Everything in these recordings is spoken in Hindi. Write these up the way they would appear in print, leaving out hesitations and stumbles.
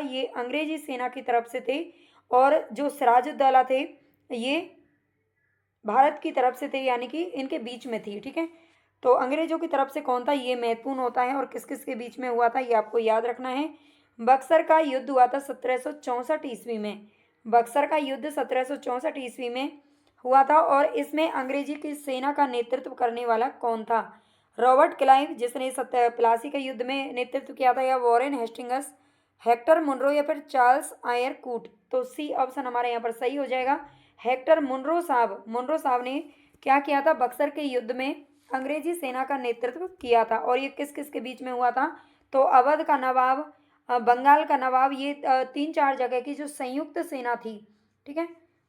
ये अंग्रेजी सेना की तरफ से थे और जो सिराजुद्दौला थे ये भारत की तरफ से थे, यानी कि इनके बीच में थी। ठीक है, तो अंग्रेजों की तरफ से कौन था ये महत्वपूर्ण होता है, और किस किस के बीच में हुआ था ये आपको याद रखना है। बक्सर का युद्ध हुआ था 1764 ईस्वी में। बक्सर का युद्ध 1764 ईस्वी में हुआ था और इसमें अंग्रेजी की सेना का नेतृत्व करने वाला कौन था? रॉबर्ट क्लाइव, जिसने प्लासी के युद्ध में नेतृत्व किया था, या वॉरेन हेस्टिंग्स, हेक्टर मुनरो, या फिर चार्ल्स आयर कूट। तो सी ऑप्शन हमारे यहाँ पर सही हो जाएगा। हेक्टर मुनरो साहब ने क्या किया था? बक्सर के युद्ध में अंग्रेजी सेना का नेतृत्व किया था। और ये किस किस के बीच में हुआ था? तो अवध का नवाब, बंगाल का नवाब, ये 3-4 जगह की जो संयुक्त सेना थी, ठीक है,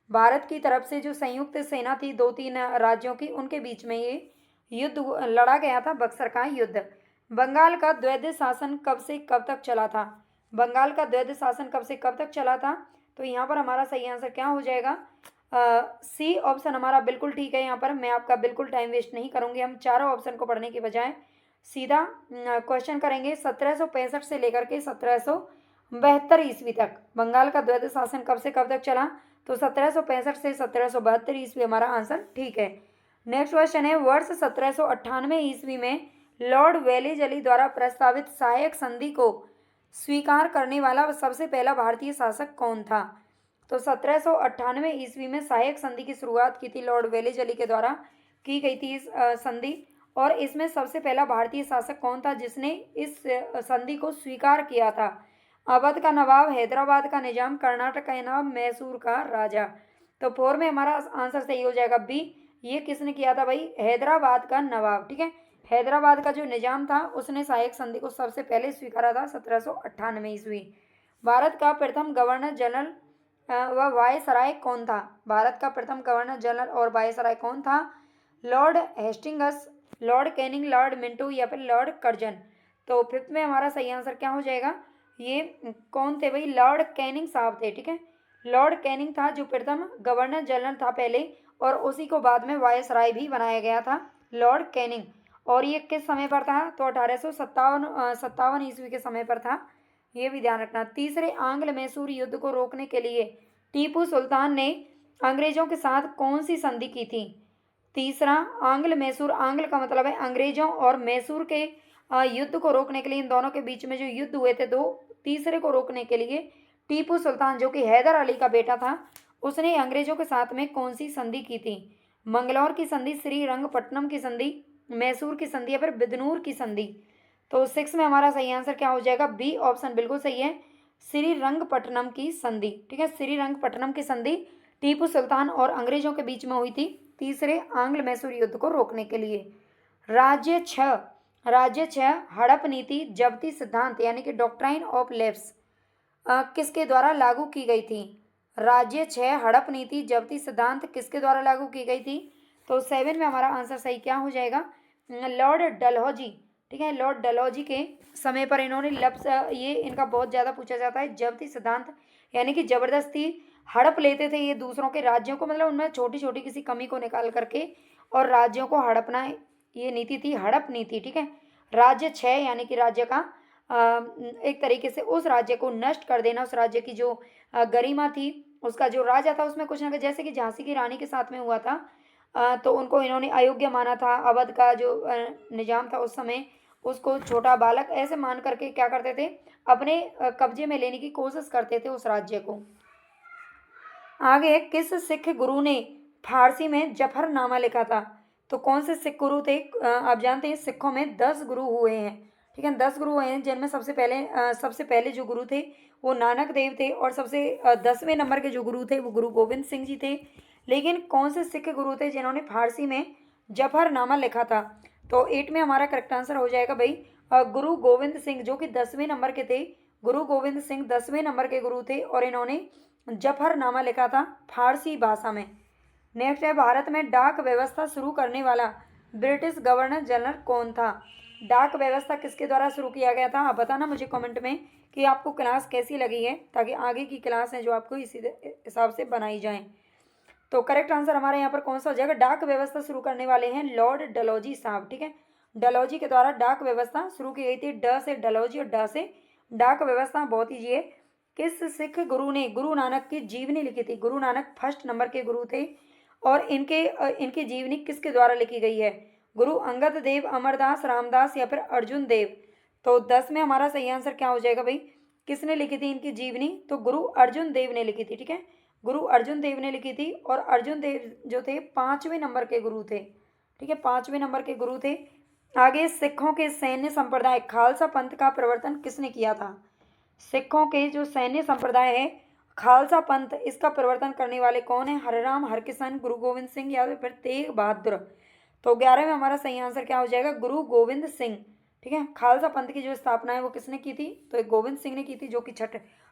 भारत की तरफ से जो संयुक्त सेना थी 2-3 राज्यों की, उनके बीच में ये युद्ध लड़ा गया था, बक्सर का युद्ध। बंगाल का द्वैध शासन कब से कब तक चला था? बंगाल का द्वैध शासन कब से कब तक चला था? तो यहाँ पर हमारा सही आंसर क्या हो जाएगा? सी ऑप्शन हमारा बिल्कुल ठीक है। यहाँ पर मैं आपका बिल्कुल टाइम वेस्ट नहीं करूँगी, हम चारों ऑप्शन को पढ़ने के बजाय सीधा क्वेश्चन करेंगे। 1765 से लेकर के 1772 ईस्वी तक बंगाल का द्वैध शासन कब से कब तक चला? तो 1765 से 1772 ईस्वी हमारा आंसर ठीक है। नेक्स्ट क्वेश्चन है, वर्ष 1798 ईस्वी में लॉर्ड वेलेजली द्वारा प्रस्तावित सहायक संधि को स्वीकार करने वाला सबसे पहला भारतीय शासक कौन था? तो 1798 ईस्वी में सहायक संधि की शुरुआत की थी लॉर्ड वेलेजली के द्वारा की गई थी इस संधि, और इसमें सबसे पहला भारतीय शासक कौन था जिसने इस संधि को स्वीकार किया था? अवध का नवाब, हैदराबाद का निजाम, कर्नाटक का नवाब, मैसूर का राजा। तो 4 में हमारा आंसर सही हो जाएगा बी। ये किसने किया था भाई? हैदराबाद का नवाब। ठीक है, हैदराबाद का जो निजाम था उसने सहायक संधि को सबसे पहले स्वीकारा था 1798 ईस्वी। भारत का प्रथम गवर्नर जनरल व वायसराय कौन था? भारत का प्रथम गवर्नर जनरल और वायसराय कौन था? Lord Hastings, Lord Canning, Lord Minto, या फिर लॉर्ड कर्जन। तो 5th में हमारा सही आंसर क्या हो जाएगा? ये कौन थे भाई? लॉर्ड कैनिंग साहब थे। ठीक है, लॉर्ड कैनिंग था जो प्रथम गवर्नर जनरल था पहले, और उसी को बाद में वायसराय भी बनाया गया था, लॉर्ड कैनिंग। और ये किस समय पर था? तो 1857 ईस्वी के समय पर था, ये भी ध्यान रखना। तीसरे आंग्ल मैसूर युद्ध को रोकने के लिए टीपू सुल्तान ने अंग्रेजों के साथ कौन सी संधि की थी? तीसरा आंग्ल मैसूर, आंग्ल का मतलब है अंग्रेजों, और मैसूर के युद्ध को रोकने के लिए, इन दोनों के बीच में जो युद्ध हुए थे दो, तीसरे को रोकने के लिए टीपू सुल्तान जो कि हैदर अली का बेटा था, उसने अंग्रेजों के साथ में कौन सी संधि की थी? मंगलौर की संधि, श्रीरंगपट्टनम की संधि, मैसूर की संधि, या फिर बिदनूर की संधि। तो 6 में हमारा सही आंसर क्या हो जाएगा? बी ऑप्शन बिल्कुल सही है, श्रीरंगपट्टनम की संधि। ठीक है, श्रीरंगपट्टनम की संधि टीपू सुल्तान और अंग्रेजों के बीच में हुई थी तीसरे आंग्ल मैसूर युद्ध को रोकने के लिए। राज्य 6 हड़प नीति जब्ती सिद्धांत यानी कि डॉक्ट्राइन ऑफ लैप्स किसके द्वारा लागू की गई थी? राज्य 6 हड़प नीति जब्ती सिद्धांत किसके द्वारा लागू की गई थी? तो 7 में हमारा आंसर सही क्या हो जाएगा? लॉर्ड डलहौजी। ठीक है, लॉर्ड डलहौजी के समय पर इन्होंने लफ्ज, ये इनका बहुत ज़्यादा पूछा जाता है, जब्ती सिद्धांत यानी कि ज़बरदस्ती हड़प लेते थे ये दूसरों के राज्यों को, मतलब उनमें छोटी छोटी किसी कमी को निकाल करके और राज्यों को हड़पना, ये नीति थी हड़प नीति। ठीक है, राज्य 6 यानी कि राज्य का एक तरीके से उस राज्य को नष्ट कर देना, उस राज्य की जो गरिमा थी, उसका जो राजा था उसमें कुछ ना कुछ, जैसे कि झांसी की रानी के साथ में हुआ था, तो उनको इन्होंने अयोग्य माना था। अवध का जो निजाम था उस समय, उसको छोटा बालक ऐसे मान करके क्या करते थे? अपने कब्जे में लेने की कोशिश करते थे उस राज्य को। आगे, किस सिख गुरु ने फारसी में जफरनामा लिखा था? तो कौन से सिख गुरु थे? आप जानते हैं सिखों में 10 गुरु हुए हैं। ठीक है, 10 गुरु हुए हैं, जिनमें सबसे पहले जो गुरु थे वो नानक देव थे, और सबसे 10वें नंबर के जो गुरु थे वो गुरु गोविंद सिंह जी थे। लेकिन कौन से सिख गुरु थे जिन्होंने फारसी में जफरनामा लिखा था? तो 8 में हमारा करेक्ट आंसर हो जाएगा भाई गुरु गोविंद सिंह, जो कि 10वें नंबर के थे। गुरु गोविंद सिंह 10वें नंबर के गुरु थे और इन्होंने जफरनामा लिखा था फारसी भाषा में। नेक्स्ट है, भारत में डाक व्यवस्था शुरू करने वाला ब्रिटिश गवर्नर जनरल कौन था? डाक व्यवस्था किसके द्वारा शुरू किया गया था? आप बताना मुझे कमेंट में कि आपको क्लास कैसी लगी है, ताकि आगे की क्लास है जो आपको इसी हिसाब से बनाई जाए। तो करेक्ट आंसर हमारे यहाँ पर कौन सा हो जाएगा? डाक व्यवस्था शुरू करने वाले हैं लॉर्ड डलहौजी साहब। ठीक है, डलहौजी के द्वारा डाक व्यवस्था शुरू की गई थी। ड से डलहौजी और ड से डाक व्यवस्था, बहुत ईजी है। किस सिख गुरु ने गुरु नानक की जीवनी लिखी थी? गुरु नानक फर्स्ट नंबर के गुरु थे और इनकी जीवनी किसके द्वारा लिखी गई है? गुरु अंगद देव, अमरदास, रामदास या फिर अर्जुन देव। तो 10 में हमारा सही आंसर क्या हो जाएगा भाई? किसने लिखी थी इनकी जीवनी? तो गुरु अर्जुन देव ने लिखी थी। ठीक है, गुरु अर्जुन देव ने लिखी थी और अर्जुन देव जो थे 5वें नंबर के गुरु थे। ठीक है, 5वें नंबर के गुरु थे। आगे, सिखों के सैन्य संप्रदाय खालसा पंथ का प्रवर्तन किसने किया था? सिखों के जो सैन्य संप्रदाय है खालसा पंथ, इसका प्रवर्तन करने वाले कौन है? हरराम, हरकिशन, गुरु गोविंद सिंह या फिर तेग बहादुर। तो 11 में हमारा सही आंसर क्या हो जाएगा? गुरु गोविंद सिंह। ठीक है, खालसा पंथ की जो स्थापना है वो किसने की थी? तो एक गोविंद सिंह ने की थी, जो कि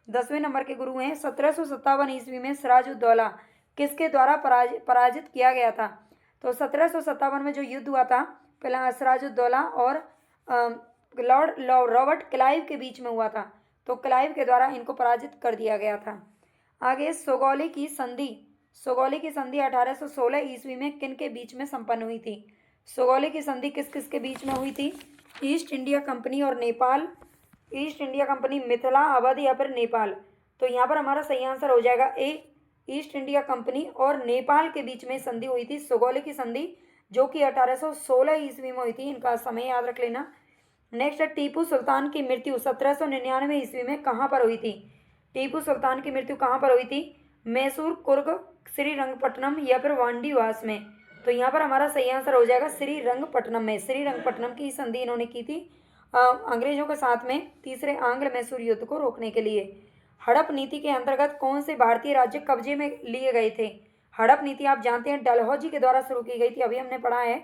10वें नंबर के गुरु हैं। 1757 ईस्वी में सिराजुद्दौला किसके द्वारा पराजित किया गया था? तो 1757 में जो युद्ध हुआ था पहला सिराजुद्दौला और लॉर्ड रॉबर्ट क्लाइव के बीच में हुआ था। तो क्लाइव के द्वारा इनको पराजित कर दिया गया था। आगे, सोगौली की संधि 1816 ईस्वी में किन के बीच में संपन्न हुई थी? सोगौली की संधि किस किस के बीच में हुई थी? ईस्ट इंडिया कंपनी और Nepal, east India company, Mithila, Awadh या फिर नेपाल। तो यहाँ पर हमारा सही आंसर हो जाएगा ए, ईस्ट इंडिया कंपनी और नेपाल के बीच में संधि हुई थी, सोगौली की संधि, जो कि 1816 ईस्वी में हुई थी। इनका समय याद रख लेना। नेक्स्ट है, टीपू सुल्तान की मृत्यु 1799 ईस्वी में कहाँ पर हुई थी? टीपू सुल्तान की मृत्यु कहाँ पर हुई थी? मैसूर, कुर्ग, श्रीरंगपट्टनम या फिर वांडीवास में। तो यहाँ पर हमारा सही आंसर हो जाएगा श्रीरंगपट्टनम में। श्रीरंगपट्टनम की संधि इन्होंने की थी अंग्रेजों के साथ में तीसरे आंग्ल मैसूर युद्ध को रोकने के लिए। हड़प नीति के अंतर्गत कौन से भारतीय राज्य कब्जे में लिए गए थे? हड़प नीति आप जानते हैं डलहौजी के द्वारा शुरू की गई थी, अभी हमने पढ़ा है।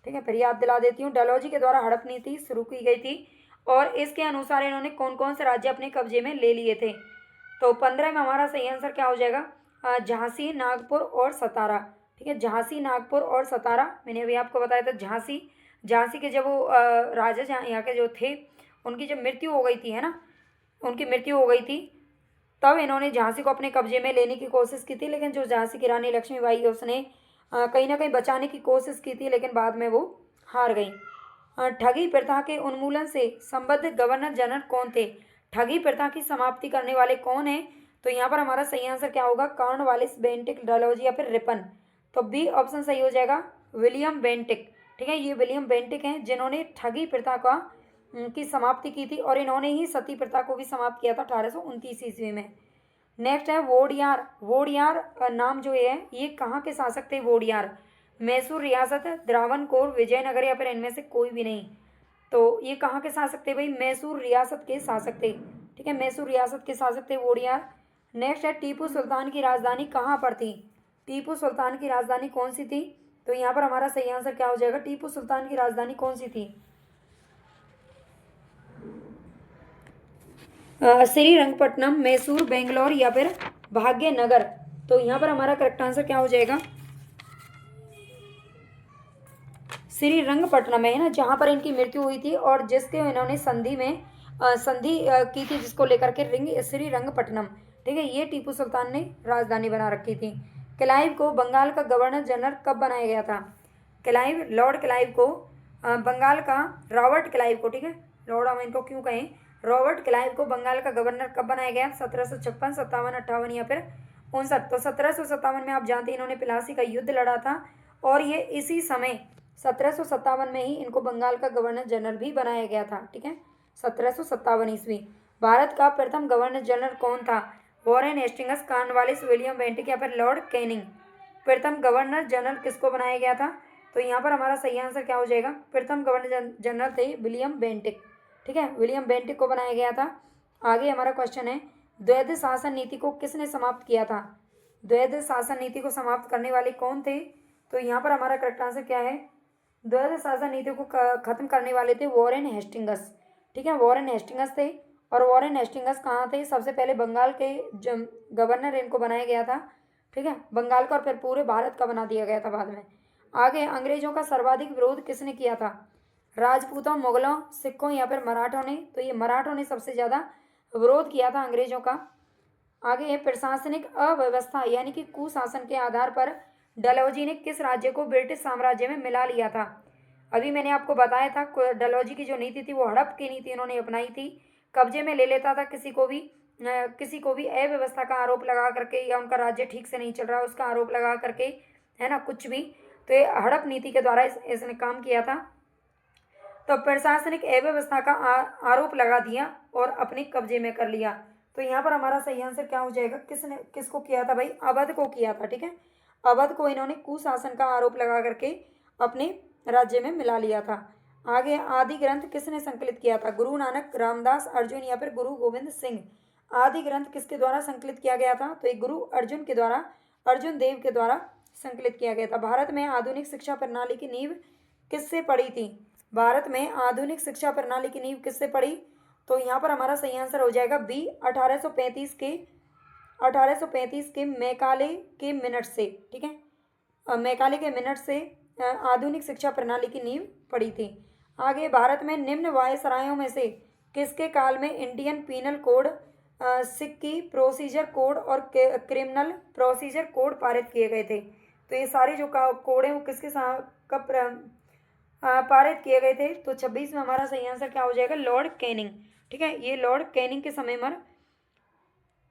ठीक है, फिर याद दिला देती हूँ। डलहौजी के द्वारा हड़प नीति शुरू की गई थी और इसके अनुसार इन्होंने कौन कौन से राज्य अपने कब्जे में ले लिए थे? तो 15 में हमारा सही आंसर क्या हो जाएगा? झांसी, नागपुर और सतारा। ठीक है, झांसी, नागपुर और सतारा। मैंने अभी आपको बताया था झांसी के जब वो राजा यहाँ के जो थे उनकी जब मृत्यु हो गई थी, है ना, उनकी मृत्यु हो गई थी, तब इन्होंने झांसी को अपने कब्जे में लेने की कोशिश की थी। लेकिन जो झांसी की रानी लक्ष्मीबाई है उसने कहीं ना कहीं बचाने की कोशिश की थी, लेकिन बाद में वो हार गई। ठगी प्रथा के उन्मूलन से संबद्ध गवर्नर जनरल कौन थे? ठगी प्रथा की समाप्ति करने वाले कौन है? तो यहाँ पर हमारा सही आंसर क्या होगा? कॉर्नवालिस, बेंटिक, डलहौजी या फिर रिपन। तो बी ऑप्शन सही हो जाएगा, विलियम बेंटिक। ठीक है, ये विलियम बेंटिक हैं जिन्होंने ठगी प्रथा की समाप्ति की थी और इन्होंने ही सती प्रथा को भी समाप्त किया था 1829 ईस्वी में। नेक्स्ट है वोडियार। वोडियार नाम जो है ये कहाँ के शासक थे? वोडियार मैसूर रियासत, त्रावणकोर, विजयनगर या फिर इनमें से कोई भी नहीं। तो ये कहाँ के शासक थे भाई? मैसूर रियासत के शासक थे। ठीक है, मैसूर रियासत के शासक थे वोडियार। नेक्स्ट है, टीपू सुल्तान की राजधानी कहाँ पर थी? टीपू सुल्तान की राजधानी कौन सी थी? तो यहाँ पर हमारा सही आंसर क्या हो जाएगा? टीपू सुल्तान की राजधानी कौन सी थी? श्रीरंगपट्टनम, मैसूर, बेंगलोर या फिर भाग्यनगर। तो यहाँ पर हमारा करेक्ट आंसर क्या हो जाएगा? श्रीरंगपट्टनम है ना, जहाँ पर इनकी मृत्यु हुई थी और जिसके इन्होंने संधि की थी, जिसको लेकर के श्रीरंगपट्टनम। ठीक है, ये टीपू सुल्तान ने राजधानी बना रखी थी। क्लाइव को बंगाल का गवर्नर जनरल कब बनाया गया था? लॉर्ड क्लाइव को बंगाल का रॉबर्ट क्लाइव को, ठीक है, लॉर्ड हम इनको क्यों कहें, रॉबर्ट क्लाइव को बंगाल का गवर्नर कब बनाया गया? 1756, 57, 58 या फिर 59। तो 1757 में आप जानते हैं इन्होंने प्लासी का युद्ध लड़ा था और ये इसी समय 1757 में ही इनको बंगाल का गवर्नर जनरल भी बनाया गया था। ठीक है, 1757 ईस्वी। भारत का प्रथम गवर्नर जनरल कौन था? Warren Hastings, Cornwallis, William Bentinck या फिर लॉर्ड कैनिंग। प्रथम गवर्नर जनरल किसको बनाया गया था? तो यहाँ पर हमारा सही आंसर क्या हो जाएगा? प्रथम गवर्नर जनरल थे विलियम बेंटिक। ठीक है, विलियम बेंटिक को बनाया गया था। आगे हमारा क्वेश्चन है, द्वैध शासन नीति को किसने समाप्त किया था? द्वैध शासन नीति को समाप्त करने वाले कौन थे? तो यहाँ पर हमारा करेक्ट आंसर क्या है? द्वैध शासन नीति को खत्म करने वाले थे वॉरेन हेस्टिंग्स। ठीक है, वॉरेन हेस्टिंग्स थे और वॉरेन हेस्टिंग्स कहाँ थे? सबसे पहले बंगाल के गवर्नर इनको बनाया गया था। ठीक है, बंगाल का और फिर पूरे भारत का बना दिया गया था बाद में। आगे, अंग्रेजों का सर्वाधिक विरोध किसने किया था? राजपूतों, मुगलों, सिखों या फिर मराठों ने? तो ये मराठों ने सबसे ज़्यादा विरोध किया था अंग्रेजों का। आगे, प्रशासनिक अव्यवस्था यानी कि कुशासन के आधार पर डलहौजी ने किस राज्य को ब्रिटिश साम्राज्य में मिला लिया था? अभी मैंने आपको बताया था डलहौजी की जो नीति थी वो हड़प की नीति इन्होंने अपनाई थी, कब्जे में ले लेता था किसी को भी किसी को भी अव्यवस्था का आरोप लगा करके या उनका राज्य ठीक से नहीं चल रहा उसका आरोप लगा करके, है ना, कुछ भी, तो ये हड़प नीति के द्वारा इसने काम किया था। तो प्रशासनिक अव्यवस्था का आरोप लगा दिया और अपने कब्जे में कर लिया। तो यहाँ पर हमारा सही आंसर क्या हो जाएगा, किसने किसको किया था भाई, अवध को किया था। ठीक है, अवध को इन्होंने कुशासन का आरोप लगा करके अपने राज्य में मिला लिया था। आगे, आदि ग्रंथ किसने संकलित किया था, गुरु नानक, रामदास, अर्जुन या फिर गुरु गोविंद सिंह। आदि ग्रंथ किसके द्वारा संकलित किया गया था, तो एक गुरु अर्जुन के द्वारा, अर्जुन देव के द्वारा संकलित किया गया था। भारत में आधुनिक शिक्षा प्रणाली की नींव किससे पड़ी थी, भारत में आधुनिक शिक्षा प्रणाली की नींव किससे पड़ी, तो यहाँ पर हमारा सही आंसर हो जाएगा बी, 1835 के मैकाले के मिनट से। ठीक है, मैकाले के मिनट से आधुनिक शिक्षा प्रणाली की नींव पड़ी थी। आगे, भारत में निम्न वायसरायों में से किसके काल में इंडियन पीनल कोड, सिक्की प्रोसीजर कोड और क्रिमिनल प्रोसीजर कोड पारित किए गए थे। तो ये सारे जो कोड हैं वो किसके कब पारित किए गए थे, तो 26 में हमारा सही आंसर क्या हो जाएगा, लॉर्ड कैनिंग। ठीक है, ये लॉर्ड कैनिंग के समय में,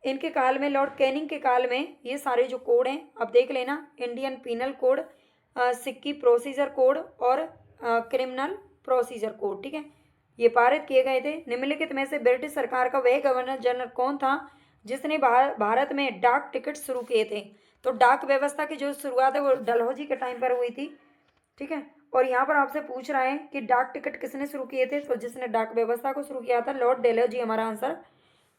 इनके काल में, लॉर्ड कैनिंग के काल में ये सारे जो कोड हैं, अब देख लेना, इंडियन पीनल कोड, सिक्की प्रोसीजर कोड और क्रिमिनल प्रोसीजर कोड। ठीक है, ये पारित किए गए थे। निम्नलिखित में से ब्रिटिश सरकार का वह गवर्नर जनरल कौन था जिसने भारत में डाक टिकट शुरू किए थे। तो डाक व्यवस्था की जो शुरुआत है वो डलहौजी के टाइम पर हुई थी। ठीक है, और यहाँ पर आपसे पूछ रहा है कि डाक टिकट किसने शुरू किए थे, तो जिसने डाक व्यवस्था को शुरू किया था लॉर्ड डलहौजी, हमारा आंसर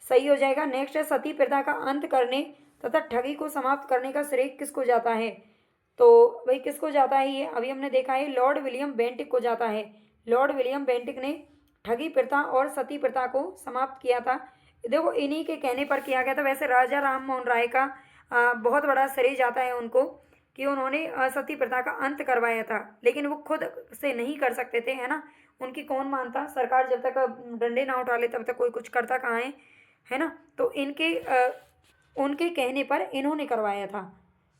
सही हो जाएगा। नेक्स्ट है, सती प्रथा का अंत करने तथा ठगी को समाप्त करने का श्रेय किसको जाता है, तो भाई किसको जाता है, ये अभी हमने देखा है लॉर्ड विलियम बेंटिक को जाता है। लॉर्ड विलियम बेंटिक ने ठगी प्रथा और सती प्रथा को समाप्त किया था। देखो, इन्हीं के कहने पर किया गया था। वैसे राजा राम मोहन राय का बहुत बड़ा श्रेय जाता है उनको कि उन्होंने सती प्रथा का अंत करवाया था, लेकिन वो खुद से नहीं कर सकते थे, है ना, उनकी कौन मानता, सरकार जब तक डंडे ना उठा ले तब तक कोई कुछ करता कहाँ है ना। तो उनके कहने पर इन्होंने करवाया था,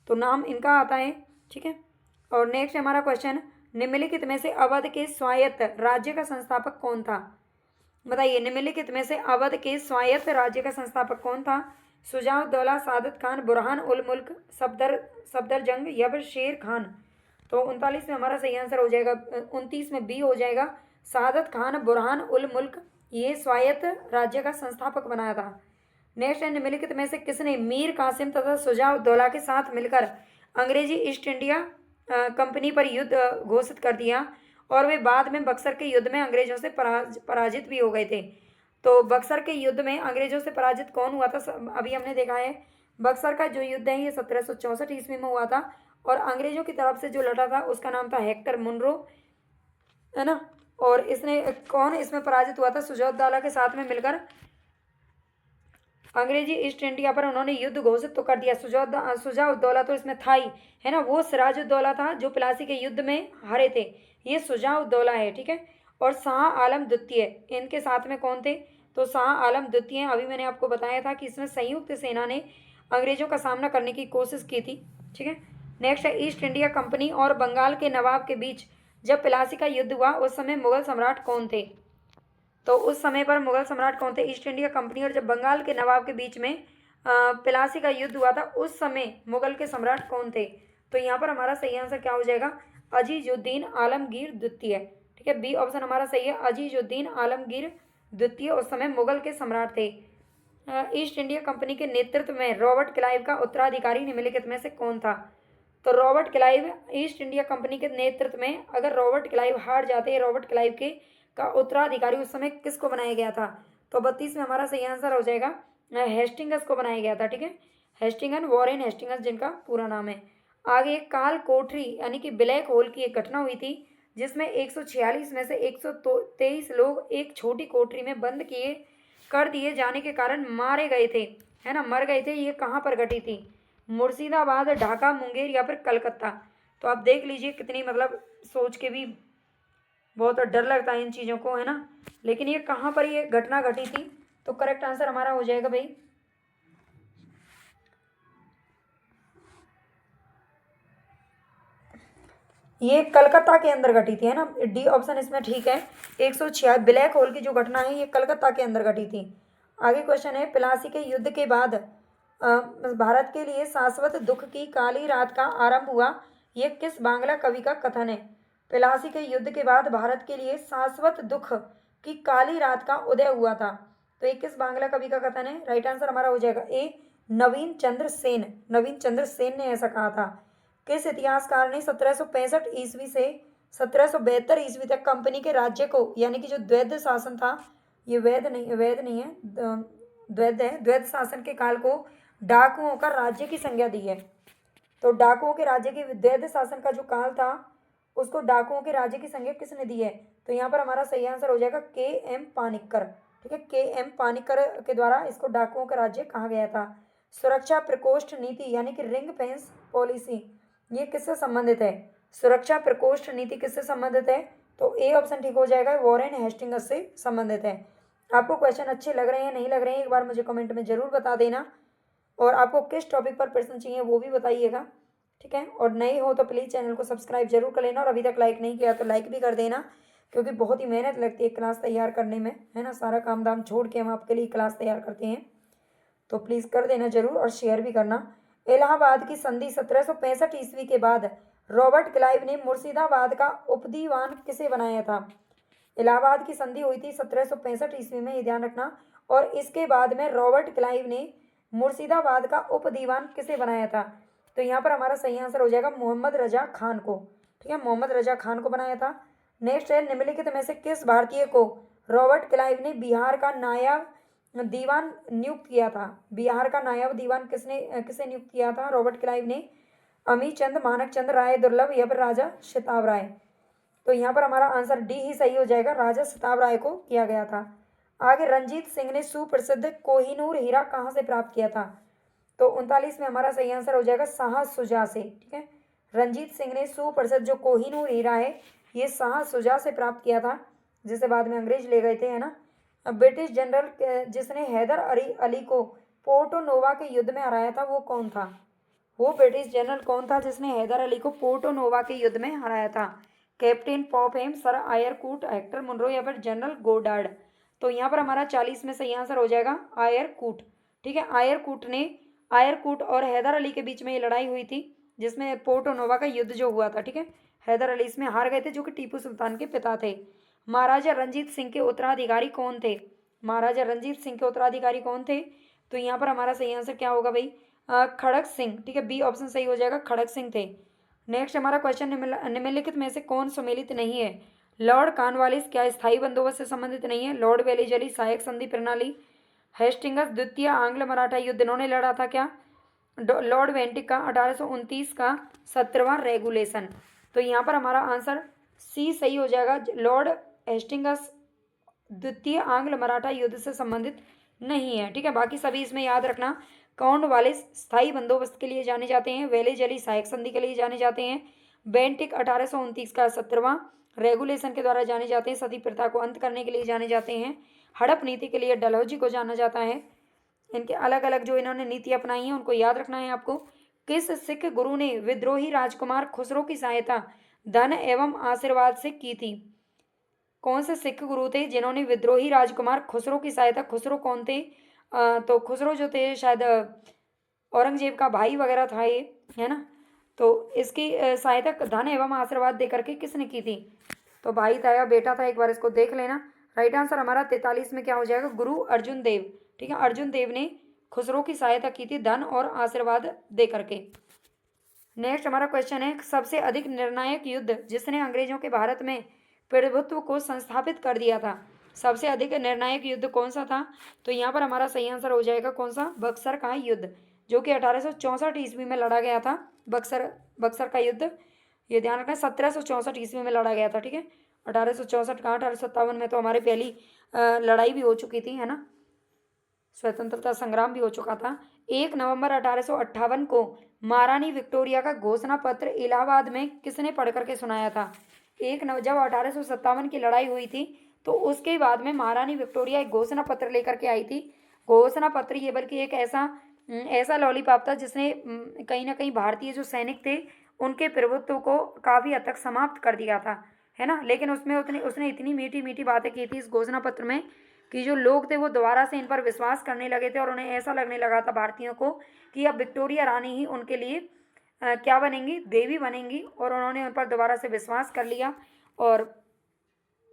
तो नाम इनका आता है। ठीक है, और नेक्स्ट हमारा क्वेश्चन, निम्नलिखित में से अवध के स्वायत्त राज्य का संस्थापक कौन था, बताइए, निम्नलिखित में से अवध के स्वायत्त राज्य का संस्थापक कौन था, शुजाउद्दौला, सादत खान, बुरहान उल मुल्क, सफदरजंग या फिर शेर खान। तो 39 में हमारा सही आंसर हो जाएगा, 29 में बी हो जाएगा, सादत खान बुरहान उल मुल्क, ये स्वायत्त राज्य का संस्थापक बनाया था। नेक्स्ट है, निम्नलिखित में से किसने मीर कासिम तथा शुजाउद्दौला के साथ मिलकर अंग्रेजी ईस्ट इंडिया कंपनी पर युद्ध घोषित कर दिया और वे बाद में बक्सर के युद्ध में अंग्रेजों से पराजित भी हो गए थे। तो बक्सर के युद्ध में अंग्रेजों से पराजित कौन हुआ था, अभी हमने देखा है बक्सर का जो युद्ध है ये 1764 ईस्वी में हुआ था और अंग्रेजों की तरफ से जो लड़ा था उसका नाम था हेक्टर मुनरो, है ना। और इसने कौन इसमें पराजित हुआ था, शुजाउद्दौला के साथ में मिलकर अंग्रेजी ईस्ट इंडिया पर उन्होंने युद्ध घोषित तो कर दिया। शुजाउद्दौला तो इसमें था ही, है ना, वो सिराजुद्दौला था जो प्लासी के युद्ध में हारे थे, ये शुजाउद्दौला है। ठीक है, और शाह आलम द्वितीय इनके साथ में कौन थे, तो शाह आलम द्वितीय, अभी मैंने आपको बताया था कि इसमें संयुक्त सेना ने अंग्रेजों का सामना करने की कोशिश की थी। ठीक है, नेक्स्ट है, ईस्ट इंडिया कंपनी और बंगाल के नवाब के बीच जब प्लासी का युद्ध हुआ उस समय मुगल सम्राट कौन थे, तो उस समय पर मुगल सम्राट कौन थे, ईस्ट इंडिया कंपनी और जब बंगाल के नवाब के बीच में प्लासी का युद्ध हुआ था उस समय मुगल के सम्राट कौन थे। तो यहाँ पर हमारा सही आंसर क्या हो जाएगा, अजीजुद्दीन आलमगीर द्वितीय। ठीक है, बी ऑप्शन हमारा सही है, अजीजुद्दीन आलमगीर द्वितीय उस समय मुगल के सम्राट थे। ईस्ट इंडिया कंपनी के नेतृत्व में रॉबर्ट क्लाइव का उत्तराधिकारी निम्नलिखित में से कौन था, तो Robert Clive east India company के नेतृत्व में, अगर रॉबर्ट क्लाइव हार जाते, रॉबर्ट क्लाइव के का उत्तराधिकारी उस समय किसको बनाया गया था, तो 32 में हमारा सही आंसर हो जाएगा हेस्टिंगस को बनाया गया था। ठीक है, हेस्टिंगस, वॉरेन हेस्टिंगस जिनका पूरा नाम है। आगे, काल कोठरी यानी कि ब्लैक होल की एक घटना हुई थी जिसमें 146 में से 123 लोग एक छोटी कोठरी में बंद कर दिए जाने के कारण मारे गए थे, है ना, मर गए थे। ये कहाँ पर घटी थी, मुर्शिदाबाद, ढाका, मुंगेर या फिर कलकत्ता। तो आप देख लीजिए कितनी, मतलब सोच के भी बहुत डर लगता है इन चीज़ों को, है ना, लेकिन ये कहाँ पर ये घटना घटी थी, तो करेक्ट आंसर हमारा हो जाएगा भाई ये कलकत्ता के अंदर घटी थी, है ना, डी ऑप्शन इसमें ठीक है। 146 ब्लैक होल की जो घटना है ये कलकत्ता के अंदर घटी थी। आगे क्वेश्चन है, प्लासी के युद्ध के बाद भारत के लिए शाश्वत दुख की काली रात का आरंभ हुआ, ये किस बांग्ला कवि का कथन है? प्लासी के युद्ध के बाद भारत के लिए शाश्वत दुख की काली रात का उदय हुआ था, तो ये किस बांग्ला कवि का कथन है? राइट आंसर हमारा हो जाएगा ए, नवीन चंद्र सेन। नवीन चंद्र सेन ने ऐसा कहा था। किस इतिहासकार ने 1765 ईस्वी से 1772 ईस्वी तक कंपनी के राज्य को, यानी कि जो द्वैध शासन था, ये वैध नहीं है, द्वैध है, द्वैध शासन के काल को डाकुओं का राज्य की संज्ञा दी है। तो डाकुओं के राज्य की, द्वैध शासन का जो काल था उसको डाकुओं के राज्य की संज्ञा किसने दी है? तो यहाँ पर हमारा सही आंसर हो जाएगा के एम पानिक्कर। ठीक है, के एम पानिक्कर के द्वारा इसको डाकुओं का राज्य कहा गया था। सुरक्षा प्रकोष्ठ नीति यानी कि रिंग फेंस पॉलिसी, ये किससे संबंधित है? सुरक्षा प्रकोष्ठ नीति किससे संबंधित है? तो ए ऑप्शन ठीक हो जाएगा, वॉरेन हेस्टिंग्स से संबंधित है। आपको क्वेश्चन अच्छे लग रहे हैं, नहीं लग रहे हैं, एक बार मुझे कमेंट में जरूर बता देना, और आपको किस टॉपिक पर प्रश्न चाहिए वो भी बताइएगा। ठीक है, और नए हो तो प्लीज़ चैनल को सब्सक्राइब जरूर कर लेना, और अभी तक लाइक नहीं किया तो लाइक भी कर देना, क्योंकि बहुत ही मेहनत लगती है क्लास तैयार करने में, है ना। सारा काम धाम छोड़ के हम आपके लिए क्लास तैयार करते हैं, तो प्लीज़ कर देना जरूर, और शेयर भी करना। इलाहाबाद की संधि 1765 ईस्वी के बाद रॉबर्ट क्लाइव ने मुर्शिदाबाद का उपदीवान किसे बनाया था? इलाहाबाद की संधि हुई थी 1765 ईस्वी में, ये ध्यान रखना, और इसके बाद में रॉबर्ट क्लाइव ने मुर्शिदाबाद का उपदीवान किसे बनाया था? तो यहाँ पर हमारा सही आंसर हो जाएगा मोहम्मद रजा खान को। ठीक है, मोहम्मद रजा खान को बनाया था। नेक्स्ट है, निम्नलिखित में से किस भारतीय को रॉबर्ट क्लाइव ने बिहार का नायब दीवान नियुक्त किया था? बिहार का नायब दीवान किसे नियुक्त किया था रॉबर्ट क्लाइव ने? अमी चंद, मानक चंद, राय दुर्लभ या फिर राजा शताब राय? तो यहाँ पर हमारा आंसर डी ही सही हो जाएगा, राजा शताब राय को किया गया था। आगे, रंजीत सिंह ने सुप्रसिद्ध कोहिनूर हीरा कहाँ से प्राप्त किया था? तो 39 में हमारा सही आंसर हो जाएगा शाह शुजा से। ठीक है, रंजीत सिंह ने सुप्रसिद्ध जो कोहिनूर हीरा है ये शाह शुजा से प्राप्त किया था, जिसे बाद में अंग्रेज ले गए थे, है ना। ब्रिटिश जनरल जिसने हैदर अली को पोर्टो नोवा के युद्ध में हराया था वो कौन था? वो ब्रिटिश जनरल कौन था जिसने हैदर अली को पोर्टो नोवा के युद्ध में हराया था? Captain Popham, sir Eyre Coote, Hector Munro या फिर जनरल गोडार्ड? तो यहाँ पर हमारा 40 में सही आंसर हो जाएगा आयरकूट। ठीक है, आयरकूट और हैदर अली के बीच में ये लड़ाई हुई थी, जिसमें पोर्टो नोवा का युद्ध जो हुआ था। ठीक है, हैदर अली इसमें हार गए थे, जो कि टीपू सुल्तान के पिता थे। महाराजा रंजीत सिंह के उत्तराधिकारी कौन थे? महाराजा रंजीत सिंह के उत्तराधिकारी कौन थे? तो यहाँ पर हमारा सही आंसर क्या होगा भाई? खड़क सिंह। ठीक है, बी ऑप्शन सही हो जाएगा, खड़क सिंह थे। नेक्स्ट हमारा क्वेश्चन, निम्नलिखित में से कौन सम्मिलित नहीं है? लॉर्ड कॉर्नवालिस क्या स्थायी बंदोबस्त से संबंधित नहीं है? लॉर्ड वेलेजली, सहायक संधि प्रणाली, हेस्टिंग्स, द्वितीय आंग्ल मराठा युद्ध इन्होंने लड़ा था क्या? लॉर्ड वेंटिक का 1829 का 17वां रेगुलेशन? तो यहाँ पर हमारा आंसर सी सही हो जाएगा, लॉर्ड हेस्टिंग्स द्वितीय आंग्ल मराठा युद्ध से संबंधित नहीं है। ठीक है, बाकी सभी इसमें याद रखना। कॉर्नवालिस स्थायी बंदोबस्त के लिए जाने जाते हैं, वेलेजली सहायक संधि के लिए जाने जाते हैं, बेंटिक 1829 का 17वां रेगुलेशन के द्वारा जाने जाते हैं, सती प्रथा को अंत करने के लिए जाने जाते हैं, हड़प नीति के लिए डलहौजी को जाना जाता है। इनके अलग अलग जो इन्होंने नीति अपनाई है उनको याद रखना है आपको। किस सिख गुरु ने विद्रोही राजकुमार खुसरो की सहायता धन एवं आशीर्वाद से की थी? कौन से सिख गुरु थे जिन्होंने विद्रोही राजकुमार खुसरो की सहायता, खुसरो कौन थे? तो खुसरो जो थे शायद औरंगजेब का भाई वगैरह था ये, है ना। तो इसकी सहायता धन एवं आशीर्वाद दे करके किसने की थी? तो भाई था या बेटा था, एक बार इसको देख लेना। राइट आंसर हमारा 43 में क्या हो जाएगा? गुरु अर्जुन देव। ठीक है, अर्जुन देव ने खुसरो की सहायता की थी धन और आशीर्वाद दे करके। नेक्स्ट हमारा क्वेश्चन है, सबसे अधिक निर्णायक युद्ध जिसने अंग्रेजों के भारत में प्रभुत्व को संस्थापित कर दिया था, सबसे अधिक निर्णायक युद्ध कौन सा था? तो यहाँ पर हमारा सही आंसर हो जाएगा कौन सा? बक्सर का युद्ध, जो कि 1864 ईस्वी में लड़ा गया था। बक्सर का युद्ध, ये ध्यान रखना, 1764 ईस्वी में लड़ा गया था। ठीक है, 1864 का 1857 में तो हमारी पहली लड़ाई भी हो चुकी थी, है ना, स्वतंत्रता संग्राम भी हो चुका था। 1 नवंबर 1858 को महारानी विक्टोरिया का घोषणा पत्र इलाहाबाद में किसने पढ़ करके सुनाया था? जब 1857 की लड़ाई हुई थी तो उसके बाद में महारानी विक्टोरिया एक घोषणा पत्र लेकर के आई थी। घोषणा पत्र ये बल्कि एक ऐसा लॉलीपॉप था जिसने कहीं ना कहीं भारतीय जो सैनिक थे उनके प्रभुत्व को काफ़ी हद तक समाप्त कर दिया था, है ना। लेकिन उसमें उसने इतनी मीठी मीठी बातें की थी इस घोषणा पत्र में कि जो लोग थे वो दोबारा से इन पर विश्वास करने लगे थे और उन्हें ऐसा लगने लगा था भारतीयों को कि अब विक्टोरिया रानी ही उनके लिए क्या बनेंगी, देवी बनेंगी। और उन्होंने उन पर दोबारा से विश्वास कर लिया और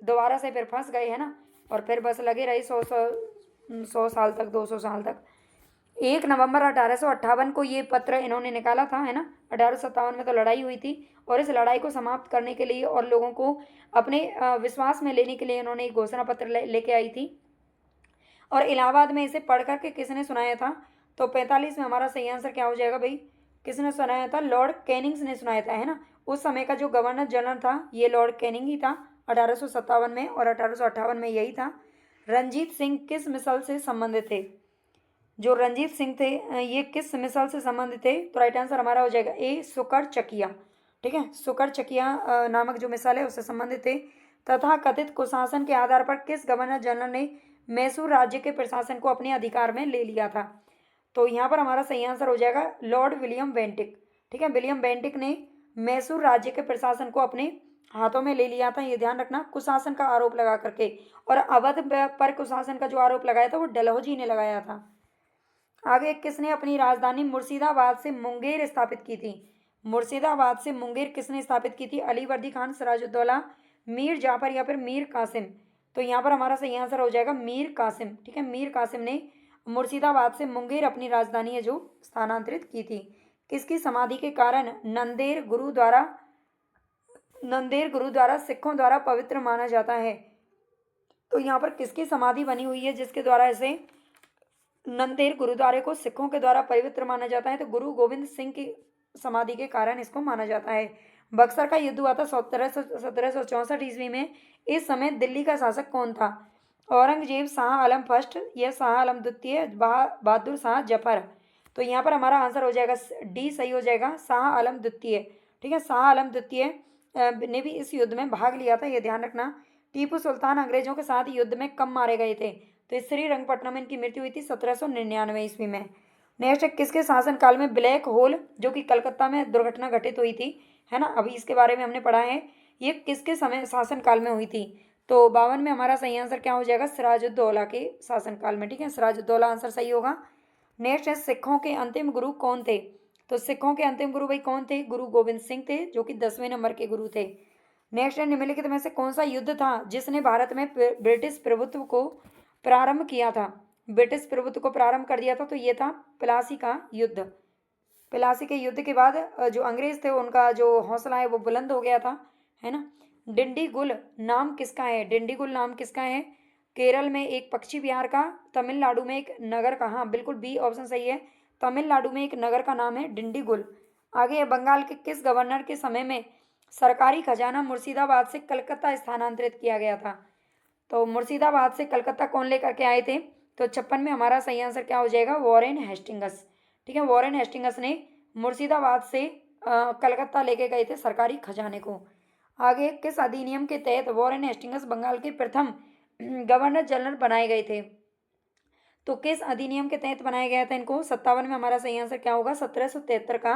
दोबारा से फिर फंस गए, है ना। और फिर बस लगे रहे 100 साल तक, 200 साल तक। 1 नवंबर 1858 को ये पत्र इन्होंने निकाला था, है ना। 1857 में तो लड़ाई हुई थी और इस लड़ाई को समाप्त करने के लिए और लोगों को अपने विश्वास में लेने के लिए इन्होंने एक घोषणा पत्र लेके आई थी। और इलाहाबाद में इसे पढ़ करके किसने सुनाया था? तो 45 में हमारा सही आंसर क्या हो जाएगा भाई? किसने सुनाया था? लॉर्ड कैनिंग्स ने सुनाया था, है ना। उस समय का जो गवर्नर जनरल था ये लॉर्ड कैनिंग ही था 1857 में, और 1858 में यही था। रंजीत सिंह किस मिसल से संबंधित थे? जो रंजीत सिंह थे ये किस मिसल से संबंधित थे? तो राइट आंसर हमारा हो जाएगा ए, सुकर चकिया। ठीक है, सुकर चकिया नामक जो मिसाल है उससे संबंधित थे। तथा कथित कुशासन के आधार पर किस गवर्नर जनरल ने मैसूर राज्य के प्रशासन को अपने अधिकार में ले लिया था? तो यहाँ पर हमारा सही आंसर हो जाएगा लॉर्ड विलियम बेंटिक। ठीक है, विलियम बेंटिक ने मैसूर राज्य के प्रशासन को अपने हाथों में ले लिया था, ये ध्यान रखना, कुशासन का आरोप लगा करके। और अवध पर कुशासन का जो आरोप लगाया था वो डलहौजी ने लगाया था। आगे, किसने अपनी राजधानी मुर्शिदाबाद से मुंगेर स्थापित की थी? मुर्शिदाबाद से मुंगेर किसने स्थापित की थी? अली वर्दी खान, सिराजुद्दौला, मीर जाफर या फिर मीर कासिम? तो यहाँ पर हमारा सही आंसर हो जाएगा मीर कासिम। ठीक है, मीर कासिम ने मुर्शिदाबाद से मुंगेर अपनी राजधानी है जो स्थानांतरित की थी। किसकी समाधि के कारण नंदेर गुरुद्वारा सिखों द्वारा पवित्र माना जाता है? तो यहाँ पर किसकी समाधि बनी हुई है जिसके द्वारा इसे नंदेर गुरुद्वारे को सिखों के द्वारा पवित्र माना जाता है? तो गुरु गोविंद सिंह की समाधि के कारण इसको माना जाता है। बक्सर का युद्ध हुआ था 1764 ईस्वी में। इस समय दिल्ली का शासक कौन था? औरंगजेब, शाह आलम फर्स्ट या शाह आलम द्वितीय, बहादुर शाह जफर? तो यहाँ पर हमारा आंसर हो जाएगा डी, सही हो जाएगा, शाह आलम द्वितीय। ठीक है, शाह आलम द्वितीय ने भी इस युद्ध में भाग लिया था, ये ध्यान रखना। टीपू सुल्तान अंग्रेजों के साथ युद्ध में कब मारे गए थे? तो श्रीरंगपट्टनम में इनकी मृत्यु हुई थी 1799 ईस्वी में। नेक्स्ट, किसके शासनकाल में ब्लैक होल जो कि कलकत्ता में दुर्घटना घटित हुई थी, है ना, अभी इसके बारे में हमने पढ़ा है, ये किसके समय शासनकाल में हुई थी? तो 52 में हमारा सही आंसर क्या हो जाएगा? सिराजुद्दौला के शासनकाल में। ठीक है, सिराजुद्दौला आंसर सही होगा। नेक्स्ट है, सिखों के अंतिम गुरु कौन थे? तो सिखों के अंतिम गुरु भाई कौन थे? गुरु गोविंद सिंह थे जो कि 10वें नंबर के गुरु थे। नेक्स्ट है, निम्नलिखित में से कौन सा युद्ध था जिसने भारत में ब्रिटिश प्रभुत्व को प्रारंभ किया था? ब्रिटिश प्रभुत्व को प्रारंभ कर दिया था, तो ये था प्लासी का युद्ध। प्लासी के युद्ध के बाद जो अंग्रेज थे उनका जो हौसला है वो बुलंद हो गया था, है ना। डिंडीगुल नाम किसका है? डिंडीगुल नाम किसका है? केरल में एक पक्षी विहार का, तमिलनाडु में एक नगर का, हाँ बिल्कुल बी ऑप्शन सही है, तमिलनाडु में एक नगर का नाम है डिंडीगुल। आगे, बंगाल के किस गवर्नर के समय में सरकारी खजाना मुर्शिदाबाद से कलकत्ता स्थानांतरित किया गया था? तो मुर्शिदाबाद से कलकत्ता कौन लेकर के आए थे? तो 56 में हमारा सही आंसर क्या हो जाएगा? Warren Hastings. ठीक है, वॉरेन हेस्टिंगस ने मुर्शिदाबाद से कलकत्ता लेके गए थे सरकारी खजाने को। आगे, किस अधिनियम के तहत वॉरेन हेस्टिंगस बंगाल के प्रथम गवर्नर जनरल बनाए गए थे? तो किस अधिनियम के तहत बनाया गया था इनको? 57 में हमारा सही आंसर क्या होगा? 1773 का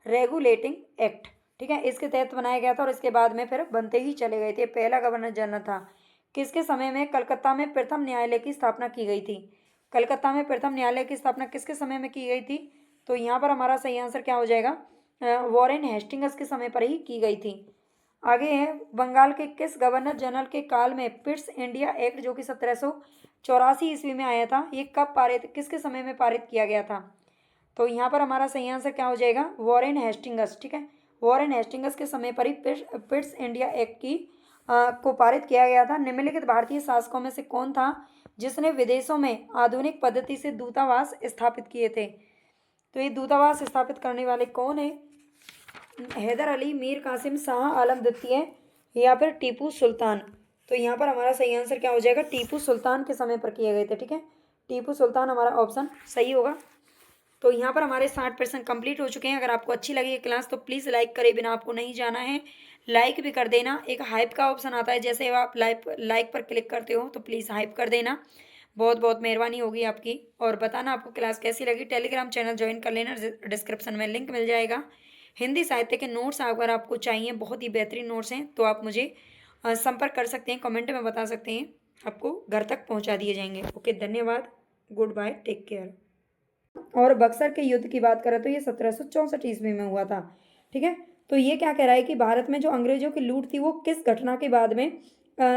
रेगुलेटिंग एक्ट। ठीक है, इसके तहत बनाया गया था और इसके बाद में फिर बनते ही चले गए थे। पहला गवर्नर जनरल था। किसके समय में कलकत्ता में प्रथम न्यायालय की स्थापना की गई थी? कलकत्ता में प्रथम न्यायालय की स्थापना किसके समय में की गई थी? तो यहाँ पर हमारा सही आंसर क्या हो जाएगा? वॉरेन हेस्टिंगस के समय पर ही की गई थी। आगे है, बंगाल के किस गवर्नर जनरल के काल में पिट्स इंडिया एक्ट जो कि 1784 ईस्वी में आया था, ये कब पारित, किसके समय में पारित किया गया था? तो यहाँ पर हमारा सही आंसर क्या हो जाएगा? Warren Hastings. ठीक है, वॉरेन हेस्टिंगस के समय पर ही पिट्स इंडिया एक्ट की को पारित किया गया था। निम्नलिखित भारतीय शासकों में से कौन था जिसने विदेशों में आधुनिक पद्धति से दूतावास स्थापित किए थे? तो ये दूतावास स्थापित करने वाले कौन है? हैदर अली, मीर कासिम, शाह आलम द्वितीय या फिर टीपू सुल्तान? तो यहाँ पर हमारा सही आंसर क्या हो जाएगा? टीपू सुल्तान के समय पर किए गए थे। ठीक है, टीपू सुल्तान हमारा ऑप्शन सही होगा। तो यहाँ पर हमारे 60% कंप्लीट हो चुके हैं। अगर आपको अच्छी लगी ये क्लास तो प्लीज़ लाइक करे बिना आपको नहीं जाना है, लाइक भी कर देना। एक हाइप का ऑप्शन आता है, जैसे आप लाइक पर क्लिक करते हो तो प्लीज़ हाइप कर देना, बहुत बहुत मेहरबानी होगी आपकी। और बताना आपको क्लास कैसी लगी। टेलीग्राम चैनल ज्वाइन कर लेना, डिस्क्रिप्शन में लिंक मिल जाएगा। हिंदी साहित्य के नोट्स अगर आपको चाहिए, बहुत ही बेहतरीन नोट्स हैं, तो आप मुझे संपर्क कर सकते हैं, कमेंट में बता सकते हैं। आपको घर तक पहुंचा दिए जाएंगे। ओके, धन्यवाद, गुड बाय, टेक केयर। और बक्सर के युद्ध की बात करें तो ये 1764 ईस्वी में हुआ था। ठीक है, तो ये क्या कह रहा है कि भारत में जो अंग्रेजों की लूट थी वो किस घटना के बाद में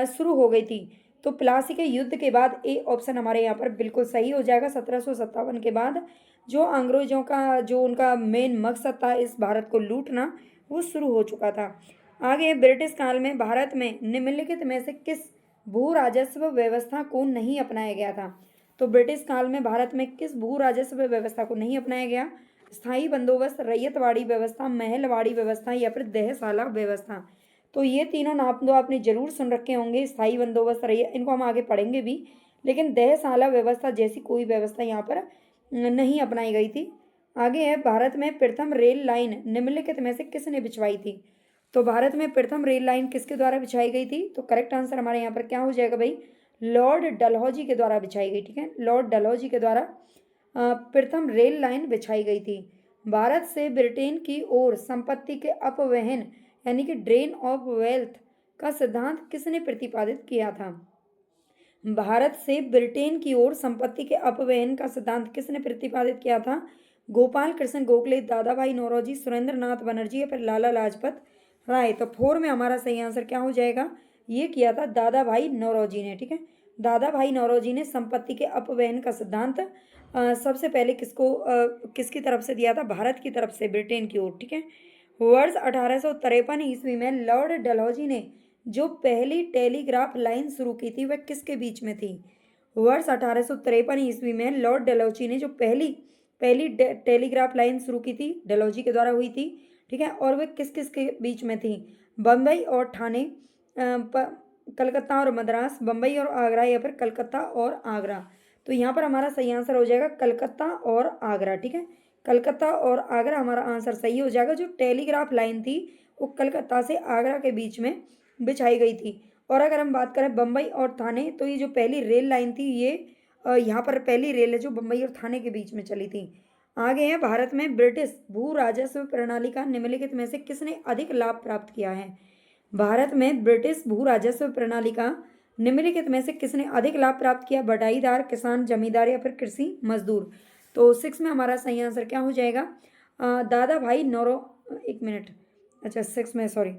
शुरू हो गई थी। तो प्लासी के युद्ध के बाद ए ऑप्शन हमारे यहाँ पर बिल्कुल सही हो जाएगा। 1757 के बाद जो अंग्रेजों का जो उनका मेन मकसद था इस भारत को लूटना, वो शुरू हो चुका था। आगे, ब्रिटिश काल में भारत में निम्नलिखित में से किस भू राजस्व व्यवस्था को नहीं अपनाया गया था। तो ब्रिटिश काल में भारत में किस भू राजस्व व्यवस्था को नहीं अपनाया गया। स्थायी बंदोबस्त, रैयतवाड़ी व्यवस्था, महलवाड़ी व्यवस्था या फिर दहशाला व्यवस्था। तो ये तीनों नाम तो आपने जरूर सुन रखे होंगे। स्थायी बंदोबस्त, रैयत, इनको हम आगे पढ़ेंगे भी, लेकिन दहशाला व्यवस्था जैसी कोई व्यवस्था यहाँ पर नहीं अपनाई गई थी। आगे है, भारत में प्रथम रेल लाइन निम्नलिखित में से किसने बिछवाई थी। तो भारत में प्रथम रेल लाइन किसके द्वारा बिछाई गई थी। तो करेक्ट आंसर हमारे यहाँ पर क्या हो जाएगा भाई, लॉर्ड डलहौजी के द्वारा बिछाई गई। ठीक है, लॉर्ड डलहौजी के द्वारा प्रथम रेल लाइन बिछाई गई थी। भारत से ब्रिटेन की ओर संपत्ति के अपवहन यानी कि ड्रेन ऑफ वेल्थ का सिद्धांत किसने प्रतिपादित किया था। भारत से ब्रिटेन की ओर संपत्ति के अपवहन का सिद्धांत किसने प्रतिपादित किया था। गोपाल कृष्ण गोखले, दादा भाई नौरोजी, सुरेंद्र नाथ बनर्जी या फिर लाला लाजपत राय। तो 4 में हमारा सही आंसर क्या हो जाएगा, ये किया था दादा भाई नौरोजी ने। ठीक है, दादा भाई नौरोजी ने संपत्ति के अपवहन का सिद्धांत सबसे पहले किसकी तरफ से दिया था, भारत की तरफ से ब्रिटेन की ओर। ठीक है, वर्ष 1853 ईस्वी में लॉर्ड डलहौजी ने जो पहली टेलीग्राफ लाइन शुरू की थी वह किसके बीच में थी। वर्ष 1853 ईस्वी में लॉर्ड डलहौजी ने जो पहली टेलीग्राफ लाइन शुरू की थी डलहौजी के द्वारा हुई थी। ठीक है, और वह किस किस के बीच में थी, बम्बई और ठाणे, कलकत्ता और मद्रास, बम्बई और आगरा या फिर कलकत्ता और आगरा। तो यहाँ पर हमारा सही आंसर हो जाएगा कलकत्ता और आगरा। ठीक है, कलकत्ता और आगरा हमारा आंसर सही हो जाएगा। जो टेलीग्राफ लाइन थी वो कलकत्ता से आगरा के बीच में बिछाई गई थी। और अगर हम बात करें बम्बई और थाने, तो ये जो पहली रेल लाइन थी ये यहाँ पर पहली रेल है जो बम्बई और थाने के बीच में चली थी। आगे है, भारत में ब्रिटिश भू राजस्व प्रणाली का निम्नलिखित में से किसने अधिक लाभ प्राप्त किया है। भारत में ब्रिटिश भू राजस्व प्रणाली का निम्नलिखित में से किसने अधिक लाभ प्राप्त किया, बटाईदार, किसान, जमींदार या फिर कृषि मजदूर। तो 6 में हमारा सही आंसर क्या हो जाएगा, दादा भाई नौरो, एक मिनट, अच्छा 6 में सॉरी,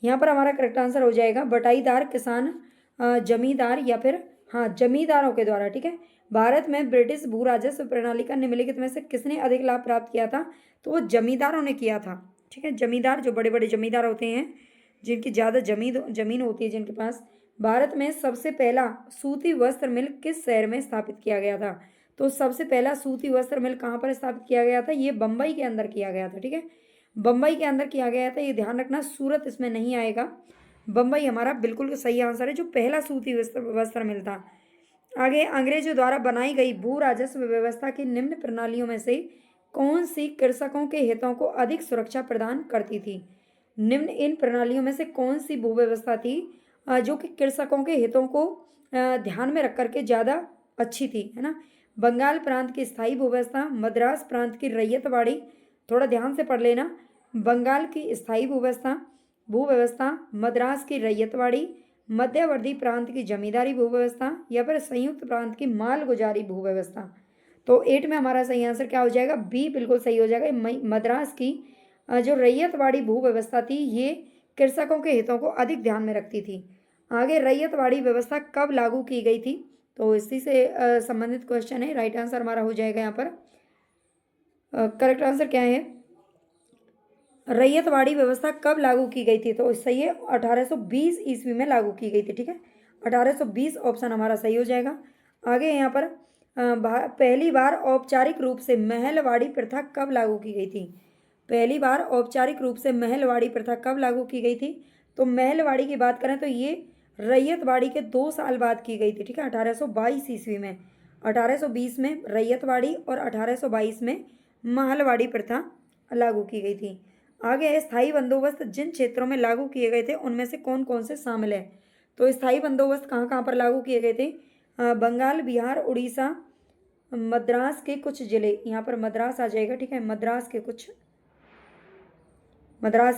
यहाँ पर हमारा करेक्ट आंसर हो जाएगा बटाईदार, किसान, जमींदार या फिर हाँ जमींदारों के द्वारा। ठीक है, भारत में ब्रिटिश भू राजस्व प्रणाली का निम्नलिखित में से किसने अधिक लाभ प्राप्त किया था, तो वो जमींदारों ने किया था। ठीक है, जमींदार, जो बड़े बड़े जमींदार होते हैं जिनकी ज़्यादा जमीन होती है जिनके पास। भारत में सबसे पहला सूती वस्त्र मिल किस शहर में स्थापित किया गया था। तो सबसे पहला सूती वस्त्र मिल कहाँ पर स्थापित किया गया था, ये बम्बई के अंदर किया गया था। ठीक है, बम्बई के अंदर किया गया था, ये ध्यान रखना, सूरत इसमें नहीं आएगा। बम्बई हमारा बिल्कुल सही आंसर है, जो पहला सूती वस्त्र मिल था। आगे, अंग्रेजों द्वारा बनाई गई भू राजस्व व्यवस्था की निम्न प्रणालियों में से कौन सी कृषकों के हितों को अधिक सुरक्षा प्रदान करती थी। निम्न इन प्रणालियों में से कौन सी भू व्यवस्था थी जो कि कृषकों के हितों को ध्यान में रख करके ज़्यादा अच्छी थी, है ना। बंगाल प्रांत की स्थायी भू व्यवस्था, मद्रास प्रांत की रैयतवाड़ी, थोड़ा ध्यान से पढ़ लेना, बंगाल की स्थायी भू व्यवस्था, मद्रास की रैयतवाड़ी, मध्यवर्ती प्रांत की जमींदारी भू व्यवस्था या फिर संयुक्त प्रांत की मालगुजारी भू व्यवस्था। तो 8 में हमारा सही आंसर क्या हो जाएगा, बी बिल्कुल सही हो जाएगा। मद्रास की जो रैयतवाड़ी भू व्यवस्था थी ये कृषकों के हितों को अधिक ध्यान में रखती थी। आगे, रैयतवाड़ी व्यवस्था कब लागू की गई थी, तो इसी से संबंधित क्वेश्चन है। राइट आंसर हमारा हो जाएगा यहाँ पर, करेक्ट आंसर क्या है, रैयतवाड़ी व्यवस्था कब लागू की गई थी, तो सही है 1820 ईस्वी में लागू की गई थी। ठीक है, 1820 ऑप्शन हमारा सही हो जाएगा। आगे यहाँ पर पहली बार औपचारिक रूप से महलवाड़ी प्रथा कब लागू की गई थी। पहली बार औपचारिक रूप से महलवाड़ी प्रथा कब लागू की गई थी, तो महलवाड़ी की बात करें तो ये रैयतवाड़ी के 2 साल बाद की गई थी। ठीक है, 1822 ईस्वी में, 1820 में रैयतवाड़ी और 1822 में महलवाड़ी प्रथा लागू की गई थी। आगे, स्थायी बंदोबस्त जिन क्षेत्रों में लागू किए गए थे उनमें से कौन कौन से शामिल है। तो स्थायी बंदोबस्त कहाँ कहाँ पर लागू किए गए थे, बंगाल, बिहार, उड़ीसा, मद्रास के कुछ जिले, यहाँ पर मद्रास आ जाएगा। ठीक है, मद्रास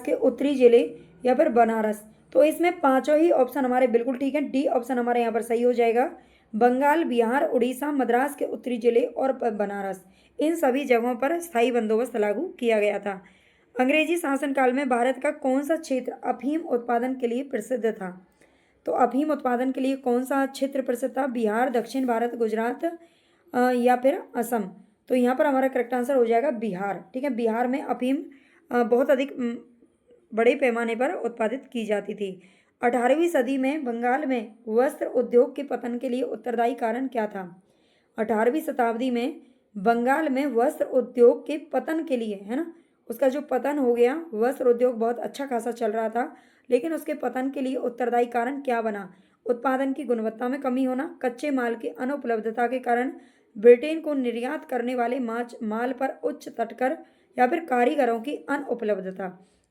के उत्तरी जिले या फिर बनारस। तो इसमें पांचों ही ऑप्शन हमारे बिल्कुल ठीक है। डी ऑप्शन हमारे यहाँ पर सही हो जाएगा। बंगाल, बिहार, उड़ीसा, मद्रास के उत्तरी जिले और बनारस, इन सभी जगहों पर स्थायी बंदोबस्त लागू किया गया था। अंग्रेजी शासनकाल में भारत का कौन सा क्षेत्र अफीम उत्पादन के लिए प्रसिद्ध था? तो अफीम उत्पादन के लिए कौन सा क्षेत्र प्रसिद्ध था? बिहार, दक्षिण भारत, गुजरात या फिर असम। तो यहाँ पर हमारा करेक्ट आंसर हो जाएगा बिहार। ठीक है, बिहार में अफीम बहुत अधिक बड़े पैमाने पर उत्पादित की जाती थी। 18वीं सदी में बंगाल में वस्त्र उद्योग के पतन के लिए उत्तरदायी कारण क्या था? 18वीं शताब्दी में बंगाल में वस्त्र उद्योग के पतन के लिए, है ना, उसका जो पतन हो गया, वस्त्र उद्योग बहुत अच्छा खासा चल रहा था, लेकिन उसके पतन के लिए उत्तरदायी कारण क्या बना? उत्पादन की गुणवत्ता में कमी होना, कच्चे माल की अनुपलब्धता के कारण ब्रिटेन को निर्यात करने वाले माल पर उच्च तटकर, या फिर कारीगरों की अनुपलब्धता।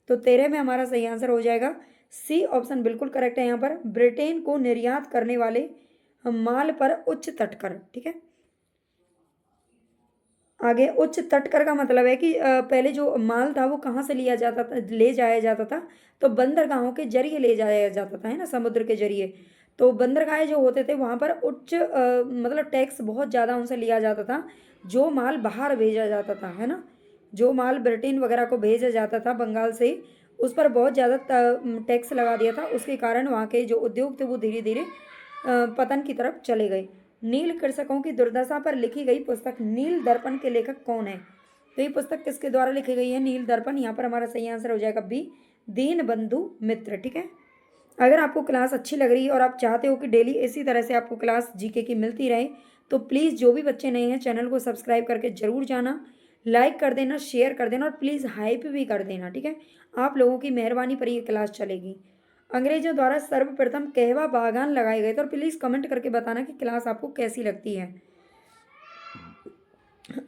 तो 13 में हमारा सही आंसर हो जाएगा सी ऑप्शन बिल्कुल करेक्ट है। यहाँ पर ब्रिटेन को निर्यात करने वाले माल पर उच्च तटकर। ठीक है, आगे उच्च तटकर का मतलब है कि पहले जो माल था वो कहाँ से लिया जाता था, ले जाया जाता था, तो बंदरगाहों के जरिए ले जाया जाता था, है ना, समुद्र के जरिए। तो बंदरगाहें जो होते थे वहाँ पर उच्च मतलब टैक्स बहुत ज़्यादा उनसे लिया जाता था, जो माल बाहर भेजा जाता था, है ना, जो माल ब्रिटेन वगैरह को भेजा जाता था बंगाल से, उस पर बहुत ज़्यादा टैक्स लगा दिया था। उसके कारण वहाँ के जो उद्योग थे वो धीरे धीरे पतन की तरफ चले गए। नील कृषकों की दुर्दशा पर लिखी गई पुस्तक नील दर्पण के लेखक कौन है? तो ये पुस्तक किसके द्वारा लिखी गई है, नील दर्पण? यहाँ पर हमारा सही आंसर हो जाएगा बी, दीन बंधु मित्र। ठीक है, अगर आपको क्लास अच्छी लग रही है और आप चाहते हो कि डेली इसी तरह से आपको क्लास जीके की मिलती रहे, तो प्लीज़ जो भी बच्चे नए हैं चैनल को सब्सक्राइब करके ज़रूर जाना, लाइक कर देना, शेयर कर देना और प्लीज़ हाइप भी कर देना। ठीक है, आप लोगों की मेहरबानी पर ये क्लास चलेगी। अंग्रेजों द्वारा सर्वप्रथम कहवा बागान लगाए गए थे, और प्लीज़ कमेंट करके बताना कि क्लास आपको कैसी लगती है।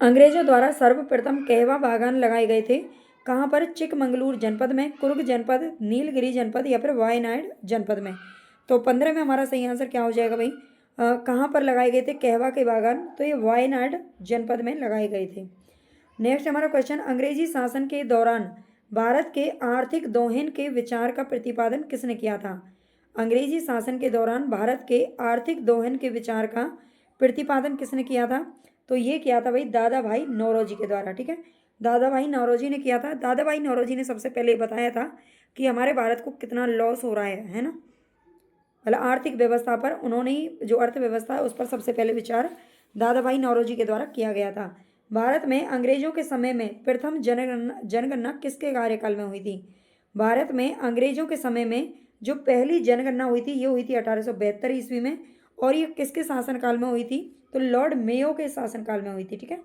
अंग्रेजों द्वारा सर्वप्रथम कहवा बागान लगाए गए थे कहाँ पर? चिकमंगलूर जनपद में, कुर्ग जनपद, नीलगिरी जनपद या फिर वायनाड जनपद में। तो 15 में हमारा सही आंसर क्या हो जाएगा भाई? कहाँ पर लगाए गए थे कहवा के बागान? तो ये वायनाड जनपद में लगाए गए थे। नेक्स्ट हमारा क्वेश्चन, अंग्रेजी शासन के दौरान भारत के आर्थिक दोहन के विचार का प्रतिपादन किसने किया था? अंग्रेजी शासन के दौरान भारत के आर्थिक दोहन के विचार का प्रतिपादन किसने किया था? तो ये किया था भाई दादा भाई नौरोजी के द्वारा। ठीक है, दादा भाई नौरोजी ने किया था। दादा भाई नौरोजी ने सबसे पहले बताया था कि हमारे भारत को कितना लॉस हो रहा है ना, मतलब आर्थिक व्यवस्था पर उन्होंने ही, जो अर्थव्यवस्था है उस पर सबसे पहले विचार दादा भाई नौरोजी के द्वारा किया गया था। भारत में अंग्रेजों के समय में प्रथम जनगणना किसके कार्यकाल में हुई थी? भारत में अंग्रेजों के समय में जो पहली जनगणना हुई थी ये हुई थी 1872 ईस्वी में, और ये किसके शासनकाल में हुई थी? तो लॉर्ड मेयो के शासनकाल में हुई थी। ठीक है,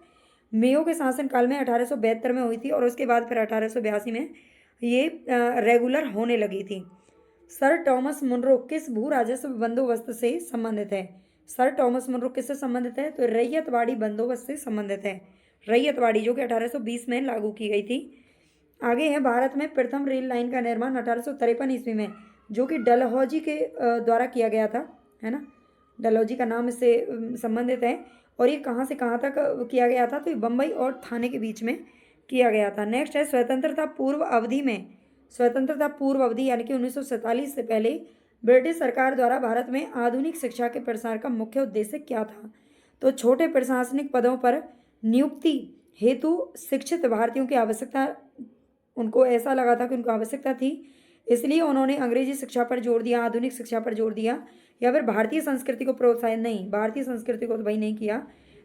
मेयो के शासनकाल में 1872 में हुई थी, और उसके बाद फिर 1882 में ये रेगुलर होने लगी थी। सर टॉमस मुनरो किस भू राजस्व बंदोबस्त से संबंधित है? सर टॉमस मुनरो किससे संबंधित है? तो रैयतवाड़ी बंदोबस्त से संबंधित है। रैयतवाड़ी जो कि 1820 में लागू की गई थी। आगे है, भारत में प्रथम रेल लाइन का निर्माण 1853 ईस्वी में, जो कि डलहौजी के द्वारा किया गया था, है ना, डलहौजी का नाम इससे संबंधित है। और ये कहाँ से कहाँ तक किया गया था? तो ये बम्बई और थाने के बीच में किया गया था। नेक्स्ट है, स्वतंत्रता पूर्व अवधि में, स्वतंत्रता पूर्व अवधि यानी कि 1947 से पहले ब्रिटिश सरकार द्वारा भारत में आधुनिक शिक्षा के प्रसार का मुख्य उद्देश्य क्या था? तो छोटे प्रशासनिक पदों पर नियुक्ति हेतु शिक्षित भारतीयों की आवश्यकता, उनको ऐसा लगा था कि उनको आवश्यकता थी, इसलिए उन्होंने अंग्रेजी शिक्षा पर जोर दिया, आधुनिक शिक्षा पर जोर दिया। या फिर भारतीय संस्कृति को प्रोत्साहन, नहीं, भारतीय संस्कृति को तो भाई नहीं किया,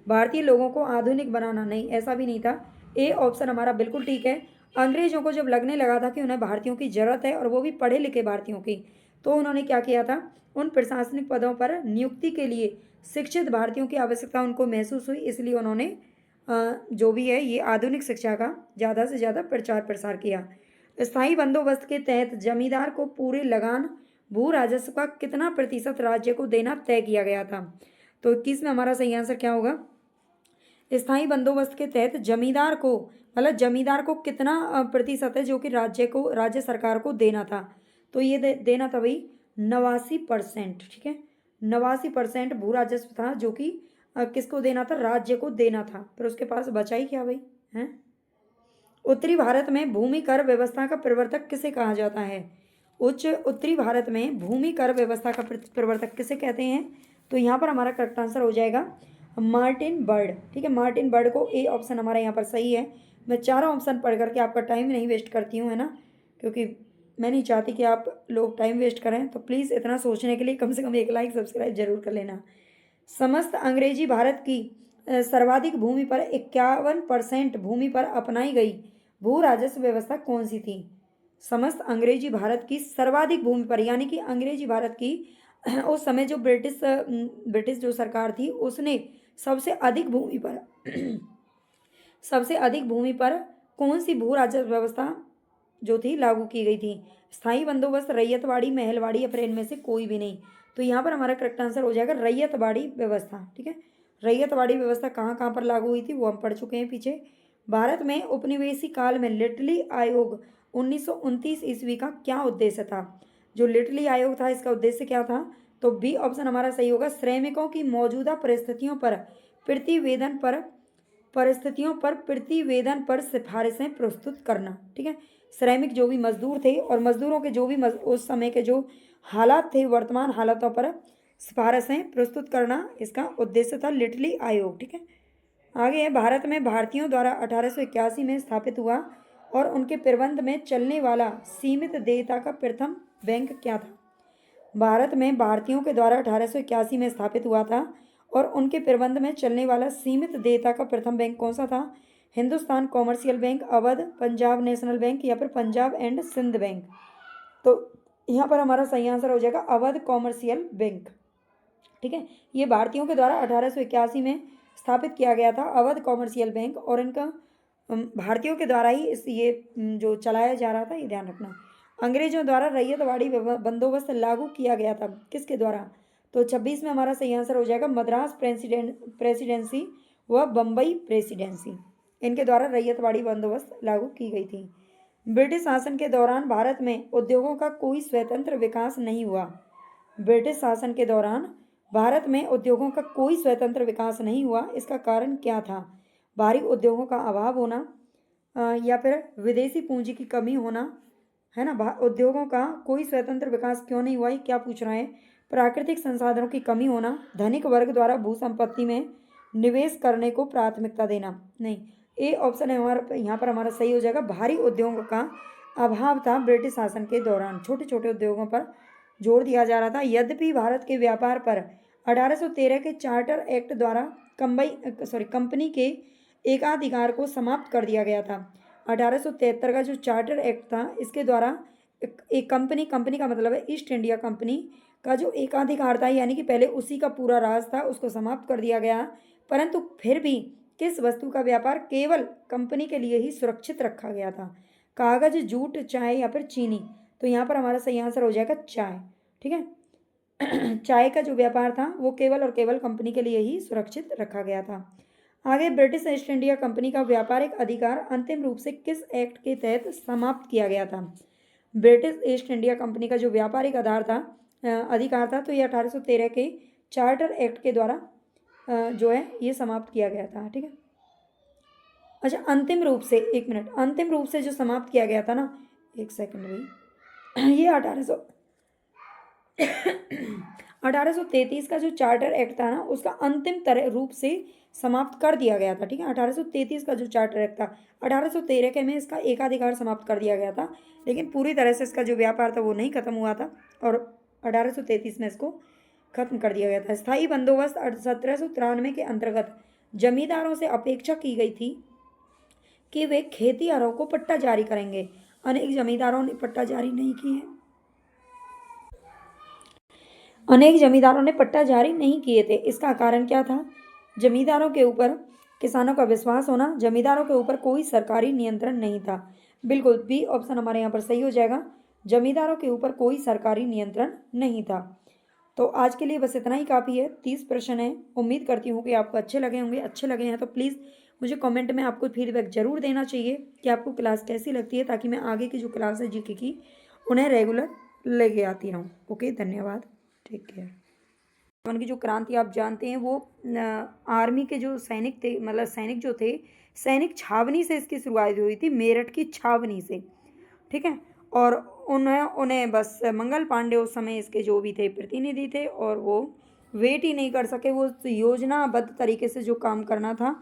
भारतीय लोगों को आधुनिक बनाना, नहीं, ऐसा भी नहीं था। ए ऑप्शन हमारा बिल्कुल ठीक है। अंग्रेजों को जब लगने लगा था कि उन्हें भारतीयों की ज़रूरत है, और वो भी पढ़े लिखे भारतीयों की, तो उन्होंने क्या किया था? उन प्रशासनिक पदों पर नियुक्ति के लिए शिक्षित भारतीयों की आवश्यकता उनको महसूस हुई, इसलिए उन्होंने जो भी है ये आधुनिक शिक्षा का ज़्यादा से ज़्यादा प्रचार प्रसार किया। स्थायी बंदोबस्त के तहत जमींदार को पूरे लगान भू राजस्व का कितना प्रतिशत राज्य को देना तय किया गया था? तो 21 में हमारा सही आंसर क्या होगा? स्थायी बंदोबस्त के तहत जमींदार को, मतलब जमींदार को कितना प्रतिशत है जो कि राज्य सरकार को देना था? तो ये देना था भाई 89%। ठीक है, 89% भू राजस्व था जो कि किसको देना था? राज्य को देना था। फिर उसके पास बचा ही क्या भाई, हैं? उत्तरी भारत में भूमि कर व्यवस्था का प्रवर्तक किसे कहा जाता है? उत्तरी भारत में भूमि कर व्यवस्था का प्रवर्तक किसे कहते हैं? तो यहाँ पर हमारा करेक्ट आंसर हो जाएगा मार्टिन बर्ड। ठीक है, मार्टिन बर्ड को ए ऑप्शन हमारा यहाँ पर सही है। मैं चारों ऑप्शन पढ़ करके आपका टाइम नहीं वेस्ट करती हूँ, है ना, क्योंकि मैं नहीं चाहती कि आप लोग टाइम वेस्ट करें। तो प्लीज़ इतना सोचने के लिए कम से कम एक लाइक सब्सक्राइब जरूर कर लेना। समस्त अंग्रेजी भारत की सर्वाधिक भूमि पर 51% भूमि पर अपनाई गई भू राजस्व व्यवस्था कौन सी थी? समस्त अंग्रेजी भारत की सर्वाधिक भूमि पर, यानी कि अंग्रेजी भारत की उस समय जो ब्रिटिश जो सरकार थी उसने सबसे अधिक भूमि पर सबसे अधिक भूमि पर कौन सी भू राजस्व व्यवस्था जो थी लागू की गई थी? स्थायी बंदोबस्त, रैयतवाड़ी, महलवाड़ी या फिर इनमें से कोई भी नहीं। तो यहाँ पर हमारा करेक्ट आंसर हो जाएगा रैयतवाड़ी व्यवस्था। ठीक है, रैयतवाड़ी व्यवस्था कहाँ कहाँ पर लागू हुई थी वो हम पढ़ चुके हैं पीछे। भारत में उपनिवेशी काल में लिटली आयोग 1929 ईस्वी का क्या उद्देश्य था? जो लिटली आयोग था इसका उद्देश्य क्या था? तो बी ऑप्शन हमारा सही होगा, श्रमिकों की मौजूदा परिस्थितियों पर सिफारिशें प्रस्तुत करना। ठीक है, श्रमिक जो भी मजदूर थे और मजदूरों के जो भी उस समय के जो हालात थे, वर्तमान हालातों पर सिफारिशें प्रस्तुत करना इसका उद्देश्य था लिटली आयोग। ठीक है, आगे है, भारत में भारतीयों द्वारा 1881 में स्थापित हुआ और उनके प्रबंध में चलने वाला सीमित देयता का प्रथम बैंक क्या था? भारत में भारतीयों के द्वारा 1881 में स्थापित हुआ था और उनके प्रबंध में चलने वाला सीमित देयता का प्रथम बैंक कौन सा था? Hindustan commercial bank, Awadh, Punjab national bank या फिर पंजाब एंड सिंध बैंक। तो यहाँ पर हमारा सही आंसर हो जाएगा अवध कॉमर्शियल बैंक। ठीक है, ये भारतीयों के द्वारा 1881 में स्थापित किया गया था अवध कॉमर्शियल बैंक, और इनका भारतीयों के द्वारा ही ये जो चलाया जा रहा था, ये ध्यान रखना। अंग्रेजों द्वारा रैयतवाड़ी बंदोबस्त लागू किया गया था, किसके द्वारा? तो 26 में हमारा सही आंसर हो जाएगा मद्रास प्रेसिडेंसी व बम्बई प्रेसिडेंसी, इनके द्वारा रैयतवाड़ी बंदोबस्त लागू की गई थी। ब्रिटिश शासन के दौरान भारत में उद्योगों का कोई स्वतंत्र विकास नहीं हुआ। ब्रिटिश शासन के दौरान भारत में उद्योगों का कोई स्वतंत्र विकास नहीं हुआ, इसका कारण क्या था? भारी उद्योगों का अभाव होना या फिर विदेशी पूंजी की कमी होना, है ना। उद्योगों का कोई स्वतंत्र विकास क्यों नहीं हुआ, क्या पूछ रहा है? प्राकृतिक संसाधनों की कमी होना, धनिक वर्ग द्वारा भू संपत्ति में निवेश करने को प्राथमिकता देना। नहीं, ए ऑप्शन है हमारा यहाँ पर हमारा सही हो जाएगा, भारी उद्योगों का अभाव था ब्रिटिश शासन के दौरान, छोटे छोटे उद्योगों पर जोर दिया जा रहा था। यद्यपि भारत के व्यापार पर 1813 के चार्टर एक्ट द्वारा कंपनी के एकाधिकार को समाप्त कर दिया गया था। 1873 का जो चार्टर एक्ट था इसके द्वारा एक कंपनी का मतलब है ईस्ट इंडिया कंपनी का जो एकाधिकार था, यानी कि पहले उसी का पूरा राज था, उसको समाप्त कर दिया गया। परंतु फिर भी किस वस्तु का व्यापार केवल कंपनी के लिए ही सुरक्षित रखा गया था? कागज, जूट, चाय या फिर चीनी। तो यहाँ पर हमारा सही आंसर हो जाएगा चाय। ठीक है, चाय का जो व्यापार था वो केवल और केवल कंपनी के लिए ही सुरक्षित रखा गया था। आगे, ब्रिटिश ईस्ट इंडिया कंपनी का व्यापारिक अधिकार अंतिम रूप से किस एक्ट के तहत समाप्त किया गया था? ब्रिटिश ईस्ट इंडिया कंपनी का जो व्यापारिक अधिकार था तो ये 1813 के चार्टर एक्ट के द्वारा जो है ये समाप्त किया गया था। ठीक है, अच्छा, अंतिम रूप से, एक मिनट, अंतिम रूप से जो समाप्त किया गया था ना, एक सेकंड भाई, ये 1833 का जो चार्टर एक्ट था ना उसका अंतिम रूप से समाप्त कर दिया गया था। ठीक है, 1833 का जो चार्टर एक्ट था, 1813 के में इसका एकाधिकार समाप्त कर दिया गया था, लेकिन पूरी तरह से इसका जो व्यापार था वो नहीं खत्म हुआ था और 1833 में इसको खत्म कर दिया गया था। स्थायी बंदोबस्त 1793 के अंतर्गत जमींदारों से अपेक्षा की गई थी कि वे खेतीहरों को पट्टा जारी करेंगे। अनेक जमींदारों ने पट्टा जारी नहीं किए, थे। इसका कारण क्या था? जमींदारों के ऊपर किसानों का विश्वास होना, जमींदारों के ऊपर कोई सरकारी नियंत्रण नहीं था। बिल्कुल, बी ऑप्शन हमारे यहाँ पर सही हो जाएगा, जमींदारों के ऊपर कोई सरकारी नियंत्रण नहीं था। तो आज के लिए बस इतना ही काफ़ी है। 30 प्रश्न है, उम्मीद करती हूँ कि आपको अच्छे लगे होंगे। अच्छे लगे हैं तो प्लीज़ मुझे कमेंट में आपको फीडबैक ज़रूर देना चाहिए कि आपको क्लास कैसी लगती है, ताकि मैं आगे की जो क्लास है जीके की उन्हें रेगुलर लेके आती रहूँ। ओके, धन्यवाद, टेक केयर। उनकी जो क्रांति आप जानते हैं वो आर्मी के जो सैनिक थे, मतलब सैनिक जो थे, सैनिक छावनी से इसकी शुरुआत हुई थी, मेरठ की छावनी से। ठीक है, और उन्हें उन्हें बस मंगल पांडे उस समय इसके जो भी थे प्रतिनिधि थे, और वो वेट ही नहीं कर सके। वो योजनाबद्ध तरीके से जो काम करना था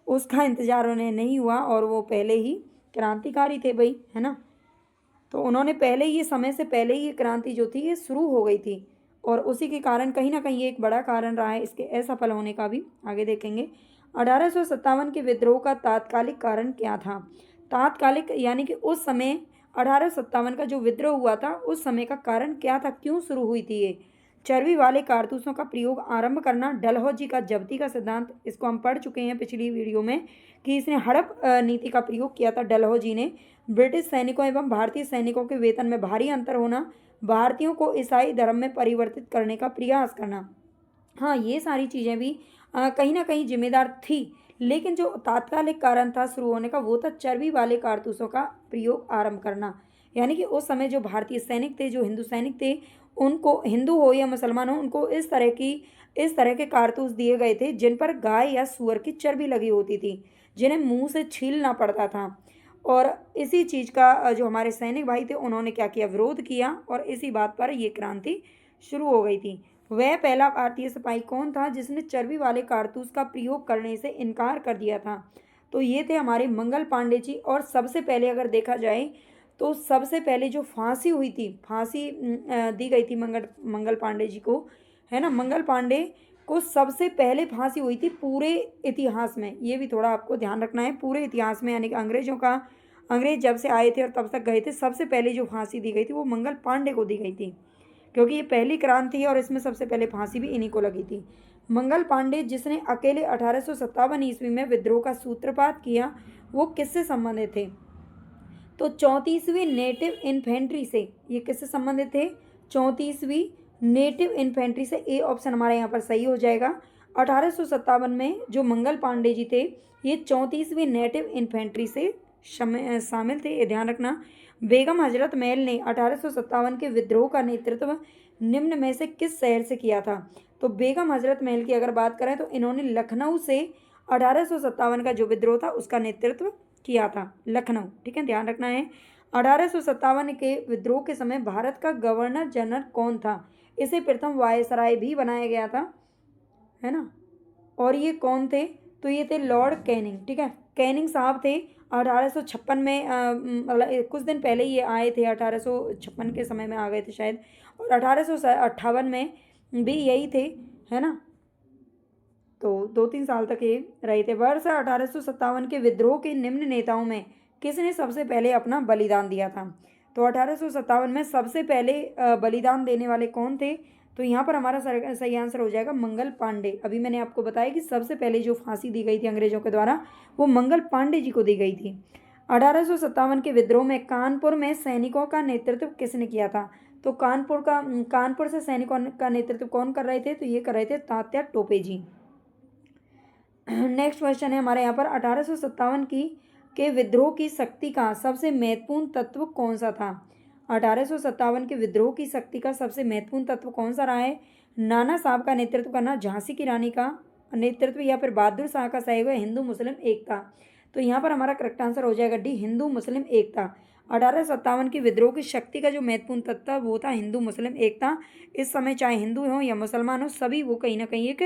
उसका इंतज़ार उन्हें नहीं हुआ, और वो पहले ही क्रांतिकारी थे भाई, है ना। तो उन्होंने पहले ही, समय से पहले ही ये क्रांति जो थी ये शुरू हो गई थी, और उसी के कारण कहीं ना कहीं ये एक बड़ा कारण रहा है इसके असफल होने का भी, आगे देखेंगे। 1857 के विद्रोह का तात्कालिक कारण क्या था? तात्कालिक यानी कि उस समय 1857 का जो विद्रोह हुआ था उस समय का कारण क्या था, क्यों शुरू हुई थी ये? चर्बी वाले कारतूसों का प्रयोग आरंभ करना, डलहौजी का जब्ती का सिद्धांत, इसको हम पढ़ चुके हैं पिछली वीडियो में कि इसने हड़प नीति का प्रयोग किया था डलहौजी ने। ब्रिटिश सैनिकों एवं भारतीय सैनिकों के वेतन में भारी अंतर होना, भारतीयों को ईसाई धर्म में परिवर्तित करने का प्रयास करना। हाँ, ये सारी चीज़ें भी कहीं ना कहीं जिम्मेदार थी, लेकिन जो तात्कालिक कारण था शुरू होने का वो था चर्बी वाले कारतूसों का प्रयोग आरंभ करना। यानी कि उस समय जो भारतीय सैनिक थे, जो हिंदू सैनिक थे, उनको, हिंदू हो या मुसलमान हो, उनको इस तरह के कारतूस दिए गए थे जिन पर गाय या सूअर की चर्बी लगी होती थी, जिन्हें मुंह से छीलना पड़ता था। और इसी चीज़ का जो हमारे सैनिक भाई थे उन्होंने क्या किया, विरोध किया, और इसी बात पर ये क्रांति शुरू हो गई थी। वह पहला भारतीय सिपाही कौन था जिसने चर्बी वाले कारतूस का प्रयोग करने से इनकार कर दिया था? तो ये थे हमारे मंगल पांडे जी। और सबसे पहले अगर देखा जाए तो सबसे पहले जो फांसी हुई थी, फांसी दी गई थी मंगल पांडे जी को, है ना। मंगल पांडे को सबसे पहले फांसी हुई थी पूरे इतिहास में, ये भी थोड़ा आपको ध्यान रखना है, पूरे इतिहास में, यानी कि अंग्रेज जब से आए थे और तब तक गए थे, सबसे पहले जो फांसी दी गई थी वो मंगल पांडे को दी गई थी, क्योंकि ये पहली क्रांति है और इसमें सबसे पहले फांसी भी इन्हीं को लगी थी। मंगल पांडे जिसने अकेले 1857 ईस्वी में विद्रोह का सूत्रपात किया, वो किससे संबंधित थे? तो 34वीं नेटिव इन्फेंट्री से। ये किससे संबंधित थे? 34वीं नेटिव इन्फेंट्री से। ए ऑप्शन हमारा यहाँ पर सही हो जाएगा। 1857 में जो मंगल पांडे जी थे ये 34वीं नेटिव इन्फेंट्री से शामिल थे, ये ध्यान रखना। बेगम हजरत महल ने 1857 के विद्रोह का नेतृत्व निम्न में से किस शहर से किया था? तो बेगम हजरत महल की अगर बात करें तो इन्होंने लखनऊ से 1857 का जो विद्रोह था उसका नेतृत्व किया था, लखनऊ, ठीक है, ध्यान रखना है। 1857 के विद्रोह के समय भारत का गवर्नर जनरल कौन था? इसे प्रथम वायसराय भी बनाया गया था, है ना। और ये कौन थे? तो ये थे लॉर्ड कैनिंग, ठीक है, कैनिंग साहब थे। 1856 में मतलब कुछ दिन पहले ये आए थे, 1856 के समय में आ गए थे शायद, और 1858 में भी यही थे, है ना। तो 2-3 साल तक ये रहे थे। वर्ष 1857 के विद्रोह के निम्न नेताओं में किसने सबसे पहले अपना बलिदान दिया था? तो 1857 में सबसे पहले बलिदान देने वाले कौन थे? तो यहाँ पर हमारा सही आंसर हो जाएगा मंगल पांडे। अभी मैंने आपको बताया कि सबसे पहले जो फांसी दी गई थी अंग्रेजों के द्वारा वो मंगल पांडे जी को दी गई थी। 1857 के विद्रोह में कानपुर में सैनिकों का नेतृत्व किसने किया था? तो कानपुर से सैनिकों का नेतृत्व कौन कर रहे थे? तो ये कर रहे थे तात्या टोपे जी। नेक्स्ट क्वेश्चन है हमारे यहाँ पर 1857 की के विद्रोह की शक्ति का सबसे महत्वपूर्ण तत्व कौन सा था? 1857 के विद्रोह की शक्ति का सबसे महत्वपूर्ण तत्व कौन सा रहा है? नाना साहब का नेतृत्व करना, झांसी की रानी का नेतृत्व, या फिर बहादुर शाह का सहयोग, हिंदू मुस्लिम एकता। तो यहाँ पर हमारा करेक्ट आंसर हो जाएगा डी, हिंदू मुस्लिम एकता। 1857 की विद्रोह की शक्ति का जो महत्वपूर्ण तत्व था वो था हिंदू मुस्लिम एकता। इस समय चाहे हिंदू हों या मुसलमान हो, सभी वो कहीं ना कहीं एक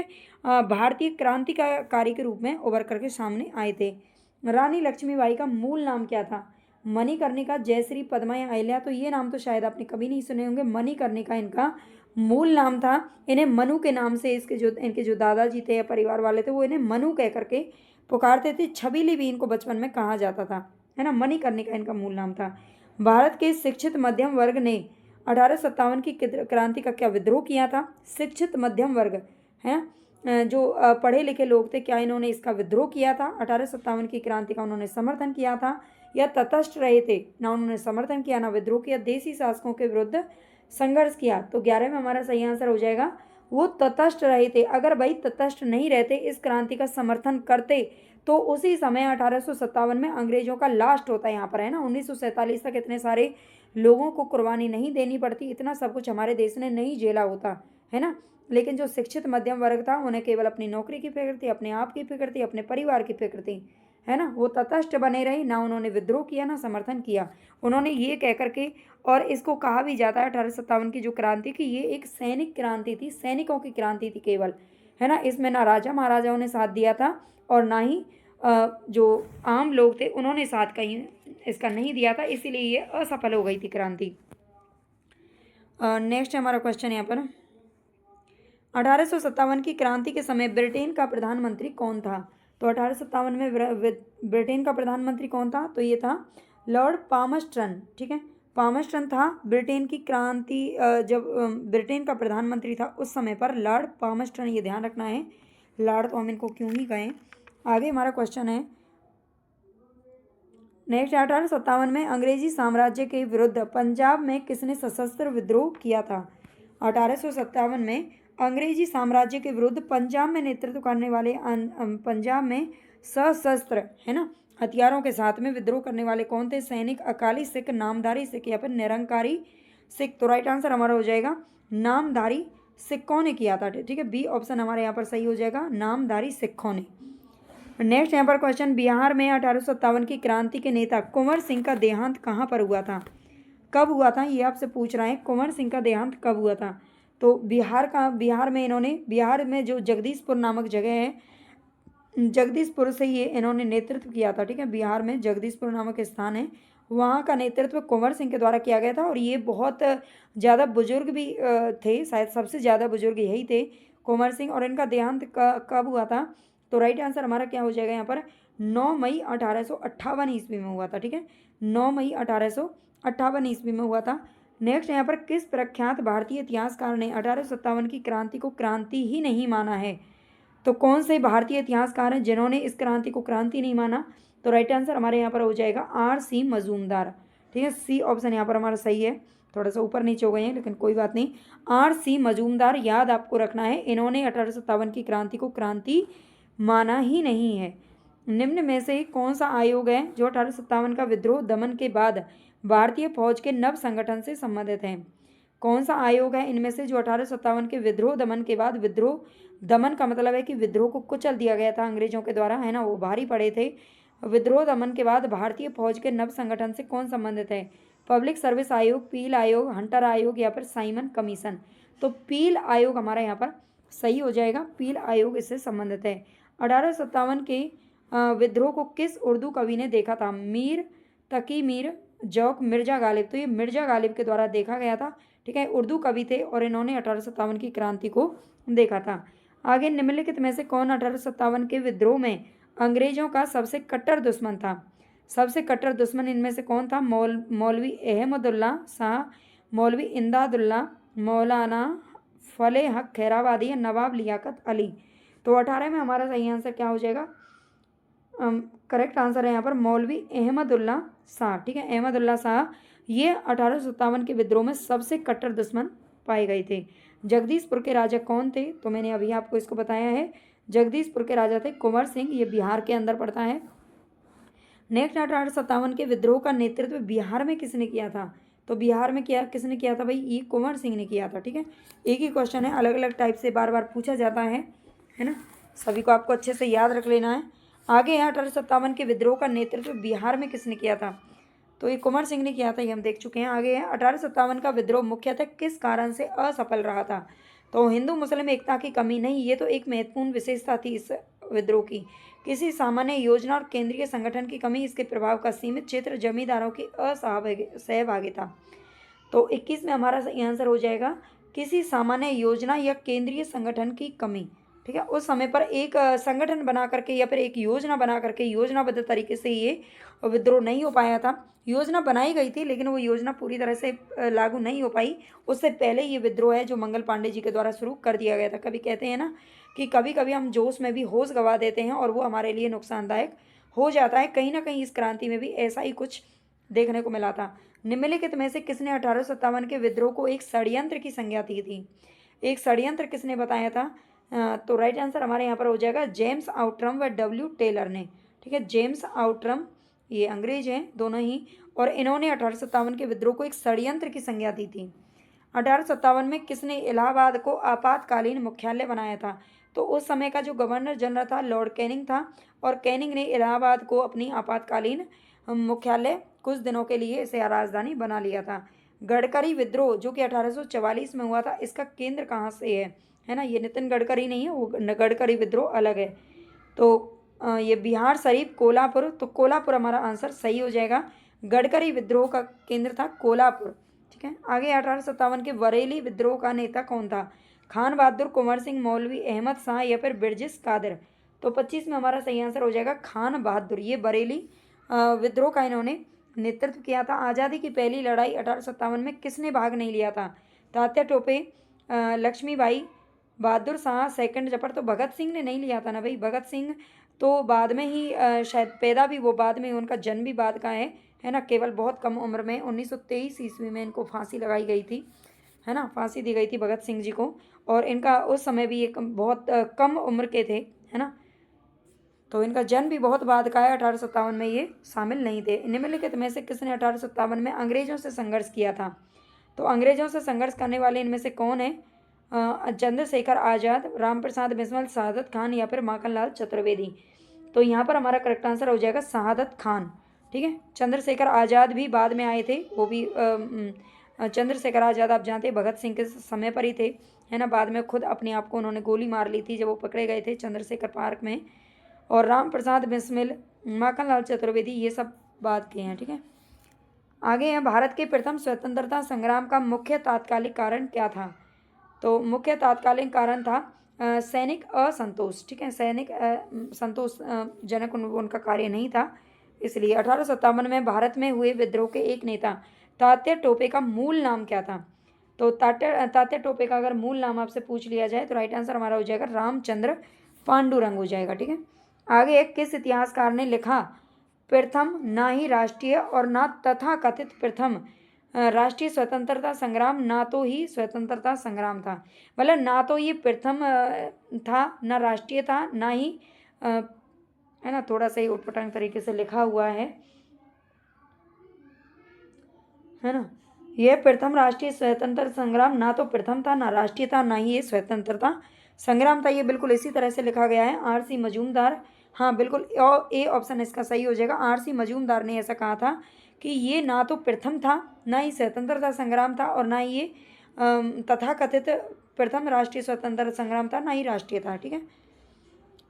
भारतीय क्रांतिकारी के रूप में उभर करके सामने आए थे। रानी लक्ष्मीबाई का मूल नाम क्या था? मणिकर्णिका, जयश्री, पद्मा या अहिल्या। तो ये नाम तो शायद आपने कभी नहीं सुने होंगे। मणिकर्णिका इनका मूल नाम था। इन्हें मनु के नाम से इनके जो दादाजी थे या परिवार वाले थे वो इन्हें मनु कह करके पुकारते थे। छबीली भी इनको बचपन में कहा जाता था, है ना। मणिकर्णिका इनका मूल नाम था। भारत के शिक्षित मध्यम वर्ग ने 1857 की क्रांति का क्या विद्रोह किया था? शिक्षित मध्यम वर्ग है, जो पढ़े लिखे लोग थे, क्या इन्होंने इसका विद्रोह किया था? 1857 की क्रांति का उन्होंने समर्थन किया था, या तटस्थ रहे थे? ना उन्होंने समर्थन किया ना विद्रोह किया, देसी शासकों के विरुद्ध संघर्ष किया। तो 11 में हमारा सही आंसर हो जाएगा वो तटस्थ रहे थे। अगर भाई तटस्थ नहीं रहते, इस क्रांति का समर्थन करते, तो उसी समय 1857 में अंग्रेजों का लास्ट होता है यहाँ पर, है ना। 1947 तक इतने सारे लोगों को कुर्बानी नहीं देनी पड़ती, इतना सब कुछ हमारे देश ने नहीं झेला होता, है ना। लेकिन जो शिक्षित मध्यम वर्ग था उन्हें केवल अपनी नौकरी की फिक्र थी, अपने आप की फिक्र थी, अपने परिवार की फिक्र थी, है ना, वो तटस्थ बने रहे, ना उन्होंने विद्रोह किया ना समर्थन किया। उन्होंने ये कह करके, और इसको कहा भी जाता है 1857 की जो क्रांति की ये एक सैनिक क्रांति थी, सैनिकों की क्रांति थी केवल, है ना। इसमें ना राजा महाराजाओं ने साथ दिया था और ना ही जो आम लोग थे उन्होंने साथ कहीं इसका नहीं दिया था, इसीलिए ये असफल हो गई थी क्रांति। नेक्स्ट हमारा क्वेश्चन यहाँ पर 1857 की क्रांति के समय ब्रिटेन का प्रधानमंत्री कौन था? तो 1857 में ब्रिटेन का प्रधानमंत्री कौन था? तो ये था लॉर्ड पामस्टन, ठीक है, पामस्टन था ब्रिटेन की क्रांति जब ब्रिटेन का प्रधानमंत्री था उस समय पर लॉर्ड पामस्टन, ये ध्यान रखना है, लॉर्ड तो हम इनको क्यों ही कहें। आगे हमारा क्वेश्चन है नेक्स्ट 1857 में अंग्रेजी साम्राज्य के विरुद्ध पंजाब में किसने सशस्त्र विद्रोह किया था? 1857 में अंग्रेजी साम्राज्य के विरुद्ध पंजाब में नेतृत्व करने वाले पंजाब में सशस्त्र, है ना, हथियारों के साथ में विद्रोह करने वाले कौन थे? सैनिक, अकाली सिख, नामधारी सिख या फिर निरंकारी सिख। तो राइट आंसर हमारा हो जाएगा नामधारी सिखों ने किया था, ठीक है, बी ऑप्शन हमारे यहाँ पर सही हो जाएगा, नामधारी सिखों ने। नेक्स्ट यहाँ पर क्वेश्चन बिहार में 1857 की क्रांति के नेता कुंवर सिंह का देहांत कहाँ पर हुआ था? कब हुआ था ये आपसे पूछ रहे हैं, कुंवर सिंह का देहांत कब हुआ था? तो बिहार में जो जगदीशपुर नामक जगह है, जगदीशपुर से ये इन्होंने नेतृत्व किया था, ठीक है, बिहार में जगदीशपुर नामक स्थान है, वहाँ का नेतृत्व कुंवर सिंह के द्वारा किया गया था। और ये बहुत ज़्यादा बुजुर्ग भी थे, शायद सबसे ज़्यादा बुजुर्ग यही थे कुंवर सिंह। और इनका देहांत कब हुआ था? तो राइट आंसर हमारा क्या हो जाएगा यहाँ पर 9 मई 1858 ईस्वी में हुआ था, ठीक है, 9 मई 1858 ईस्वी में हुआ था। नेक्स्ट यहाँ पर किस प्रख्यात भारतीय इतिहासकार ने 1857 की क्रांति को क्रांति ही नहीं माना है? तो कौन से भारतीय इतिहासकार हैं जिन्होंने इस क्रांति को क्रांति नहीं माना? तो राइट आंसर हमारे यहाँ पर हो जाएगा R.C. मजूमदार, ठीक है, सी ऑप्शन यहाँ पर हमारा सही है, थोड़ा सा ऊपर नीचे हो गए हैं लेकिन कोई बात नहीं। R.C. मजूमदार याद आपको रखना है, इन्होंने 1857 की क्रांति को क्रांति माना ही नहीं है। निम्न में से कौन सा आयोग है जो 1857 का विद्रोह दमन के बाद भारतीय फौज के नव संगठन से संबंधित है? कौन सा आयोग है इनमें से जो 1857 के विद्रोह दमन के बाद, विद्रोह दमन का मतलब है कि विद्रोह को कुचल दिया गया था अंग्रेजों के द्वारा, है ना, वो भारी पड़े थे, विद्रोह दमन के बाद भारतीय फौज के नव संगठन से कौन संबंधित है? पब्लिक सर्विस आयोग, पील आयोग, हंटर आयोग या फिर साइमन कमीशन। तो पील आयोग हमारा यहाँ पर सही हो जाएगा, पील आयोग इससे संबंधित है। 1857 के विद्रोह को किस उर्दू कवि ने देखा था? मीर तकी मीर जौक मिर्जा गालिब। तो ये मिर्जा गालिब के द्वारा देखा गया था, ठीक है, उर्दू कवि थे और इन्होंने 1857 की क्रांति को देखा था। आगे निम्नलिखित में से कौन 1857 के विद्रोह में अंग्रेजों का सबसे कट्टर दुश्मन था? सबसे कट्टर दुश्मन इनमें से कौन था? मौलवी अहमदुल्ला शाह, मौलवी इमदादुल्ला, मौलाना फले हक खैराबादी या नवाब लियाकत अली। तो 18 में हमारा सही आंसर क्या हो जाएगा? करेक्ट आंसर है यहाँ पर मौलवी अहमदुल्ला शाह, ठीक है, अहमदुल्ला शाह, ये 1857 के विद्रोह में सबसे कट्टर दुश्मन पाए गए थे। जगदीशपुर के राजा कौन थे? तो मैंने अभी आपको इसको बताया है, जगदीशपुर के राजा थे कुंवर सिंह, ये बिहार के अंदर पड़ता है। नेक्स्ट 1857 के विद्रोह का नेतृत्व बिहार में किसने किया था? तो बिहार में किसने किया था भाई? ये कुंवर सिंह ने किया था, ठीक है, एक ही क्वेश्चन है, अलग अलग टाइप से बार बार पूछा जाता है ना, सभी को आपको अच्छे से याद रख लेना है। आगे है 1857 के विद्रोह का नेतृत्व बिहार में किसने किया था? तो ये कुंवर सिंह ने किया था, ये हम देख चुके हैं। आगे है 1857 का विद्रोह मुख्यतः किस कारण से असफल रहा था? तो हिंदू मुस्लिम एकता की कमी नहीं, ये तो एक महत्वपूर्ण विशेषता थी इस विद्रोह की, किसी सामान्य योजना और केंद्रीय संगठन की कमी, इसके प्रभाव का सीमित क्षेत्र, जमींदारों की असहभागिता। तो 21 में हमारा सही आंसर हो जाएगा किसी सामान्य योजना या केंद्रीय संगठन की कमी, ठीक है, उस समय पर एक संगठन बना करके या फिर एक योजना बना करके योजनाबद्ध तरीके से ये विद्रोह नहीं हो पाया था। योजना बनाई गई थी लेकिन वो योजना पूरी तरह से लागू नहीं हो पाई, उससे पहले ये विद्रोह है जो मंगल पांडे जी के द्वारा शुरू कर दिया गया था। कभी कहते हैं ना कि कभी कभी हम जोश में भी होश गंवा देते हैं और वो हमारे लिए नुकसानदायक हो जाता है, कहीं ना कहीं इस क्रांति में भी ऐसा ही कुछ देखने को मिला था। निम्नलिखित में से किसने 1857 के विद्रोह को एक षड्यंत्र की संज्ञा दी थी? एक षड्यंत्र किसने बताया था? तो राइट आंसर हमारे यहाँ पर हो जाएगा जेम्स आउट्रम व W. टेलर ने, ठीक है, जेम्स आउट्रम, ये अंग्रेज हैं दोनों ही, और इन्होंने 1857 के विद्रोह को एक षड्यंत्र की संज्ञा दी थी। 1857 में किसने इलाहाबाद को आपातकालीन मुख्यालय बनाया था? तो उस समय का जो गवर्नर जनरल था लॉर्ड कैनिंग था, और कैनिंग ने इलाहाबाद को अपनी आपातकालीन मुख्यालय कुछ दिनों के लिए इसे राजधानी बना लिया था। गडकरी विद्रोह जो कि 1844 में हुआ था, इसका केंद्र कहाँ से है ना, ये नितिन गडकरी नहीं है, वो गडकरी विद्रोह अलग है। तो ये बिहार शरीफ कोल्हापुर, तो कोल्हापुर हमारा आंसर सही हो जाएगा। गडकरी विद्रोह का केंद्र था कोल्हापुर। ठीक है, आगे 1857 के बरेली विद्रोह का नेता कौन था? खान बहादुर, कुंवर सिंह, मौलवी अहमद शाह या फिर बिरजिस कादिर। तो 25 में हमारा सही आंसर हो जाएगा खान बहादुर। ये बरेली विद्रोह का इन्होंने नेतृत्व किया था। आज़ादी की पहली लड़ाई 1857 में किसने भाग नहीं लिया था? तात्या टोपे, लक्ष्मीबाई, बहादुर शाह, सेकंड जफर। तो भगत सिंह ने नहीं लिया था ना भाई, भगत सिंह तो बाद में ही शायद पैदा भी वो बाद में, उनका जन्म भी बाद का है ना, केवल बहुत कम उम्र में 1923 ईस्वी में इनको फांसी लगाई गई थी, है ना, फांसी दी गई थी भगत सिंह जी को। और इनका उस समय भी एक बहुत कम उम्र के थे, है ना, तो इनका जन्म भी बहुत बाद का है, 1857 में ये शामिल नहीं थे। निम्नलिखित में से किसने 1857 में अंग्रेजों से संघर्ष किया था? तो अंग्रेजों से संघर्ष करने वाले इनमें से कौन है? चंद्रशेखर आज़ाद, राम प्रसाद बिस्मिल, शहादत खान या फिर माखनलाल चतुर्वेदी। तो यहाँ पर हमारा करेक्ट आंसर हो जाएगा शहादत खान। ठीक है, चंद्रशेखर आज़ाद भी बाद में आए थे, वो भी चंद्रशेखर आज़ाद आप जानते हैं भगत सिंह के समय पर ही थे, है ना, बाद में खुद अपने आप को उन्होंने गोली मार ली थी जब वो पकड़े गए थे चंद्रशेखर पार्क में। और राम प्रसाद बिस्मिल, माखनलाल चतुर्वेदी, ये सब बात के हैं। ठीक है, आगे हैं, भारत के प्रथम स्वतंत्रता संग्राम का मुख्य तात्कालिक कारण क्या था? तो मुख्य तात्कालिक कारण था सैनिक असंतोष। ठीक है, सैनिक संतोष जनक उनका कार्य नहीं था, इसलिए 1857 में भारत में हुए विद्रोह के एक नेता तात्या टोपे का मूल नाम क्या था? तो तात्या टोपे का अगर मूल नाम आपसे पूछ लिया जाए तो राइट आंसर हमारा हो जाएगा रामचंद्र पांडुरंग हो जाएगा। ठीक है, आगे किस इतिहासकार ने लिखा प्रथम ना ही राष्ट्रीय और ना तथा कथित प्रथम राष्ट्रीय स्वतंत्रता संग्राम ना तो ही स्वतंत्रता संग्राम था? मतलब ना तो ये प्रथम था, ना राष्ट्रीय था, ना ही है ना, थोड़ा सा ही उटपटांग तरीके से लिखा हुआ है ना, यह प्रथम राष्ट्रीय स्वतंत्रता संग्राम ना तो प्रथम था, ना राष्ट्रीय था, ना ही ये स्वतंत्रता संग्राम था। ये बिल्कुल इसी तरह से लिखा गया है। आर सी मजूमदार, हाँ बिल्कुल ए ऑप्शन इसका सही हो जाएगा। आर सी मजूमदार ने ऐसा कहा था कि ये ना तो प्रथम था, ना ही स्वतंत्रता संग्राम था, और ना ही ये तथाकथित प्रथम राष्ट्रीय स्वतंत्रता संग्राम था, ना ही राष्ट्रीय था। ठीक है,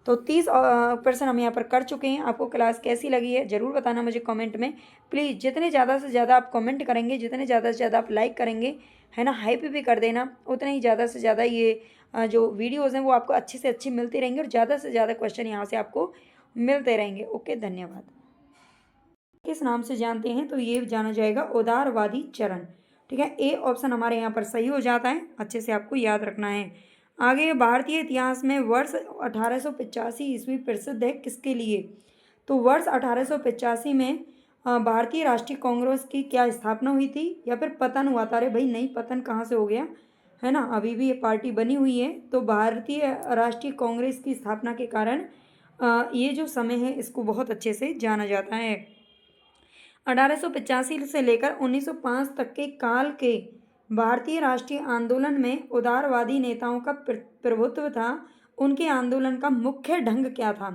तो 30% हम यहाँ पर कर चुके हैं। आपको क्लास कैसी लगी है ज़रूर बताना मुझे कमेंट में। प्लीज़ जितने ज़्यादा से ज़्यादा आप कमेंट करेंगे, जितने ज़्यादा से ज़्यादा आप लाइक करेंगे, है ना, हाइप भी कर देना, उतने ही ज़्यादा से ज़्यादा ये जो वीडियोज़ हैं वो आपको अच्छी से अच्छी मिलती रहेंगी, और ज़्यादा से ज़्यादा क्वेश्चन यहाँ से आपको मिलते रहेंगे। ओके, धन्यवाद। किस नाम से जानते हैं? तो ये जाना जाएगा उदारवादी चरण। ठीक है, ए ऑप्शन हमारे यहाँ पर सही हो जाता है, अच्छे से आपको याद रखना है। आगे, भारतीय इतिहास में वर्ष 1885 ईस्वी प्रसिद्ध है किसके लिए? तो वर्ष 1885 में भारतीय राष्ट्रीय कांग्रेस की क्या स्थापना हुई थी या फिर पतन हुआ था? अरे भाई नहीं, पतन कहाँ से हो गया, है ना, अभी भी ये पार्टी बनी हुई है। तो भारतीय राष्ट्रीय कांग्रेस की स्थापना के कारण ये जो समय है इसको बहुत अच्छे से जाना जाता है। 1885 से लेकर 1905 तक के काल के भारतीय राष्ट्रीय आंदोलन में उदारवादी नेताओं का प्रभुत्व था। उनके आंदोलन का मुख्य ढंग क्या था?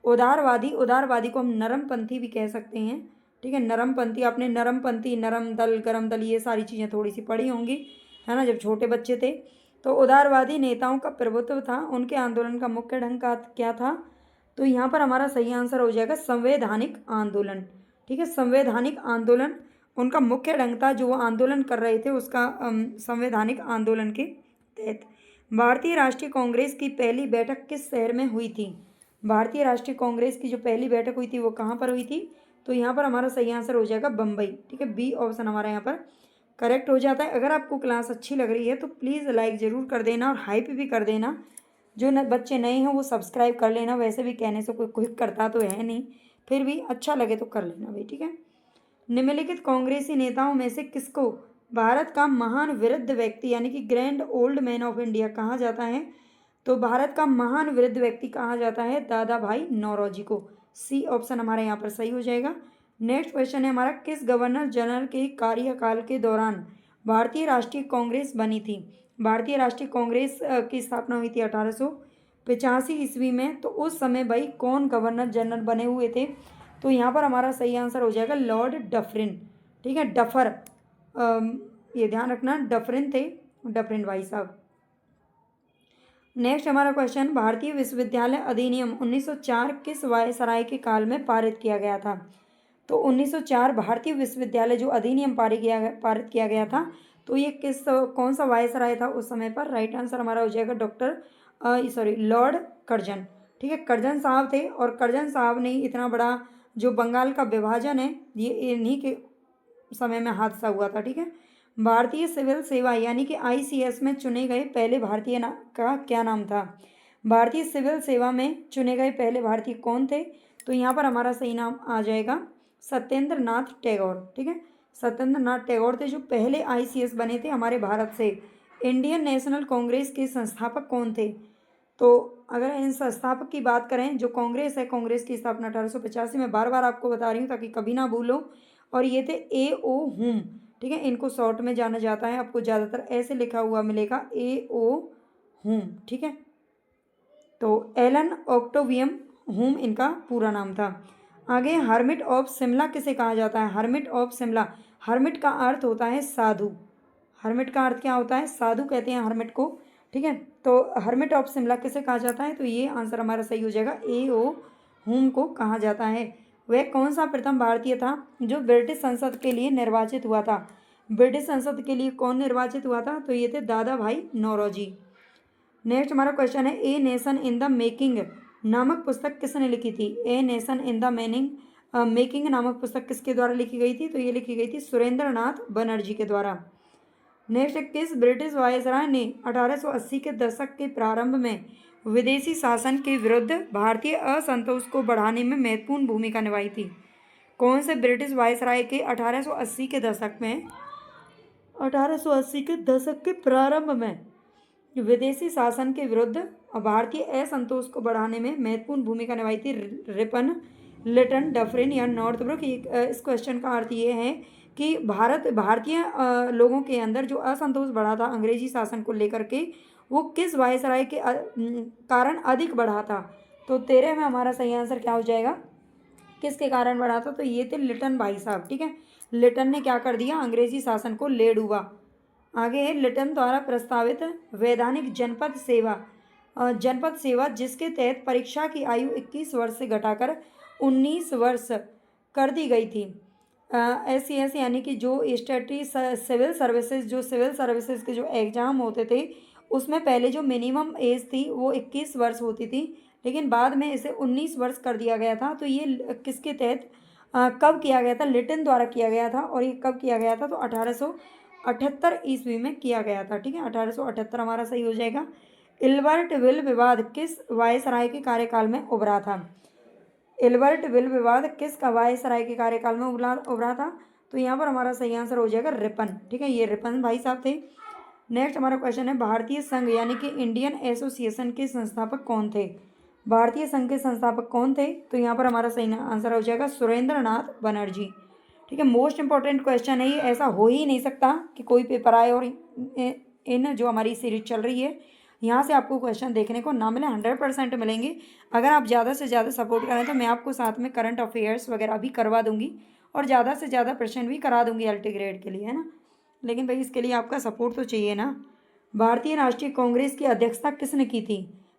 उदारवादी को हम नरमपंथी भी कह सकते हैं। ठीक है, नरमपंथी, आपने नरमपंथी, नरम दल, गरम दल, ये सारी चीज़ें थोड़ी सी पढ़ी होंगी, है ना, जब छोटे बच्चे थे। तो उदारवादी नेताओं का प्रभुत्व था, उनके आंदोलन का मुख्य ढंग का क्या था? तो यहाँ पर हमारा सही आंसर हो जाएगा संवैधानिक आंदोलन। ठीक है, संवैधानिक आंदोलन उनका मुख्य ढंग था, जो वो आंदोलन कर रहे थे उसका संवैधानिक आंदोलन के तहत। भारतीय राष्ट्रीय कांग्रेस की पहली बैठक किस शहर में हुई थी? भारतीय राष्ट्रीय कांग्रेस की जो पहली बैठक हुई थी वो कहाँ पर हुई थी? तो यहाँ पर हमारा सही आंसर हो जाएगा बम्बई। ठीक है, बी ऑप्शन हमारा यहाँ पर करेक्ट हो जाता है। अगर आपको क्लास अच्छी लग रही है तो प्लीज़ लाइक ज़रूर कर देना और हाइप भी कर देना। जो बच्चे नए हैं वो सब्सक्राइब कर लेना, वैसे भी कहने से कोई क्लिक करता तो है नहीं, फिर भी अच्छा लगे तो कर लेना भाई। ठीक है, निम्नलिखित कांग्रेसी नेताओं में से किसको भारत का महान वृद्ध व्यक्ति यानी कि grand old man of India कहा जाता है? तो भारत का महान वृद्ध व्यक्ति कहा जाता है दादा भाई नौरोजी को। सी ऑप्शन हमारे यहाँ पर सही हो जाएगा। नेक्स्ट क्वेश्चन है हमारा, किस गवर्नर जनरल के कार्यकाल के दौरान भारतीय राष्ट्रीय कांग्रेस बनी थी? भारतीय राष्ट्रीय कांग्रेस की स्थापना हुई थी '85 में, तो उस समय भाई कौन गवर्नर जनरल बने हुए थे? तो यहाँ पर हमारा सही आंसर हो जाएगा लॉर्ड डफरिन। ठीक है, डफर, ये ध्यान रखना, डफरिन थे, डफरिन भाई साहब। नेक्स्ट हमारा क्वेश्चन, भारतीय विश्वविद्यालय अधिनियम 1904 किस वायसराय के काल में पारित किया गया था? तो 1904 भारतीय विश्वविद्यालय जो अधिनियम पारित किया गया था, तो ये कौन सा वायसराय था उस समय पर? राइट आंसर हमारा हो जाएगा लॉर्ड कर्जन। ठीक है, कर्जन साहब थे, और कर्जन साहब ने इतना बड़ा जो बंगाल का विभाजन है, ये इन्हीं के समय में हादसा हुआ था। ठीक है, भारतीय सिविल सेवा यानी कि ICS में चुने गए पहले भारतीय का क्या नाम था? भारतीय सिविल सेवा में चुने गए पहले भारतीय कौन थे? तो यहाँ पर हमारा सही नाम आ जाएगा सत्येंद्र नाथ टैगोर। ठीक है, सत्येंद्र नाथ टैगोर थे जो पहले ICS बने थे हमारे भारत से। इंडियन नेशनल कांग्रेस के संस्थापक कौन थे? तो अगर इन संस्थापक की बात करें, जो कांग्रेस है, कांग्रेस की स्थापना 1885 में, बार बार आपको बता रही हूँ ताकि कभी ना भूलो, और ये थे A.O. हुम। ठीक है, इनको शॉर्ट में जाना जाता है, आपको ज़्यादातर ऐसे लिखा हुआ मिलेगा A.O. हुम। ठीक है, तो एलन ऑक्टोवियम हुम इनका पूरा नाम था। आगे, हर्मिट ऑफ शिमला किसे कहा जाता है? हर्मिट ऑफ शिमला, हर्मिट का अर्थ होता है साधु। हर्मिट का अर्थ क्या होता है? साधु कहते हैं हर्मिट को। ठीक है, तो हर्मिट ऑफ शिमला किसे कहा जाता है? तो ये आंसर हमारा सही हो जाएगा, A.O. हुम को कहा जाता है। वह कौन सा प्रथम भारतीय था जो ब्रिटिश संसद के लिए निर्वाचित हुआ था? ब्रिटिश संसद के लिए कौन निर्वाचित हुआ था? तो ये थे दादा भाई नौरोजी। नेक्स्ट हमारा क्वेश्चन है, a nation in the making नामक पुस्तक किसने लिखी थी? A nation in the making नामक पुस्तक किसके द्वारा लिखी गई थी? तो ये लिखी गई थी सुरेंद्र नाथ बनर्जी के द्वारा। नेक्स्ट, किस ब्रिटिश वायसराय ने 1880 के दशक के प्रारंभ में विदेशी शासन के विरुद्ध भारतीय असंतोष को बढ़ाने में महत्वपूर्ण भूमिका निभाई थी? कौन से ब्रिटिश वायसराय के 1880 के दशक में, 1880 के दशक के प्रारंभ में विदेशी शासन के विरुद्ध भारतीय असंतोष को बढ़ाने में महत्वपूर्ण भूमिका निभाई थी? रिपन, लिटन, डफरिन या नॉर्थब्रुक। इस क्वेश्चन का अर्थ ये है कि भारतीय लोगों के अंदर जो असंतोष बढ़ा था अंग्रेजी शासन को लेकर के, वो किस वायसराय के कारण अधिक बढ़ा था? तो 13 में हमारा सही आंसर क्या हो जाएगा? किसके कारण बढ़ा था? तो ये थे लिटन भाई साहब। ठीक है, लिटन ने क्या कर दिया? अंग्रेजी शासन को ले डूबा। आगे, लिटन द्वारा प्रस्तावित वैधानिक जनपद सेवा जिसके तहत परीक्षा की आयु 21 वर्ष से घटाकर 19 वर्ष कर दी गई थी। SCS यानी कि जो स्टेटरी सिविल सर्विसेज के जो एग्ज़ाम होते थे, उसमें पहले जो मिनिमम एज थी वो 21 वर्ष होती थी, लेकिन बाद में इसे 19 वर्ष कर दिया गया था। तो ये किसके तहत कब किया गया था? लिटन द्वारा किया गया था। और ये कब किया गया था? तो 1878 ईस्वी में किया गया था। ठीक है, 1878 हमारा सही हो जाएगा। इल्बर्ट विल विवाद किस वायसराय के कार्यकाल में उभरा था? इल्बर्ट विल विवाद किस वायसराय के कार्यकाल में उभरा था? तो यहाँ पर हमारा सही आंसर हो जाएगा रिपन। ठीक है, ये रिपन भाई साहब थे। नेक्स्ट हमारा क्वेश्चन है, भारतीय संघ यानी कि इंडियन एसोसिएशन के संस्थापक कौन थे? भारतीय संघ के संस्थापक कौन थे? तो यहाँ पर हमारा सही आंसर हो जाएगा सुरेंद्र नाथ बनर्जी। ठीक है, मोस्ट इंपॉर्टेंट क्वेश्चन है ये, ऐसा हो ही नहीं सकता कि कोई पेपर आए और इन जो हमारी सीरीज चल रही है यहाँ से आपको क्वेश्चन देखने को ना मिले। 100% मिलेंगे। अगर आप ज़्यादा से ज़्यादा सपोर्ट करें तो मैं आपको साथ में करंट अफेयर्स वगैरह भी करवा दूंगी, और ज़्यादा से ज़्यादा प्रश्न भी करा दूंगी LT ग्रेड के लिए, है ना। लेकिन भाई इसके लिए आपका सपोर्ट तो चाहिए ना। भारतीय राष्ट्रीय कांग्रेस की अध्यक्षता किसने की थी?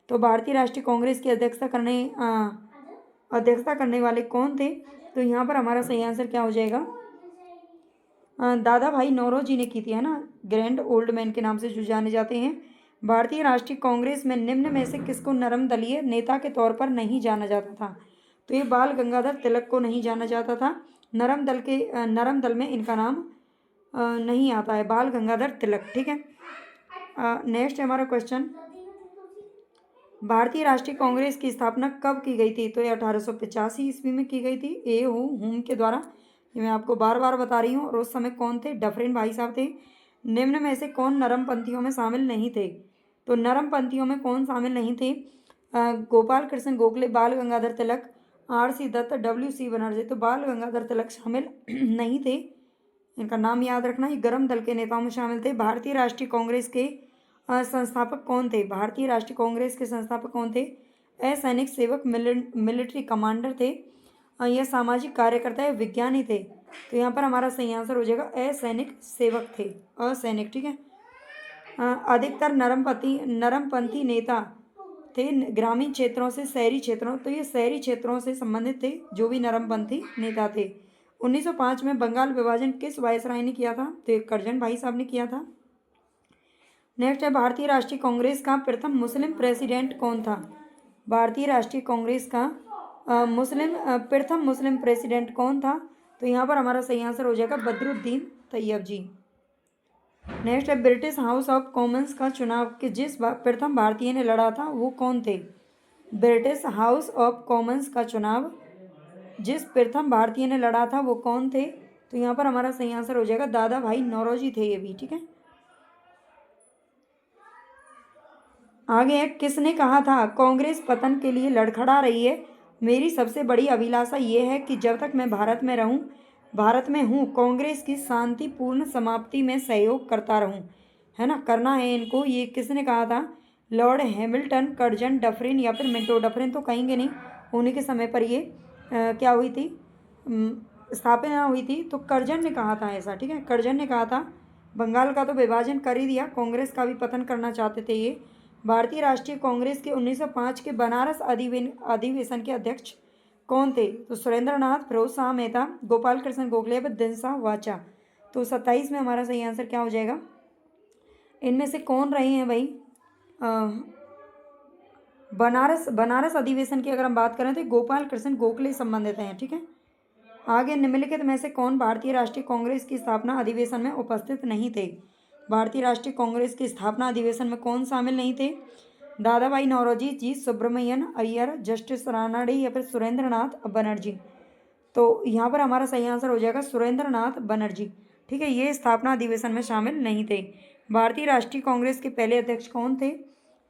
तो भारतीय राष्ट्रीय कांग्रेस की अध्यक्षता करने वाले कौन थे? तो यहाँ पर हमारा सही आंसर क्या हो जाएगा? दादा भाई नौरोजी ने की थी, है ना, ग्रैंड ओल्ड मैन के नाम से जो जाने जाते हैं। भारतीय राष्ट्रीय कांग्रेस में निम्न में से किसको नरम दलीय नेता के तौर पर नहीं जाना जाता था? तो ये बाल गंगाधर तिलक को नहीं जाना जाता था। नरम दल में इनका नाम नहीं आता है, बाल गंगाधर तिलक। ठीक है, नेक्स्ट हमारा क्वेश्चन, भारतीय राष्ट्रीय कांग्रेस की स्थापना कब की गई थी? तो ये 1885 ईस्वी में की गई थी A.O. हुम के द्वारा। ये मैं आपको बार बार बता रही हूँ। और उस समय कौन थे? डफरिन भाई साहब थे। निम्न में से कौन नरमपंथियों में शामिल नहीं थे? तो नरमपंथियों में कौन शामिल नहीं थे? गोपाल कृष्ण गोखले, बाल गंगाधर तिलक, R.C. दत्त, W.C. बनर्जी। तो बाल गंगाधर तिलक शामिल नहीं थे, इनका नाम याद रखना। ये गर्म दल के नेताओं में शामिल थे। भारतीय राष्ट्रीय कांग्रेस के संस्थापक कौन थे? भारतीय राष्ट्रीय कांग्रेस के संस्थापक कौन थे? असैनिक सेवक मिलिट्री कमांडर थे। यह सामाजिक कार्यकर्ता या विज्ञानी थे? तो यहाँ पर हमारा सही आंसर हो जाएगा असैनिक सेवक थे, असैनिक। ठीक है। अधिकतर नरमपंथी नेता थे ग्रामीण क्षेत्रों से शहरी क्षेत्रों, तो ये शहरी क्षेत्रों से संबंधित थे जो भी नरमपंथी नेता थे। 1905 में बंगाल विभाजन किस वायसराय ने किया था? तो ये करजन भाई साहब ने किया था। नेक्स्ट है, भारतीय राष्ट्रीय कांग्रेस का प्रथम मुस्लिम प्रेसिडेंट कौन था? भारतीय राष्ट्रीय कांग्रेस का प्रथम मुस्लिम प्रेसिडेंट कौन था? तो यहाँ पर हमारा सही आंसर हो जाएगा बदरुद्दीन तैयब जी। नेक्स्ट है, ब्रिटिश हाउस ऑफ कॉमन्स का चुनाव कि जिस प्रथम भारतीय ने लड़ा था वो कौन थे? ब्रिटिश हाउस ऑफ कॉमन्स का चुनाव जिस प्रथम भारतीय ने लड़ा था वो कौन थे? तो यहाँ पर हमारा सही आंसर हो जाएगा दादा भाई नौरोजी थे ये भी। ठीक है। आगे है, किसने कहा था कांग्रेस पतन के लिए लड़खड़ा रही है? मेरी सबसे बड़ी अभिलाषा ये है कि जब तक मैं भारत में हूँ कांग्रेस की शांतिपूर्ण समाप्ति में सहयोग करता रहूँ, है ना, करना है इनको। ये किसने कहा था? लॉर्ड हैमिल्टन, कर्जन डफरिन या फिर मिंटो डफरिन तो कहेंगे नहीं, उन्हीं के समय पर ये क्या हुई थी, स्थापना हुई थी। तो कर्जन ने कहा था ऐसा। ठीक है, कर्जन ने कहा था। बंगाल का तो विभाजन कर ही दिया, कांग्रेस का भी पतन करना चाहते थे ये। भारतीय राष्ट्रीय कांग्रेस के 1905 के बनारस अधिवेशन के अध्यक्ष कौन थे? तो सुरेंद्रनाथ, फिरोज शाह मेहता, गोपाल कृष्ण गोखले, दिनसा वाचा। तो 27 में हमारा सही आंसर क्या हो जाएगा? इनमें से कौन रहे हैं भाई? बनारस अधिवेशन की अगर हम बात करें तो गोपाल कृष्ण गोखले संबंधित हैं। ठीक है। आगे, निम्नलिखित में से कौन भारतीय राष्ट्रीय कांग्रेस की स्थापना अधिवेशन में उपस्थित नहीं थे? भारतीय राष्ट्रीय कांग्रेस की स्थापना अधिवेशन में कौन शामिल नहीं थे? दादा भाई नौरोजी, जी सुब्रमण्यन अय्यर, जस्टिस रानाडे या फिर सुरेंद्रनाथ बनर्जी। तो यहाँ पर हमारा सही आंसर हो जाएगा सुरेंद्रनाथ बनर्जी। ठीक है, ये स्थापना अधिवेशन में शामिल नहीं थे। भारतीय राष्ट्रीय कांग्रेस के पहले अध्यक्ष कौन थे?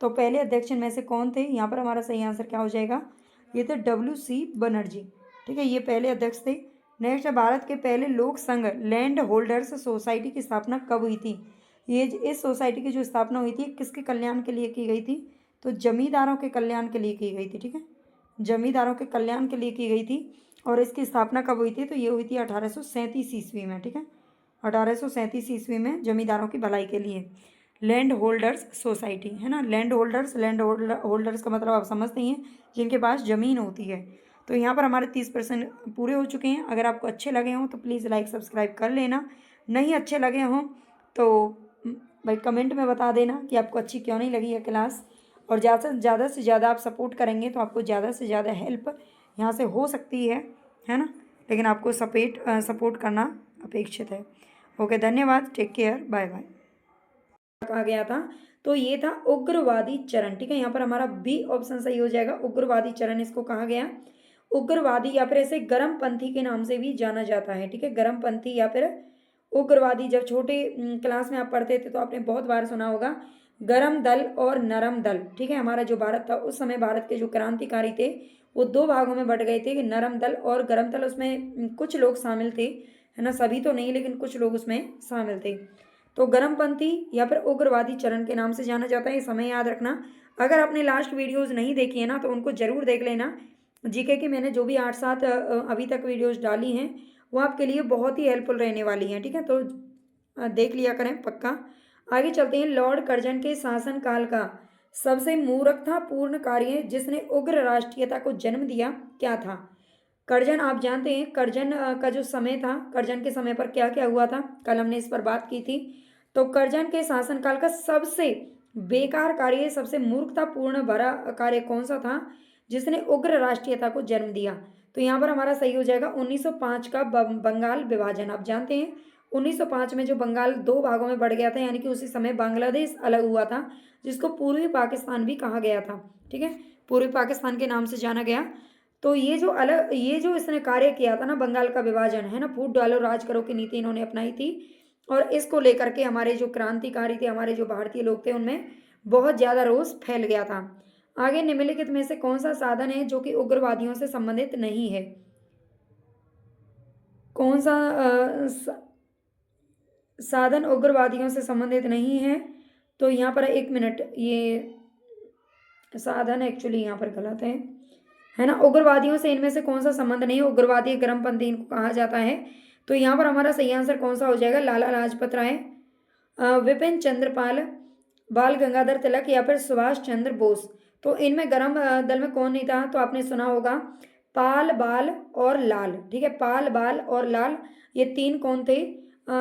तो पहले अध्यक्ष इनमें से कौन थे? यहाँ पर हमारा सही आंसर क्या हो जाएगा? ये थे WC बनर्जी। ठीक है, ये पहले अध्यक्ष थे। नेक्स्ट है, भारत के पहले लोक संघ लैंड होल्डर्स सोसाइटी की स्थापना कब हुई थी? ये इस सोसाइटी की जो स्थापना हुई थी किसके कल्याण के लिए की गई थी? तो जमींदारों के कल्याण के लिए की गई थी। ठीक है, जमींदारों के कल्याण के लिए की गई थी। और इसकी स्थापना कब हुई थी? तो ये हुई थी 1837 ईस्वी में। ठीक है, 1837 ईस्वी में जमींदारों की भलाई के लिए लैंड होल्डर्स सोसाइटी, है ना। लैंड होल्डर्स का मतलब आप समझते ही हैं, जिनके पास ज़मीन होती है। तो यहाँ पर हमारे 30% पूरे हो चुके हैं। अगर आपको अच्छे लगे हों तो प्लीज़ लाइक सब्सक्राइब कर लेना, नहीं अच्छे लगे हों तो भाई कमेंट में बता देना कि आपको अच्छी क्यों नहीं लगी है क्लास। और ज़्यादा से ज़्यादा आप सपोर्ट करेंगे तो आपको ज़्यादा से ज़्यादा हेल्प यहाँ से हो सकती है ना। लेकिन आपको सपोर्ट करना अपेक्षित है। ओके, धन्यवाद, टेक केयर, बाय बाय। कहा गया था तो ये था उग्रवादी चरण। ठीक है, यहाँ पर हमारा बी ऑप्शन सही हो जाएगा, उग्रवादी चरण इसको कहा गया। उग्रवादी या फिर ऐसे गर्मपंथी के नाम से भी जाना जाता है। ठीक है, गर्मपंथी या फिर उग्रवादी। जब छोटे क्लास में आप पढ़ते थे तो आपने बहुत बार सुना होगा गरम दल और नरम दल। ठीक है, हमारा जो भारत था उस समय भारत के जो क्रांतिकारी थे वो दो भागों में बट गए थे कि नरम दल और गरम दल। उसमें कुछ लोग शामिल थे, है ना, सभी तो नहीं लेकिन कुछ लोग उसमें शामिल थे। तो गर्मपंथी या फिर उग्रवादी चरण के नाम से जाना जाता है, ये समय याद रखना। अगर आपने लास्ट वीडियोस नहीं देखी है ना तो उनको जरूर देख लेना। जीके की मैंने जो भी 8-7 अभी तक वीडियोस डाली हैं वो आपके लिए बहुत ही हेल्पफुल रहने वाली हैं। ठीक है, तो देख लिया करें पक्का। आगे चलते हैं, लॉर्ड कर्जन के शासनकाल का सबसे मूर्खतापूर्ण कार्य जिसने उग्र राष्ट्रीयता को जन्म दिया क्या था? कर्जन, आप जानते हैं कर्जन का जो समय था, कर्जन के समय पर क्या क्या हुआ था, कल हमने इस पर बात की थी। तो कर्जन के शासनकाल का सबसे बेकार कार्य, सबसे मूर्खतापूर्ण भरा कार्य कौन सा था जिसने उग्र राष्ट्रीयता को जन्म दिया? तो यहाँ पर हमारा सही हो जाएगा 1905 का बंगाल विभाजन। आप जानते हैं 1905 में जो बंगाल दो भागों में बढ़ गया था, यानी कि उसी समय बांग्लादेश अलग हुआ था जिसको पूर्वी पाकिस्तान भी कहा गया था। ठीक है, पूर्वी पाकिस्तान के नाम से जाना गया। तो ये जो इसने कार्य किया था ना, बंगाल का विभाजन, है ना, फूट डालो राज करो की नीति इन्होंने अपनाई थी। और इसको लेकर के हमारे जो क्रांतिकारी थे, हमारे जो भारतीय लोग थे, उनमें बहुत ज़्यादा रोष फैल गया था। आगे, निम्नलिखित में से कौन सा साधन है जो कि उग्रवादियों से संबंधित नहीं है? कौन सा साधन उग्रवादियों से संबंधित नहीं है? तो यहाँ पर 1 मिनट, ये साधन एक्चुअली यहाँ पर गलत है ना। उग्रवादियों से इनमें से कौन सा संबंध नहीं है? उग्रवादी गर्मपंथी इनको कहा जाता है। तो यहाँ पर हमारा सही आंसर कौन सा हो जाएगा? लाला लाजपत राय, विपिन चंद्रपाल, बाल गंगाधर तिलक या फिर सुभाष चंद्र बोस। तो इनमें गर्म दल में कौन नहीं था? तो आपने सुना होगा पाल, बाल और लाल। ठीक है, पाल, बाल और लाल, ये 3 कौन थे?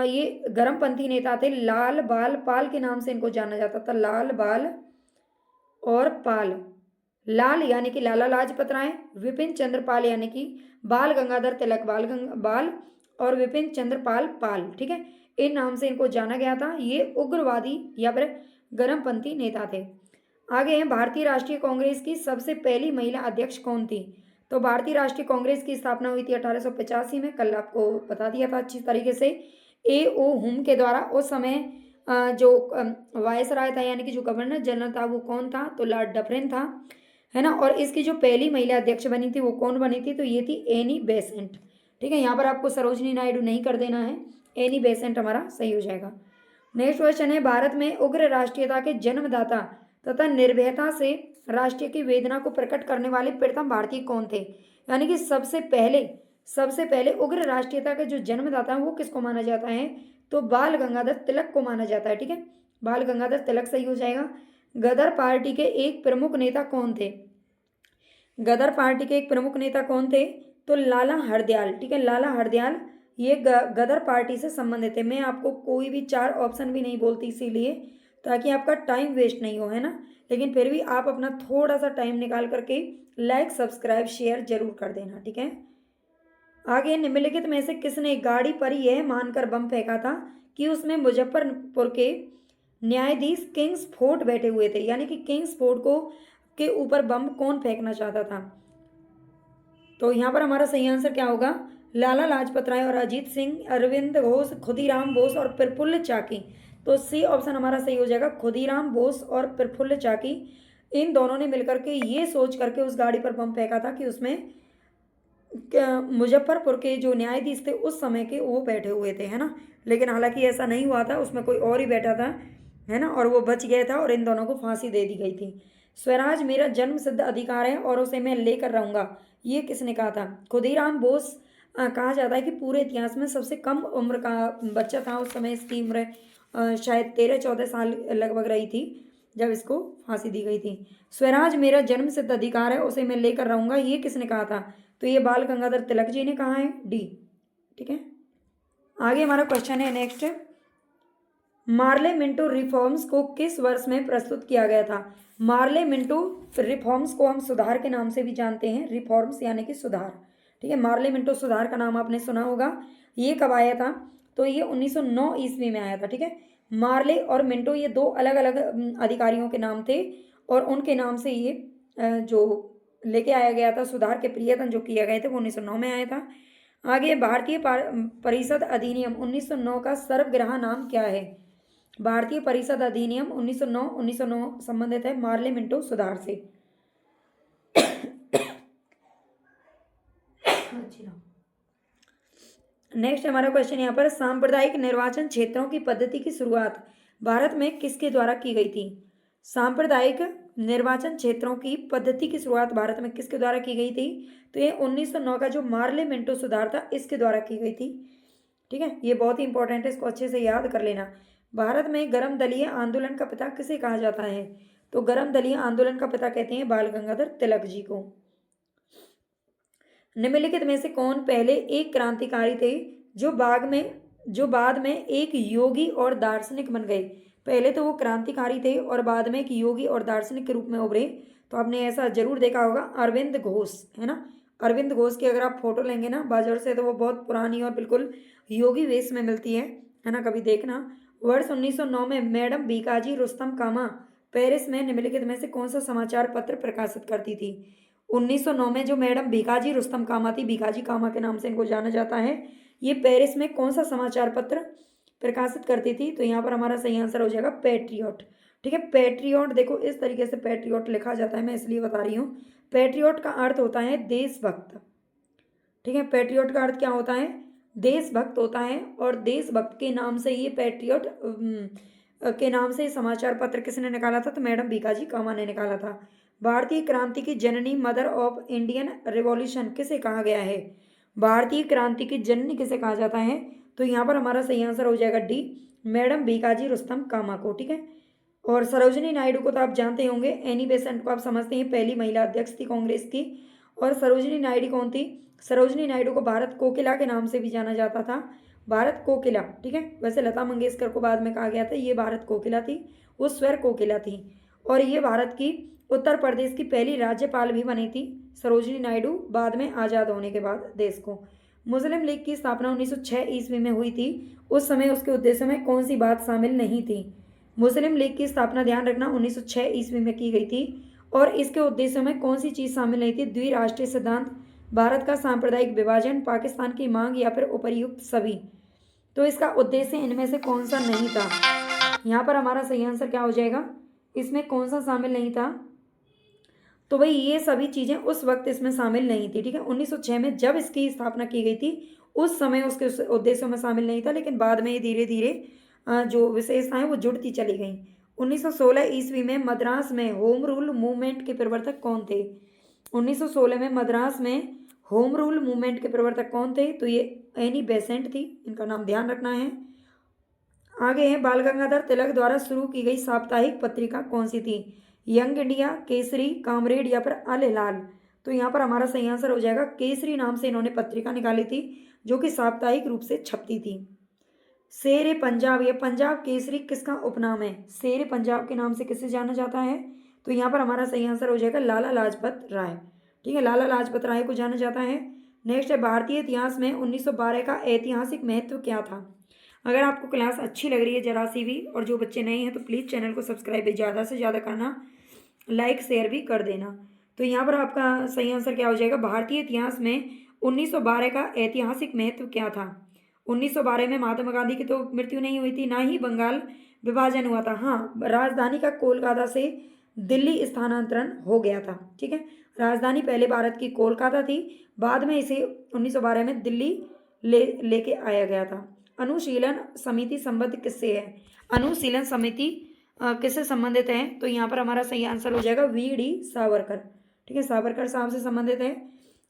ये गर्मपंथी नेता थे। लाल, बाल, पाल के नाम से इनको जाना जाता था। लाल, बाल और पाल। लाल यानी कि लाला लाजपत राय, विपिन चंद्रपाल यानी कि बाल गंगाधर तिलक, बाल, और विपिन चंद्रपाल पाल। ठीक है, इन नाम से इनको जाना गया था। ये उग्रवादी या फिर गर्मपंथी नेता थे। आगे हैं, भारतीय राष्ट्रीय कांग्रेस की सबसे पहली महिला अध्यक्ष कौन थी? तो भारतीय राष्ट्रीय कांग्रेस की स्थापना हुई थी 1885 में। कल आपको बता दिया था अच्छी तरीके से। A.O. हुम के द्वारा। उस समय जो वायसराय था यानी कि जो गवर्नर जनरल था वो कौन था? तो लॉर्ड डफरिन था, है ना। और इसकी जो पहली महिला अध्यक्ष बनी थी वो कौन बनी थी? तो ये थी एनी बेसेंट। ठीक है, यहाँ पर आपको सरोजनी नायडू नहीं कर देना है, एनी बेसेंट हमारा सही हो जाएगा। नेक्स्ट क्वेश्चन है, भारत में उग्र राष्ट्रीयता के जन्मदाता तथा निर्भयता से राष्ट्र की वेदना को प्रकट करने वाले प्रथम भारतीय कौन थे? यानी कि सबसे पहले उग्र राष्ट्रीयता के जो जन्मदाता है वो किसको माना जाता है? तो बाल गंगाधर तिलक को माना जाता है। ठीक है, बाल गंगाधर तिलक सही हो जाएगा। गदर पार्टी के एक प्रमुख नेता कौन थे? गदर पार्टी के एक प्रमुख नेता कौन थे? तो लाला हरदयाल। ठीक है, लाला हरदयाल ये गदर पार्टी से संबंधित है। मैं आपको कोई भी 4 ऑप्शन भी नहीं बोलती इसीलिए, ताकि आपका टाइम वेस्ट नहीं हो, है ना। लेकिन फिर भी आप अपना थोड़ा सा टाइम निकाल करके लाइक, सब्सक्राइब, शेयर जरूर कर देना। ठीक है, आगे, निम्नलिखित में से किसने गाड़ी पर यह मानकर बम फेंका था कि उसमें मुजफ्फरपुर के न्यायाधीश किंग्स फोर्ट बैठे हुए थे? यानी कि किंग्स फोर्ट को के ऊपर बम कौन फेंकना चाहता था? तो यहाँ पर हमारा सही आंसर क्या होगा? लाला लाजपत राय और अजीत सिंह, अरविंद घोष, खुदीराम बोस और प्रफुल्ल चाकी। तो सी ऑप्शन हमारा सही हो जाएगा, खुदीराम बोस और प्रफुल्ल चाकी। इन दोनों ने मिलकर के ये सोच करके उस गाड़ी पर बम फेंका था कि उसमें मुजफ्फरपुर के जो न्यायाधीश थे उस समय के वो बैठे हुए थे, है ना। लेकिन हालांकि ऐसा नहीं हुआ था, उसमें कोई और ही बैठा था, है ना, और वो बच गया था और इन दोनों को फांसी दे दी गई थी। स्वराज मेरा जन्म सिद्ध अधिकार है और उसे मैं लेकर रहूंगा, ये किसने कहा था? खुदीराम बोस कहा जाता है कि पूरे इतिहास में सबसे कम उम्र का बच्चा था। उस समय इसकी उम्र शायद 13-14 साल लगभग रही थी जब इसको फांसी दी गई थी। स्वराज मेरा जन्म सिद्ध अधिकार है, उसे मैं लेकर रहूंगा, ये किसने कहा था? तो ये बाल गंगाधर तिलक जी ने कहा है, डी। ठीक है, आगे हमारा क्वेश्चन है नेक्स्ट, मार्ले मिंटो रिफॉर्म्स को किस वर्ष में प्रस्तुत किया गया था? मार्ले मिंटो रिफॉर्म्स को हम सुधार के नाम से भी जानते हैं, रिफॉर्म्स यानी कि सुधार। ठीक है, मार्ले मिंटो सुधार का नाम आपने सुना होगा। ये कब आया था? तो ये 1909 ईस्वी में आया था। ठीक है, मार्ले और मिंटो ये 2 अलग अलग अधिकारियों के नाम थे और उनके नाम से ये जो लेके आया गया था सुधार के प्रयत्न जो किए गए थे वो 1909 में आया था। आगे, भारतीय परिषद अधिनियम 1909 का सर्वग्राह नाम क्या है? भारतीय परिषद अधिनियम 1909 संबंधित है मार्ले मिंटो सुधार से। नेक्स्ट हमारा क्वेश्चन यहाँ पर, सांप्रदायिक निर्वाचन क्षेत्रों की पद्धति की शुरुआत भारत में किसके द्वारा की गई थी? सांप्रदायिक निर्वाचन क्षेत्रों की पद्धति की शुरुआत भारत में किसके द्वारा की गई थी? तो ये 1909 का जो मार्ले मिंटो सुधार था इसके द्वारा की गई थी। ठीक है, ये बहुत ही इंपॉर्टेंट है, इसको अच्छे से याद कर लेना। भारत में गर्म दलीय आंदोलन का पिता किसे कहा जाता है? तो गर्म दलीय आंदोलन का पिता कहते हैं बाल गंगाधर तिलक जी को। निम्नलिखित में से कौन पहले एक क्रांतिकारी थे जो बाद में एक योगी और दार्शनिक बन गए? पहले तो वो क्रांतिकारी थे और बाद में एक योगी और दार्शनिक के रूप में उभरे। तो आपने ऐसा जरूर देखा होगा, अरविंद घोष, है ना। अरविंद घोष की अगर आप फोटो लेंगे ना बाजार से तो वो बहुत पुरानी और बिल्कुल योगी वेश में मिलती है ना, कभी देखना। वर्ष 1909 में मैडम भीकाजी रुस्तम कामा पेरिस में निम्नलिखित में से कौन सा समाचार पत्र प्रकाशित करती थी? 1909 में जो मैडम भीकाजी रुस्तम कामा थी, भीकाजी कामा के नाम से इनको जाना जाता है, ये पेरिस में कौन सा समाचार पत्र प्रकाशित करती थी? तो यहाँ पर हमारा सही आंसर हो जाएगा पैट्रियट। ठीक है, पैट्रियट देखो इस तरीके से पैट्रियट लिखा जाता है, मैं इसलिए बता रही हूँ। पैट्रियट का अर्थ होता है देशभक्त। ठीक है, पैट्रियट का अर्थ क्या होता है? देशभक्त होता है और देशभक्त के नाम से ये पैट्रियट के नाम से समाचार पत्र किसने निकाला था? तो मैडम भीकाजी कामा ने निकाला था। भारतीय क्रांति की जननी, मदर ऑफ इंडियन रिवॉल्यूशन किसे कहा गया है? भारतीय क्रांति की जननी किसे कहा जाता है? तो यहाँ पर हमारा सही आंसर हो जाएगा डी, मैडम भीकाजी रुस्तम कामा को। ठीक है। और सरोजिनी नायडू को तो आप जानते होंगे, एनी बेसेंट को आप समझते हैं, पहली महिला अध्यक्ष थी कांग्रेस की। और सरोजिनी नायडू कौन थी? सरोजिनी नायडू को भारत कोकिला के नाम से भी जाना जाता था, भारत कोकिला। ठीक है। वैसे लता मंगेशकर को बाद में कहा गया था ये भारत कोकिला थी, वो स्वर कोकिला थी। और ये भारत की उत्तर प्रदेश की पहली राज्यपाल भी बनी थी सरोजिनी नायडू, बाद में आज़ाद होने के बाद देश को। मुस्लिम लीग की स्थापना 1906 ईस्वी में हुई थी। उस समय उसके उद्देश्य में कौन सी बात शामिल नहीं थी? मुस्लिम लीग की स्थापना, ध्यान रखना, 1906 ईस्वी में की गई थी और इसके उद्देश्यों में कौन सी चीज़ शामिल नहीं थी? द्विराष्ट्रीय सिद्धांत, भारत का सांप्रदायिक विभाजन, पाकिस्तान की मांग या फिर उपर्युक्त सभी। तो इसका उद्देश्य इनमें से कौन सा नहीं था? यहाँ पर हमारा सही आंसर क्या हो जाएगा? इसमें कौन सा शामिल नहीं था? तो भाई ये सभी चीज़ें उस वक्त इसमें शामिल नहीं थी। ठीक है। 1906 में जब इसकी स्थापना की गई थी उस समय उसके उद्देश्यों में शामिल नहीं था, लेकिन बाद में ये धीरे धीरे जो विशेषताएं वो जुड़ती चली गई। 1916 ईस्वी में मद्रास में होम रूल मूवमेंट के प्रवर्तक कौन थे? 1916 में मद्रास में होम रूल मूवमेंट के प्रवर्तक कौन थे? तो ये एनी बेसेंट थी, इनका नाम ध्यान रखना है। आगे है, बाल गंगाधर तिलक द्वारा शुरू की गई साप्ताहिक पत्रिका कौन सी थी? यंग इंडिया, केसरी, कामरेड या फिर अल हिलाल? तो यहाँ पर हमारा सही आंसर हो जाएगा केसरी नाम से इन्होंने पत्रिका निकाली थी, जो कि साप्ताहिक रूप से छपती थी। शेर पंजाब या पंजाब केसरी किसका उपनाम है? शेर पंजाब के नाम से किसे जाना जाता है? तो यहाँ पर हमारा सही आंसर हो जाएगा लाला लाजपत राय। ठीक है, लाला लाजपत राय को जाना जाता है। नेक्स्ट है, भारतीय इतिहास में 1912 का ऐतिहासिक महत्व क्या था? अगर आपको क्लास अच्छी लग रही है जरा सी भी, और जो बच्चे नए हैं तो प्लीज़ चैनल को सब्सक्राइब ज़्यादा से ज़्यादा करना, लाइक शेयर भी कर देना। तो यहाँ पर आपका सही आंसर क्या हो जाएगा? भारतीय इतिहास में 1912 का ऐतिहासिक महत्व क्या था? 1912 में महात्मा गांधी की तो मृत्यु नहीं हुई थी, ना ही बंगाल विभाजन हुआ था। हाँ, राजधानी का कोलकाता से दिल्ली स्थानांतरण हो गया था। ठीक है, राजधानी पहले भारत की कोलकाता थी, बाद में इसे 1912 में दिल्ली लेके आया गया था। अनुशीलन समिति संबद्ध किससे है? अनुशीलन समिति किससे संबंधित है? तो यहाँ पर हमारा सही आंसर हो जाएगा वी.डी. सावरकर। ठीक है, सावरकर साहब से संबंधित है।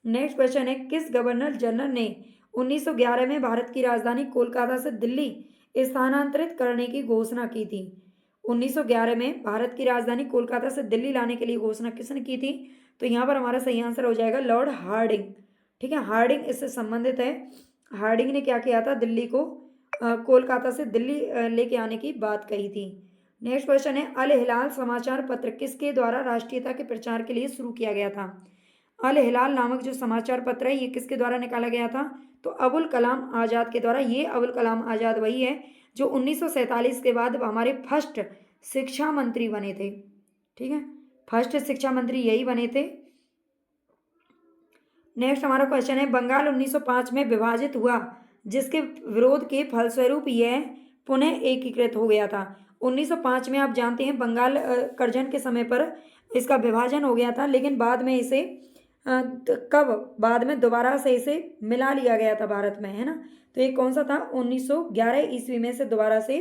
नेक्स्ट क्वेश्चन है, किस गवर्नर जनरल ने 1911 में भारत की राजधानी कोलकाता से दिल्ली स्थानांतरित करने की घोषणा की थी? 1911 में भारत की राजधानी कोलकाता से दिल्ली लाने के लिए घोषणा किसने की थी? तो यहाँ पर हमारा सही आंसर हो जाएगा लॉर्ड हार्डिंग। ठीक है, हार्डिंग इससे संबंधित है। हार्डिंग ने क्या किया था? दिल्ली को कोलकाता से दिल्ली लेके आने की बात कही थी। नेक्स्ट क्वेश्चन है, अल हिलाल समाचार पत्र किसके द्वारा राष्ट्रीयता के प्रचार के लिए शुरू किया गया था? अल हिलाल नामक जो समाचार पत्र है ये किसके द्वारा निकाला गया था? तो अबुल कलाम आज़ाद के द्वारा। ये अबुल कलाम आज़ाद वही है जो 1947 के बाद हमारे फर्स्ट शिक्षा मंत्री बने थे। ठीक है, फर्स्ट शिक्षा मंत्री यही बने थे। नेक्स्ट हमारा क्वेश्चन है, बंगाल 1905 में विभाजित हुआ जिसके विरोध के फलस्वरूप यह पुनः एकीकृत हो गया था। 1905 में आप जानते हैं बंगाल कर्जन के समय पर इसका विभाजन हो गया था, लेकिन बाद में इसे कब बाद में दोबारा से इसे मिला लिया गया था भारत में, है ना। तो ये कौन सा था? 1911 ईस्वी में से दोबारा से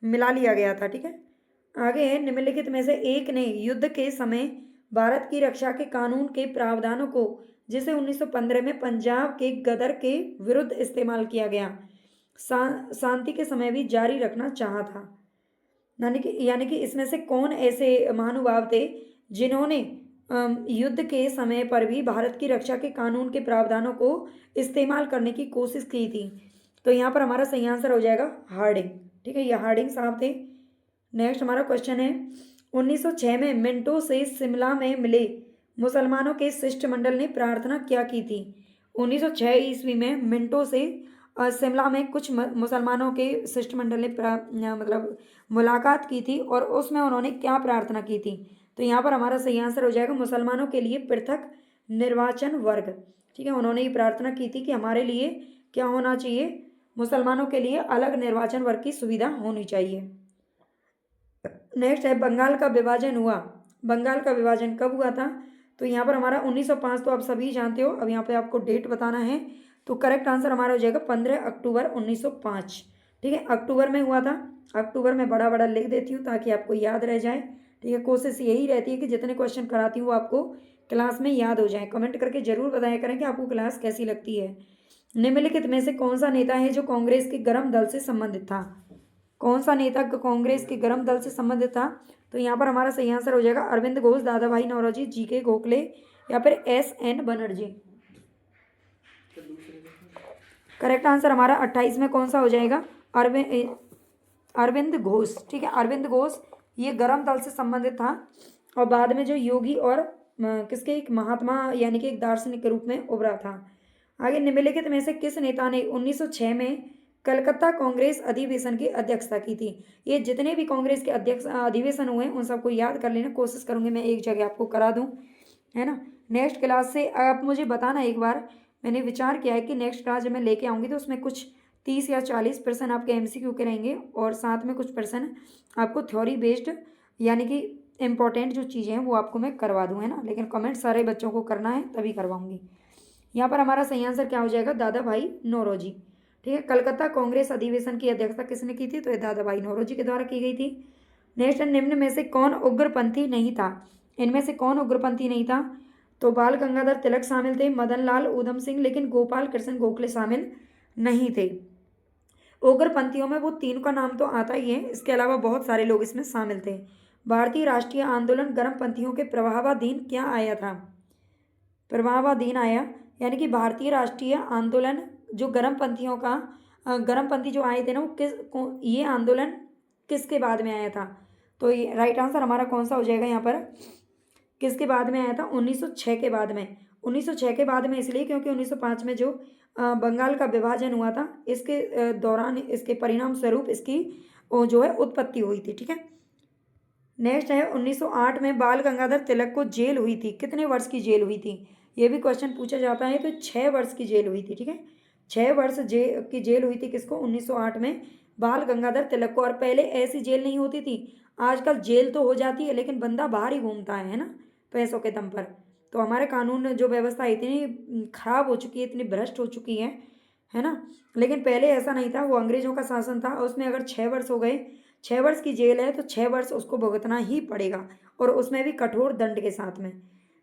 मिला लिया गया था। ठीक है, आगे है, निम्नलिखित में से एक ने युद्ध के समय भारत की रक्षा के कानून के प्रावधानों को, जिसे 1915 में पंजाब के गदर के विरुद्ध इस्तेमाल किया गया, शांति के समय भी जारी रखना चाहा था। यानी कि इसमें से कौन ऐसे महानुभाव थे जिन्होंने युद्ध के समय पर भी भारत की रक्षा के कानून के प्रावधानों को इस्तेमाल करने की कोशिश की थी? तो यहाँ पर हमारा सही आंसर हो जाएगा हार्डिंग। ठीक है, ये हार्डिंग साहब थे। नेक्स्ट हमारा क्वेश्चन है, 1906 में मिंटो से शिमला में मिले मुसलमानों के शिष्टमंडल ने प्रार्थना क्या की थी? 1906 ईस्वी में मिंटो से शिमला में कुछ मुसलमानों के शिष्टमंडल ने मतलब मुलाकात की थी और उसमें उन्होंने क्या प्रार्थना की थी? तो यहाँ पर हमारा सही आंसर हो जाएगा मुसलमानों के लिए पृथक निर्वाचन वर्ग। ठीक है, उन्होंने ये प्रार्थना की थी कि हमारे लिए क्या होना चाहिए? मुसलमानों के लिए अलग निर्वाचन वर्ग की सुविधा होनी चाहिए। नेक्स्ट है, बंगाल का विभाजन हुआ। बंगाल का विभाजन कब हुआ था? तो यहाँ पर हमारा 1905 तो आप सभी जानते हो, अब यहाँ पे आपको डेट बताना है। तो करेक्ट आंसर हमारा हो जाएगा 15 अक्टूबर 1905। ठीक है, अक्टूबर में हुआ था। अक्टूबर में बड़ा बड़ा लिख देती हूँ ताकि आपको याद रह जाए। ठीक है, कोशिश यही रहती है कि जितने क्वेश्चन कराती हूँ वो आपको क्लास में याद हो जाए। कमेंट करके जरूर बताया करें कि आपको क्लास कैसी लगती है। निम्नलिखित में से कौन सा नेता है जो कांग्रेस के गर्म दल से संबंधित था? कौन सा नेता कांग्रेस के गर्म दल से संबंधित था? तो यहाँ पर हमारा सही आंसर हो जाएगा अरविंद घोष, दादा भाई नौरोजी, जी.के. गोखले या फिर S.N. बनर्जी। करेक्ट आंसर हमारा 28 में कौन सा हो जाएगा? अरविंद घोष। ठीक है, अरविंद घोष ये गर्म दल से संबंधित था और बाद में जो योगी और किसके एक महात्मा यानी कि एक दार्शनिक के रूप में उभरा था। आगे निम्नलिखित में से किस नेता ने 1906 में कलकत्ता कांग्रेस अधिवेशन की अध्यक्षता की थी? ये जितने भी कांग्रेस के अध्यक्ष अधिवेशन हुए उन सबको याद कर लेना, कोशिश करूंगी मैं एक जगह आपको करा दूं, है ना। नेक्स्ट क्लास से आप मुझे बताना एक बार, मैंने विचार किया है कि नेक्स्ट क्लास जब मैं लेके आऊँगी तो उसमें कुछ 30 या 40% आपके MCQ के रहेंगे और साथ में कुछ परसेंट आपको थ्योरी बेस्ड यानी कि इम्पॉर्टेंट जो चीज़ें हैं वो आपको मैं करवा दूँ, है ना। लेकिन कमेंट सारे बच्चों को करना है तभी करवाऊँगी। यहाँ पर हमारा सही आंसर क्या हो जाएगा? दादा भाई नौरोजी। ठीक है, कलकत्ता कांग्रेस अधिवेशन की अध्यक्षता किसने की थी? तो ये दादा भाई नौरोजी के द्वारा की गई थी। नेक्स्ट, निम्न में से कौन उग्रपंथी नहीं था? इनमें से कौन उग्रपंथी नहीं था? तो बाल गंगाधर तिलक शामिल थे, मदन लाल ऊधम सिंह, लेकिन गोपाल कृष्ण गोखले शामिल नहीं थे। उग्रपंथियों में वो तीन का नाम तो आता ही है, इसके अलावा बहुत सारे लोग इसमें शामिल थे। भारतीय राष्ट्रीय आंदोलन गर्मपंथियों के प्रभावाधीन क्या आया था? प्रभावाधीन आया यानी कि भारतीय राष्ट्रीय आंदोलन जो गर्मपंथियों का गर्मपंथी जो आए थे ना वो ये आंदोलन किसके बाद में आया था? तो ये राइट आंसर हमारा कौन सा हो जाएगा यहाँ पर? किसके बाद में आया था? 1906 के बाद में। 1906 के बाद में इसलिए क्योंकि 1905 में जो बंगाल का विभाजन हुआ था इसके दौरान इसके परिणाम स्वरूप इसकी जो है उत्पत्ति हुई थी। ठीक है, नेक्स्ट है 1908 में बाल गंगाधर तिलक को जेल हुई थी, कितने वर्ष की जेल हुई थी? ये भी क्वेश्चन पूछा जाता है। तो 6 वर्ष की जेल हुई थी। ठीक है, 6 वर्ष की जेल हुई थी किसको? 1908 में बाल गंगाधर तिलक को। और पहले ऐसी जेल नहीं होती थी, आजकल जेल तो हो जाती है लेकिन बंदा बाहर ही घूमता है ना, पैसों के दम पर। तो हमारे कानून जो व्यवस्था इतनी खराब हो चुकी है, इतनी भ्रष्ट हो चुकी है ना। लेकिन पहले ऐसा नहीं था, वो अंग्रेजों का शासन था, उसमें अगर 6 वर्ष हो गए, 6 वर्ष की जेल है तो 6 वर्ष उसको भुगतना ही पड़ेगा और उसमें भी कठोर दंड के साथ में।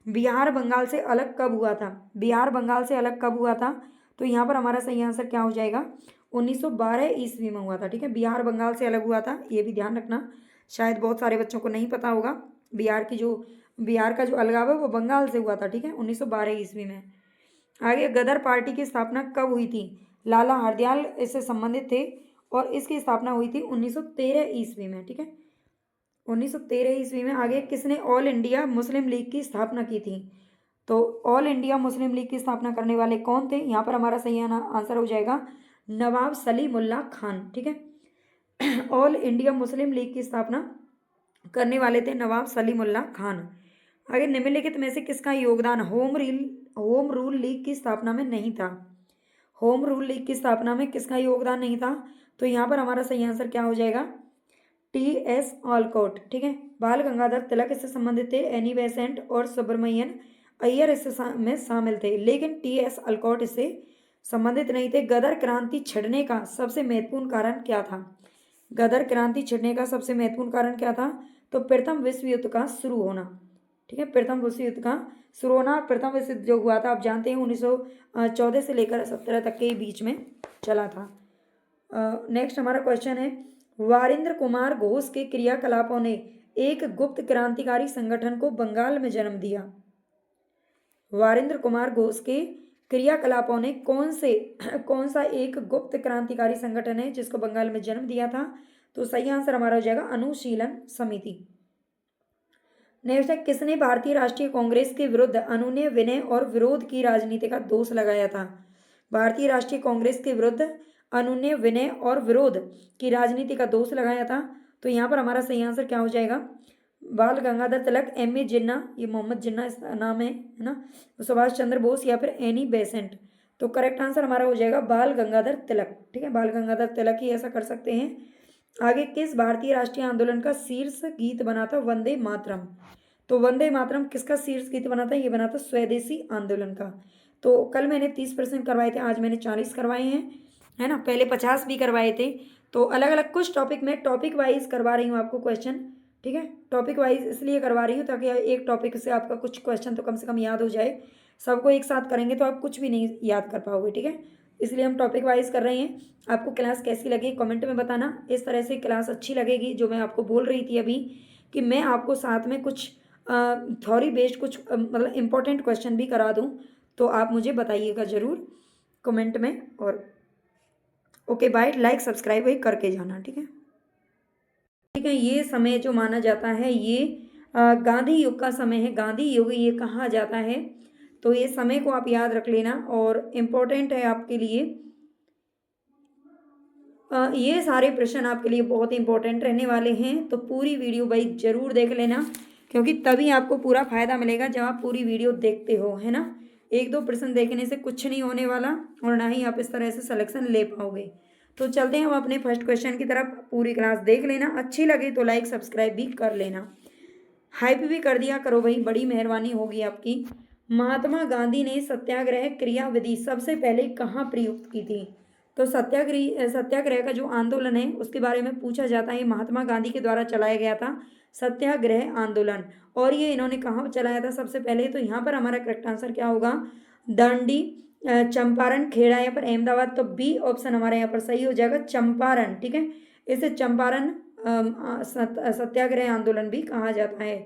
बिहार बंगाल से अलग कब हुआ था? बिहार बंगाल से अलग कब हुआ था? तो यहाँ पर हमारा सही आंसर क्या हो जाएगा? 1912 ईस्वी में हुआ था। ठीक है, बिहार बंगाल से अलग हुआ था, ये भी ध्यान रखना, शायद बहुत सारे बच्चों को नहीं पता होगा। बिहार का जो अलगाव है वो बंगाल से हुआ था। ठीक है, 1912 ईस्वी में। आगे, गदर पार्टी की स्थापना कब हुई थी? लाला हरदयाल इससे संबंधित थे और इसकी स्थापना हुई थी 1913 ईस्वी में। ठीक है, 1913 ईस्वी में। आगे, किसने ऑल इंडिया मुस्लिम लीग की स्थापना की थी? तो ऑल इंडिया मुस्लिम लीग की स्थापना करने वाले कौन थे? यहाँ पर हमारा सही आंसर हो जाएगा नवाब सलीमुल्लाह खान। ठीक है, ऑल इंडिया मुस्लिम लीग की स्थापना करने वाले थे नवाब सलीमुल्लाह खान। आगे, निम्नलिखित में से किसका योगदान होम रूल लीग की स्थापना में नहीं था? होम रूल लीग की स्थापना में किसका योगदान नहीं था? तो यहाँ पर हमारा सही आंसर क्या हो जाएगा? T.S. ऑलकॉट। ठीक है, बाल गंगाधर तिलक इससे संबंधित थे, एनी बेसेंट और सुब्रमण्यन अय्यर इससे में शामिल थे, लेकिन T.S. ऑलकॉट इससे संबंधित नहीं थे। गदर क्रांति छिड़ने का सबसे महत्वपूर्ण कारण क्या था? गदर क्रांति छिड़ने का सबसे महत्वपूर्ण कारण क्या था? तो प्रथम विश्व युद्ध का शुरू होना। ठीक है, प्रथम विश्व युद्ध का शुरू होना। प्रथम विश्व युद्ध जो हुआ था आप जानते हैं 1914 से लेकर 17 तक के बीच में चला था। नेक्स्ट हमारा क्वेश्चन है, वारिंद्र कुमार घोष के क्रियाकलापों ने एक गुप्त क्रांतिकारी संगठन को बंगाल में जन्म दिया। वारिंद्र कुमार घोष के क्रियाकलापों ने कौन सा एक गुप्त क्रांतिकारी संगठन है जिसको बंगाल में जन्म दिया था? तो सही आंसर हमारा हो जाएगा अनुशीलन समिति। नेक्स्ट है, किसने भारतीय राष्ट्रीय कांग्रेस के विरुद्ध अनुनय विनय और विरोध की राजनीति का दोष लगाया था? भारतीय राष्ट्रीय कांग्रेस के विरुद्ध अनुनय विनय और विरोध की राजनीति का दोष लगाया था। तो यहाँ पर हमारा सही आंसर क्या हो जाएगा? बाल गंगाधर तिलक, M.A. जिन्ना, ये मोहम्मद जिन्ना इस नाम है ना, सुभाष चंद्र बोस या फिर एनी बेसेंट। तो करेक्ट आंसर हमारा हो जाएगा बाल गंगाधर तिलक। ठीक है, बाल गंगाधर तिलक ही ऐसा कर सकते हैं। आगे, किस भारतीय राष्ट्रीय आंदोलन का शीर्ष गीत बना था वंदे मातरम? तो वंदे मातरम किसका शीर्ष गीत बना था? ये बना था स्वदेशी आंदोलन का। तो कल मैंने 30% करवाए थे, आज मैंने 40 करवाए हैं, है ना। पहले 50 भी करवाए थे, तो अलग अलग कुछ टॉपिक में टॉपिक वाइज करवा रही हूँ आपको क्वेश्चन, ठीक है। टॉपिक वाइज इसलिए करवा रही हूँ ताकि एक टॉपिक से आपका कुछ क्वेश्चन तो कम से कम याद हो जाए। सबको एक साथ करेंगे तो आप कुछ भी नहीं याद कर पाओगे, ठीक है। इसलिए हम टॉपिक वाइज कर रहे हैं। आपको क्लास कैसी लगी कमेंट में बताना। इस तरह से क्लास अच्छी लगेगी, जो मैं आपको बोल रही थी अभी कि मैं आपको साथ में कुछ थ्योरी बेस्ड कुछ मतलब इम्पोर्टेंट क्वेश्चन भी करा दूँ, तो आप मुझे बताइएगा ज़रूर कमेंट में। और ओके बाय, लाइक सब्सक्राइब वही करके जाना, ठीक है। ठीक है, ये समय जो माना जाता है ये गांधी युग का समय है। गांधी युग ये कहा जाता है, तो ये समय को आप याद रख लेना और इम्पोर्टेंट है आपके लिए। ये सारे प्रश्न आपके लिए बहुत इंपॉर्टेंट रहने वाले हैं, तो पूरी वीडियो भाई ज़रूर देख लेना, क्योंकि तभी आपको पूरा फ़ायदा मिलेगा जब आप पूरी वीडियो देखते हो, है ना। एक दो प्रश्न देखने से कुछ नहीं होने वाला और ना ही आप इस तरह से सिलेक्शन ले पाओगे। तो चलते हैं हम अपने फर्स्ट क्वेश्चन की तरफ। पूरी क्लास देख लेना, अच्छी लगे तो लाइक सब्सक्राइब भी कर लेना, हाइप भी कर दिया करो भाई, बड़ी मेहरबानी होगी आपकी। महात्मा गांधी ने सत्याग्रह क्रियाविधि सबसे पहले कहाँ प्रयुक्त की थी? तो सत्याग्रह का जो आंदोलन है उसके बारे में पूछा जाता है। महात्मा गांधी के द्वारा चलाया गया था सत्याग्रह आंदोलन, और ये इन्होंने कहाँ चलाया था सबसे पहले? तो यहाँ पर हमारा करेक्ट आंसर क्या होगा? दांडी, चंपारण, खेड़ा या फिर अहमदाबाद। तो बी ऑप्शन हमारे यहाँ पर सही हो जाएगा, चंपारण, ठीक है। इसे चंपारण सत्याग्रह आंदोलन भी कहा जाता है।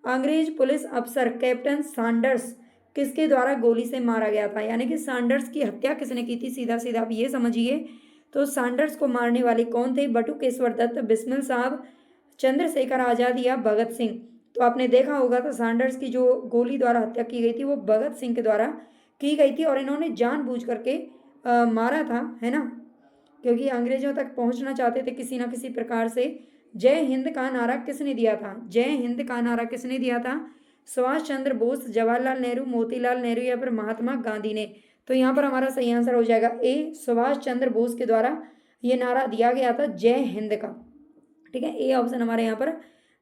अंग्रेज पुलिस अफसर कैप्टन सैंडर्स किसके द्वारा गोली से मारा गया था? यानी कि सैंडर्स की हत्या किसने की थी? सीधा सीधा आप ये समझिए। तो सैंडर्स को मारने वाले कौन थे? बटुकेश्वर दत्त, बिस्मिल साहब, चंद्रशेखर आज़ाद या भगत सिंह? तो आपने देखा होगा तो सैंडर्स की जो गोली द्वारा हत्या की गई थी वो भगत सिंह के द्वारा की गई थी, और इन्होंने जानबूझ करके मारा था, है ना, क्योंकि अंग्रेजों तक पहुंचना चाहते थे किसी ना किसी प्रकार से। जय हिंद का नारा किसने दिया था? जय हिंद का नारा किसने दिया था? सुभाष चंद्र बोस, जवाहरलाल नेहरू, मोतीलाल नेहरू या फिर महात्मा गांधी ने? तो यहाँ पर हमारा सही आंसर हो जाएगा ए, सुभाष चंद्र बोस के द्वारा ये नारा दिया गया था जय हिंद का, ठीक है। ए ऑप्शन हमारे यहाँ पर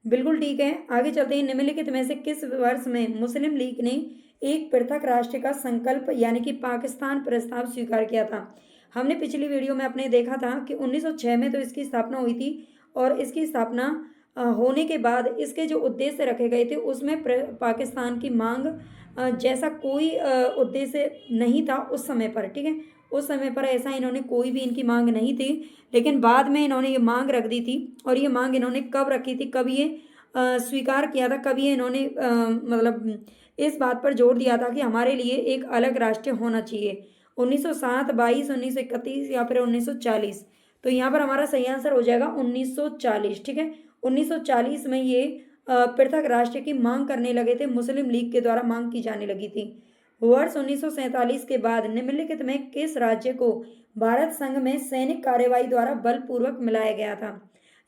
बिल्कुल ठीक है। आगे चलते हैं। निम्नलिखित में से किस वर्ष में मुस्लिम लीग ने एक पृथक राष्ट्र का संकल्प यानी कि पाकिस्तान प्रस्ताव स्वीकार किया था? हमने पिछली वीडियो में अपने देखा था कि 1906 में तो इसकी स्थापना हुई थी, और इसकी स्थापना होने के बाद इसके जो उद्देश्य रखे गए थे उसमें पाकिस्तान की मांग जैसा कोई उद्देश्य नहीं था उस समय पर, ठीक है। उस समय पर ऐसा इन्होंने कोई भी इनकी मांग नहीं थी, लेकिन बाद में इन्होंने ये मांग रख दी थी। और ये मांग इन्होंने कब रखी थी, कब ये स्वीकार किया था, कब ये इन्होंने मतलब इस बात पर जोर दिया था कि हमारे लिए एक अलग राष्ट्र होना चाहिए? 1907, 22, 1931 या फिर 1940? तो यहाँ पर हमारा सही आंसर हो जाएगा 1940, ठीक है। 1940 में ये पृथक राष्ट्र की मांग करने लगे थे, मुस्लिम लीग के द्वारा मांग की जाने लगी थी। वर्ष 1947 के बाद निम्नलिखित में किस राज्य को भारत संघ में सैनिक कार्यवाही द्वारा बलपूर्वक मिलाया गया था?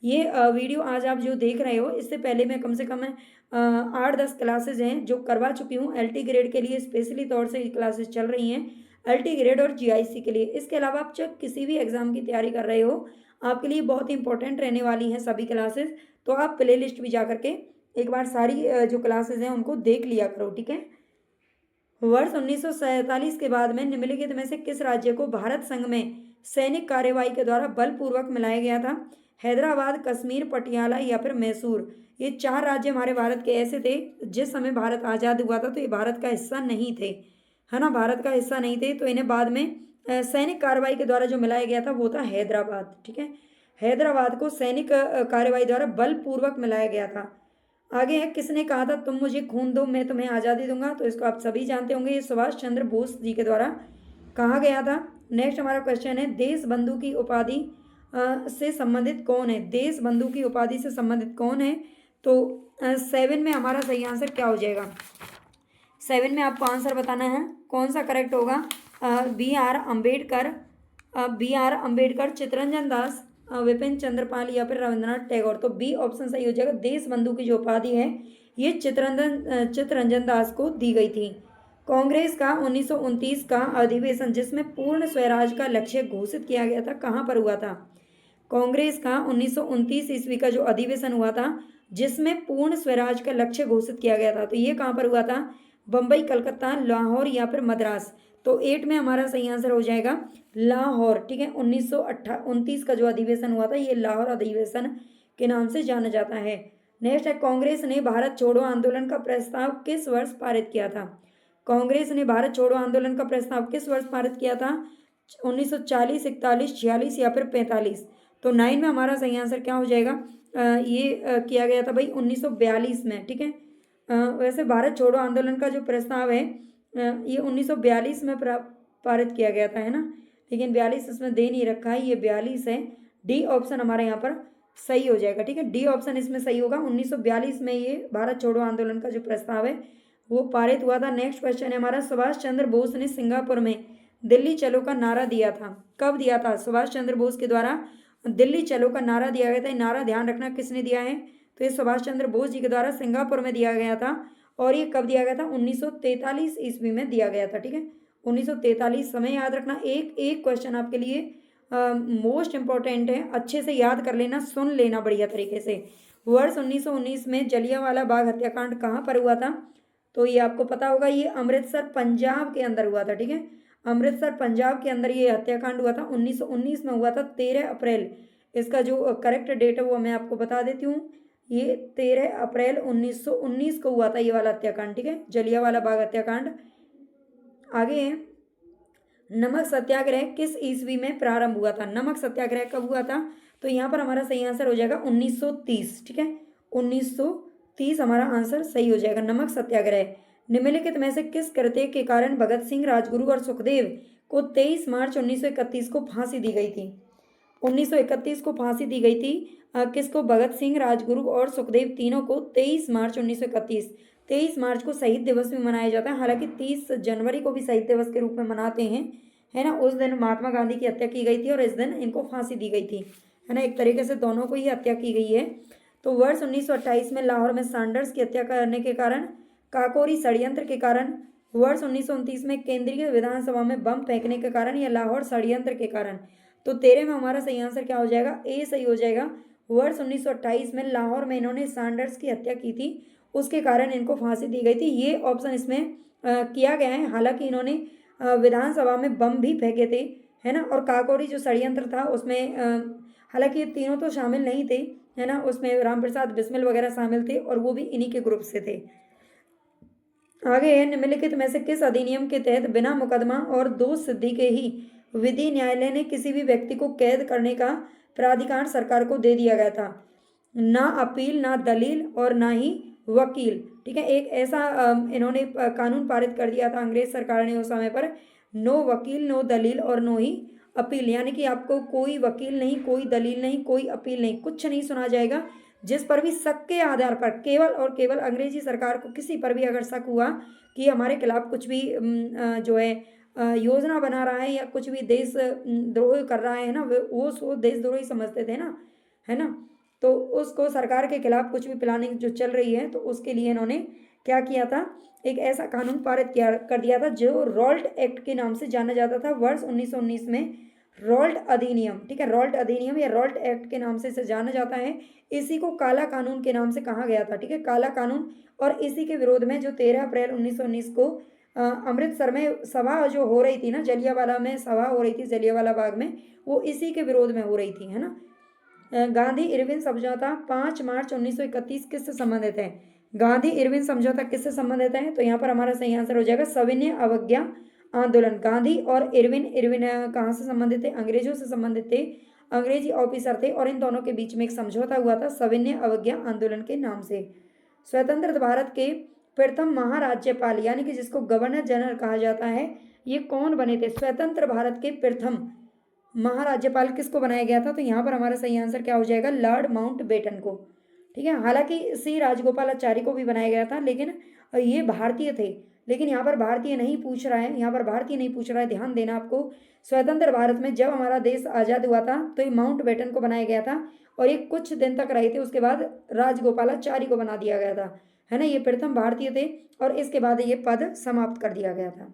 ये वीडियो आज आप जो देख रहे हो, इससे पहले मैं कम से कम 8-10 क्लासेज हैं जो करवा चुकी हूँ। LT ग्रेड के लिए स्पेशली तौर से क्लासेस चल रही हैं, LT ग्रेड और GIC के लिए। इसके अलावा आप जब किसी भी एग्जाम की तैयारी कर रहे हो, आपके लिए बहुत इंपॉर्टेंट रहने वाली हैं सभी क्लासेस। तो आप प्ले लिस्ट भी जा करके एक बार सारी जो क्लासेज हैं उनको देख लिया करो, ठीक है। वर्ष 1947 के बाद में निम्नलिखित में से किस राज्य को भारत संघ में सैनिक कार्यवाही के द्वारा बलपूर्वक मिलाया गया था? हैदराबाद, कश्मीर, पटियाला या फिर मैसूर? ये 4 राज्य हमारे भारत के ऐसे थे जिस समय भारत आज़ाद हुआ था तो ये भारत का हिस्सा नहीं थे, है ना, भारत का हिस्सा नहीं थे। तो इन्हें बाद में सैनिक कार्रवाई के द्वारा जो मिलाया गया था वो था हैदराबाद, ठीक है। हैदराबाद को सैनिक कार्रवाई द्वारा बलपूर्वक मिलाया गया था। आगे है, किसने कहा था तुम मुझे खून दो मैं तुम्हें आज़ादी दूंगा? तो इसको आप सभी जानते होंगे, ये सुभाष चंद्र बोस जी के द्वारा कहा गया था। नेक्स्ट हमारा क्वेश्चन है, देश बंधु की उपाधि से संबंधित कौन है? देश बंधु की उपाधि से संबंधित कौन है? तो 7 में हमारा सही आंसर क्या हो जाएगा? 7 में आपको आंसर बताना है कौन सा करेक्ट होगा। BR अम्बेडकर, BR अम्बेडकर, चित्तरंजन दास, विपिन चंद्रपाल या फिर रविंद्रनाथ टैगोर? तो बी ऑप्शन सही हो जाएगा। देश बंधु की जो उपाधि है ये चित्तरंजन दास को दी गई थी। कांग्रेस का 1929 का अधिवेशन जिसमें पूर्ण स्वराज का लक्ष्य घोषित किया गया था, कहाँ पर हुआ था? कांग्रेस का 1929 ईस्वी का जो अधिवेशन हुआ था जिसमें पूर्ण स्वराज का लक्ष्य घोषित किया गया था, तो ये कहाँ पर हुआ था? बम्बई, कलकत्ता, लाहौर या फिर मद्रास। तो 8 में हमारा सही आंसर हो जाएगा लाहौर। ठीक है, 1929 का जो अधिवेशन हुआ था ये लाहौर अधिवेशन के नाम से जाना जाता है। नेक्स्ट है, कांग्रेस ने भारत छोड़ो आंदोलन का प्रस्ताव किस वर्ष पारित किया था? कांग्रेस ने भारत छोड़ो आंदोलन का प्रस्ताव किस वर्ष पारित किया था? 1940, 41, 46 या फिर 45। तो 9 में हमारा सही आंसर क्या हो जाएगा? ये किया गया था भाई 1942 में। ठीक है, वैसे भारत छोड़ो आंदोलन का जो प्रस्ताव है ये 1942 में पारित किया गया था, है ना, लेकिन 42 इसमें दे नहीं रखा है, ये 42 है। डी ऑप्शन हमारे यहाँ पर सही हो जाएगा। ठीक है, डी ऑप्शन इसमें सही होगा। 1942 में ये भारत छोड़ो आंदोलन का जो प्रस्ताव है वो पारित हुआ था। नेक्स्ट क्वेश्चन है हमारा, सुभाष चंद्र बोस ने सिंगापुर में दिल्ली चलो का नारा दिया था, कब दिया था? सुभाष चंद्र बोस के द्वारा दिल्ली चलो का नारा दिया गया था। ये नारा ध्यान रखना किसने दिया है, तो ये सुभाष चंद्र बोस जी के द्वारा सिंगापुर में दिया गया था। और ये कब दिया गया था? 1943 ईस्वी में दिया गया था। ठीक है, 1943 समय याद रखना। एक एक क्वेश्चन आपके लिए मोस्ट इंपॉर्टेंट है, अच्छे से याद कर लेना, सुन लेना बढ़िया तरीके से। वर्ष 1919 में जलियांवाला बाग हत्याकांड कहाँ पर हुआ था? तो ये आपको पता होगा, ये अमृतसर पंजाब के अंदर हुआ था। ठीक है, अमृतसर पंजाब के अंदर ये हत्याकांड हुआ था, 1919 में हुआ था, 13 अप्रैल। इसका जो करेक्ट डेट है वो मैं आपको बता देती हूँ, ये 13 अप्रैल 1919 को हुआ था ये वाला हत्याकांड। ठीक है, जलियांवाला बाग हत्याकांड। आगे है, नमक सत्याग्रह किस ईस्वी में प्रारंभ हुआ था? नमक सत्याग्रह कब हुआ था? तो यहाँ पर हमारा सही आंसर हो जाएगा 1930। ठीक है, 1930 हमारा आंसर सही हो जाएगा, नमक सत्याग्रह। निम्नलिखित में से किस कृत्य के कारण भगत सिंह, राजगुरु और सुखदेव को 23 मार्च 1931 को फांसी दी गई थी? 1931 को फांसी दी गई थी किसको? भगत सिंह, राजगुरु और सुखदेव तीनों को 23 मार्च 1931। 23 मार्च को शहीद दिवस भी मनाया जाता है, हालांकि 30 जनवरी को भी शहीद दिवस के रूप में मनाते हैं, है ना। उस दिन महात्मा गांधी की हत्या की गई थी और इस दिन इनको फांसी दी गई थी, है ना। एक तरीके से दोनों को ही हत्या की गई है। तो वर्ष 1928 में लाहौर में सैंडर्स की हत्या करने के कारण, काकोरी षड्यंत्र के कारण, वर्ष 1929 में केंद्रीय विधानसभा में बम फेंकने के कारण, या लाहौर षड्यंत्र के कारण? तो 13 में हमारा सही आंसर क्या हो जाएगा? ए सही हो जाएगा। वर्ष 1928 में लाहौर में इन्होंने सैंडर्स की हत्या की थी, उसके कारण इनको फांसी दी गई थी। ये ऑप्शन इसमें किया गया है, हालांकि इन्होंने विधानसभा में बम भी फेंके थे, है ना। और काकोरी जो षड्यंत्र था उसमें हालांकि ये तीनों तो शामिल नहीं थे, है ना, उसमें रामप्रसाद बिस्मिल वगैरह शामिल थे और वो भी इन्हीं के ग्रुप से थे। आगे है, निम्नलिखित में से किस अधिनियम के तहत बिना मुकदमा और दोष सिद्धि के ही विधि न्यायालय ने किसी भी व्यक्ति को कैद करने का प्राधिकार सरकार को दे दिया गया था? ना अपील, ना दलील और ना ही वकील। ठीक है, एक ऐसा इन्होंने कानून पारित कर दिया था अंग्रेज सरकार ने उस समय पर, नो वकील, नो दलील और नो ही अपील, यानी कि आपको कोई वकील नहीं, कोई दलील नहीं, कोई अपील नहीं, कुछ नहीं सुना जाएगा। जिस पर भी शक के आधार पर, केवल और केवल अंग्रेजी सरकार को किसी पर भी अगर शक हुआ कि हमारे खिलाफ कुछ भी जो है योजना बना रहा है या कुछ भी देश द्रोह कर रहा है ना, वो सो देशद्रोही समझते थे ना, है ना। तो उसको सरकार के खिलाफ कुछ भी प्लानिंग जो चल रही है तो उसके लिए इन्होंने क्या किया था, एक ऐसा कानून पारित किया कर दिया था जो रॉल्ट एक्ट के नाम से जाना जाता था। वर्ष 1919 में रॉल्ट अधिनियम, ठीक है, रॉल्ट अधिनियम या रॉल्ट एक्ट के नाम से इसे जाना जाता है। इसी को काला कानून के नाम से कहा गया था, ठीक है, काला कानून। और इसी के विरोध में जो 13 अप्रैल 1919 को अमृतसर में सभा जो हो रही थी ना, जलियांवाला में सभा हो रही थी, जलियांवाला बाग में, वो इसी के विरोध में हो रही थी, है ना। गांधी इरविन समझौता 5 मार्च 1931 किससे संबंधित है? गांधी इरविन समझौता किससे संबंधित है? तो यहाँ पर हमारा सही आंसर हो जाएगा सविनय अवज्ञा आंदोलन। गांधी और इरविन, इरविन कहाँ से संबंधित थे? अंग्रेजों से संबंधित थे, अंग्रेजी ऑफिसर थे और इन दोनों के बीच में एक समझौता हुआ था सविनय अवज्ञा आंदोलन के नाम से। स्वतंत्र भारत के प्रथम महाराज्यपाल, यानी कि जिसको गवर्नर जनरल कहा जाता है, ये कौन बने थे? स्वतंत्र भारत के प्रथम महाराज्यपाल किसको बनाया गया था? तो यहाँ पर हमारा सही आंसर क्या हो जाएगा? लॉर्ड माउंटबेटन को, ठीक है। हालांकि सी राजगोपालाचारी को भी बनाया गया था, लेकिन ये भारतीय थे, लेकिन यहाँ पर भारतीय नहीं पूछ रहा है, यहाँ पर भारतीय नहीं पूछ रहा है, ध्यान देना आपको। स्वतंत्र भारत में जब हमारा देश आज़ाद हुआ था तो ये माउंटबेटन को बनाया गया था और ये कुछ दिन तक रहे थे, उसके बाद राजगोपालाचारी को बना दिया गया था, है ना। ये प्रथम भारतीय थे और इसके बाद ये पद समाप्त कर दिया गया था।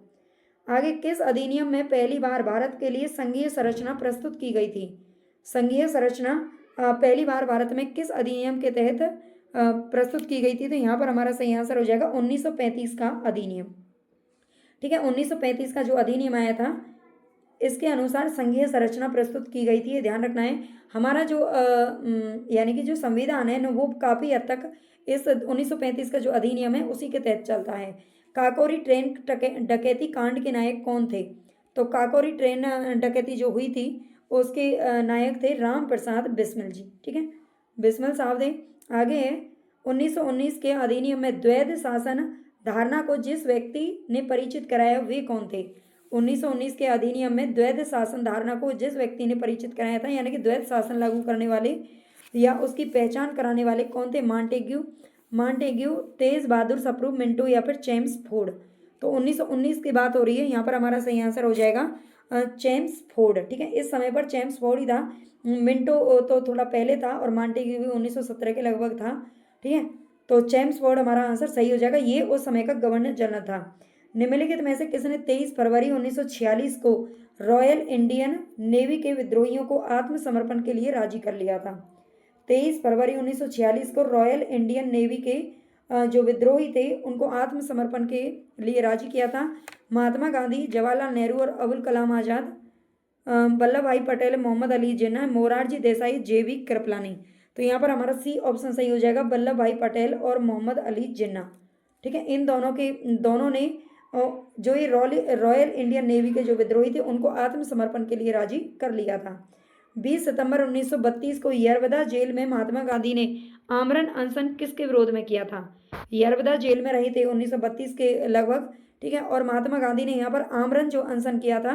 आगे, किस अधिनियम में पहली बार भारत के लिए संघीय संरचना प्रस्तुत की गई थी? संघीय संरचना पहली बार भारत में किस अधिनियम के तहत प्रस्तुत की गई थी। तो यहाँ पर हमारा सही आंसर हो जाएगा 1935 का अधिनियम। ठीक है, 1935 का जो अधिनियम आया था इसके अनुसार संघीय संरचना प्रस्तुत की गई थी, ये ध्यान रखना है। हमारा जो यानी कि जो संविधान है ना वो काफ़ी हद तक इस 1935 का जो अधिनियम है उसी के तहत चलता है। काकोरी ट्रेन डकैती कांड के नायक कौन थे? तो काकोरी ट्रेन डकैती जो हुई थी उसके नायक थे राम प्रसाद बिस्मिल जी। ठीक है, बिस्मिल साहब थे। आगे है 1919 के अधिनियम में द्वैध शासन धारणा को जिस व्यक्ति ने परिचित कराया वे कौन थे? 1919 के अधिनियम में द्वैध शासन धारणा को जिस व्यक्ति ने परिचित कराया था, यानी कि द्वैध शासन लागू करने वाले या उसकी पहचान कराने वाले कौन थे? मांटेग्यू, तेज बहादुर सप्रू, मिंटो या फिर चेम्स फोर्ड। तो 1919 की बात हो रही है, यहाँ पर हमारा सही आंसर हो जाएगा चेम्स फोर्ड। ठीक है, इस समय पर चेम्स फोर्ड ही था, मिंटो तो थोड़ा पहले था और मांटेग्यू भी 1917 के लगभग था। ठीक है, तो चेम्स फोर्ड हमारा आंसर सही हो जाएगा, ये उस समय का गवर्नर जनरल था। निम्नलिखित में से किसने 23 फरवरी 1946 को रॉयल इंडियन नेवी के विद्रोहियों को आत्मसमर्पण के लिए राजी कर लिया था? 23 फरवरी 1946 को रॉयल इंडियन नेवी के जो विद्रोही थे उनको आत्मसमर्पण के लिए राजी किया था। महात्मा गांधी, जवाहरलाल नेहरू और अबुल कलाम आज़ाद, वल्लभ भाई पटेल, मोहम्मद अली जिन्ना, मोरारजी देसाई, जेवी कृपलानी। तो यहाँ पर हमारा सी ऑप्शन सही हो जाएगा, वल्लभ भाई पटेल और मोहम्मद अली जिन्ना। ठीक है, इन दोनों ने जो ये रॉयल इंडियन नेवी के जो विद्रोही थे उनको आत्मसमर्पण के लिए राजी कर लिया था। 20 सितंबर 1932 को यरवदा जेल में महात्मा गांधी ने आमरण अनशन किसके विरोध में किया था? यरवदा जेल में रहे थे 1932 के लगभग। ठीक है, और महात्मा गांधी ने यहाँ पर आमरण जो अनशन किया था,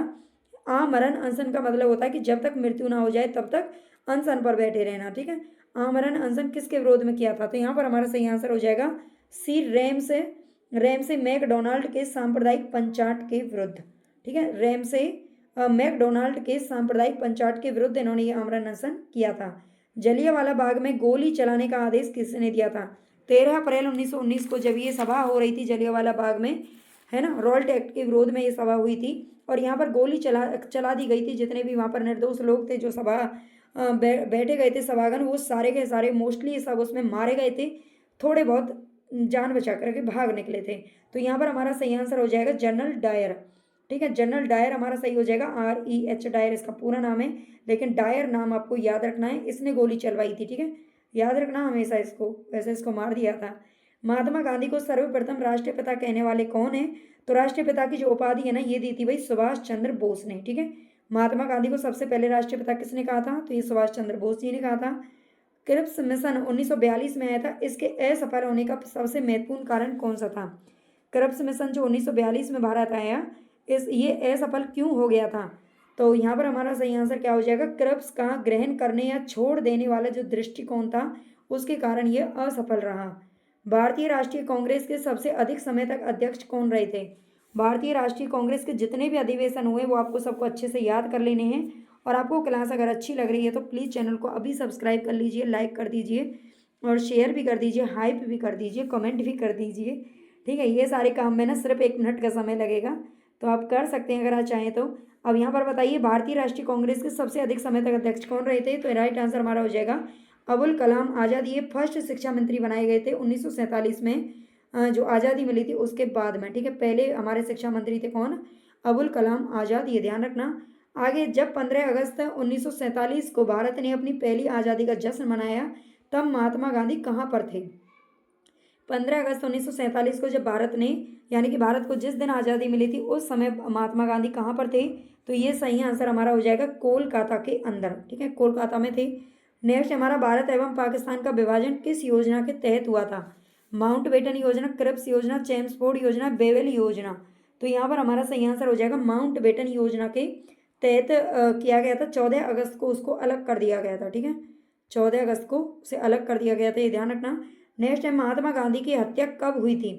आमरण अनशन का मतलब होता है कि जब तक मृत्यु ना हो जाए तब तक अनशन पर बैठे रहना। ठीक है, आमरण अनशन किसके विरोध में किया था? तो यहाँ पर हमारा सही आंसर हो जाएगा सी, रैमसे मैकडोनाल्ड के सांप्रदायिक पंचाट के विरुद्ध। ठीक है, रैमसे मैकडोनाल्ड के सांप्रदायिक पंचाट के विरुद्ध इन्होंने ये आमरण अनशन किया था। जलियांवाला बाग में गोली चलाने का आदेश किसने दिया था? 13 अप्रैल 1919 को जब ये सभा हो रही थी जलियांवाला बाग में, है ना, रॉल्ट एक्ट के विरोध में ये सभा हुई थी और यहाँ पर गोली चला दी गई थी। जितने भी वहाँ पर निर्दोष लोग थे जो सभा बैठे गए थे सभागन, वो सारे के सारे मोस्टली सब उसमें मारे गए थे, थोड़े बहुत जान बचा करके भाग निकले थे। तो यहाँ पर हमारा सही आंसर हो जाएगा जनरल डायर। ठीक है, जनरल डायर हमारा सही हो जाएगा, REH डायर इसका पूरा नाम है, लेकिन डायर नाम आपको याद रखना है, इसने गोली चलवाई थी। ठीक है, याद रखना हमेशा इसको, वैसे इसको मार दिया था। महात्मा गांधी को सर्वप्रथम राष्ट्रपिता कहने वाले कौन है? तो राष्ट्रपिता की जो उपाधि है ना ये दी थी भाई सुभाष चंद्र बोस ने। ठीक है, महात्मा गांधी को सबसे पहले राष्ट्रपिता किसने कहा था? तो ये सुभाष चंद्र बोस जी ने कहा था। क्रिप्स मिशन 1942 में आया था, इसके असफल होने का सबसे महत्वपूर्ण कारण कौन सा था? क्रिप्स मिशन जो 1942 में भारत आया, ये असफल क्यों हो गया था? तो यहाँ पर हमारा सही आंसर क्या हो जाएगा? क्रिप्स का ग्रहण करने या छोड़ देने वाला जो दृष्टिकोण था उसके कारण ये असफल रहा। भारतीय राष्ट्रीय कांग्रेस के सबसे अधिक समय तक अध्यक्ष कौन रहे थे? भारतीय राष्ट्रीय कांग्रेस के जितने भी अधिवेशन हुए वो आपको सबको अच्छे से याद कर लेने हैं। और आपको क्लास अगर अच्छी लग रही है तो प्लीज़ चैनल को अभी सब्सक्राइब कर लीजिए, लाइक कर दीजिए और शेयर भी कर दीजिए, हाइप भी कर दीजिए, कमेंट भी कर दीजिए। ठीक है, ये सारे काम में ना सिर्फ 1 मिनट का समय लगेगा, तो आप कर सकते हैं अगर आप चाहें तो। अब यहाँ पर बताइए भारतीय राष्ट्रीय कांग्रेस के सबसे अधिक समय तक अध्यक्ष कौन रहे थे? तो राइट आंसर हमारा हो जाएगा अबुल कलाम आज़ाद। ये फर्स्ट शिक्षा मंत्री बनाए गए थे 1947 में, जो आज़ादी मिली थी उसके बाद में। ठीक है, पहले हमारे शिक्षा मंत्री थे कौन? अबुल कलाम आज़ाद, ये ध्यान रखना। आगे जब 15 अगस्त 1947 को भारत ने अपनी पहली आज़ादी का जश्न मनाया तब महात्मा गांधी कहाँ पर थे? 15 अगस्त 1947 को जब भारत ने, यानी कि भारत को जिस दिन आज़ादी मिली थी उस समय महात्मा गांधी कहाँ पर थे? तो ये सही आंसर हमारा हो जाएगा कोलकाता के अंदर। ठीक है, कोलकाता में थे। नेक्स्ट हमारा भारत एवं पाकिस्तान का विभाजन किस योजना के तहत हुआ था? माउंटबेटन योजना, क्रिप्स योजना, चेम्सफोर्ड योजना, बेवेल योजना। तो यहाँ पर हमारा सही आंसर हो जाएगा माउंटबेटन योजना के तहत किया गया था। 14 अगस्त को उसको अलग कर दिया गया था। ठीक है, 14 अगस्त को उसे अलग कर दिया गया था, ये ध्यान रखना। नेक्स्ट है महात्मा गांधी की हत्या कब हुई थी?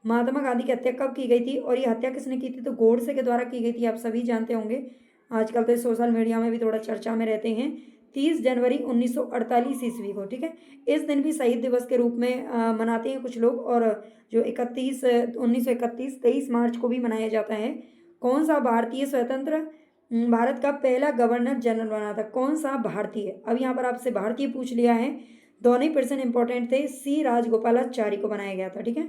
महात्मा गांधी की हत्या कब की गई थी और ये हत्या किसने की थी? तो गोडसे के द्वारा की गई थी, आप सभी जानते होंगे, आजकल तो सोशल मीडिया में भी थोड़ा चर्चा में रहते हैं। 30 जनवरी 1948 ईस्वी को। ठीक है, इस दिन भी शहीद दिवस के रूप में मनाते हैं कुछ लोग, और जो 1931 23 मार्च को भी मनाया जाता है। कौन सा भारतीय स्वतंत्र भारत का पहला गवर्नर जनरल बना था? कौन सा भारतीय? अब यहाँ पर आपसे भारतीय पूछ लिया है, दोनों ही पर्सन इंपॉर्टेंट थे। सी राजगोपालाचारी को बनाया गया था, ठीक है।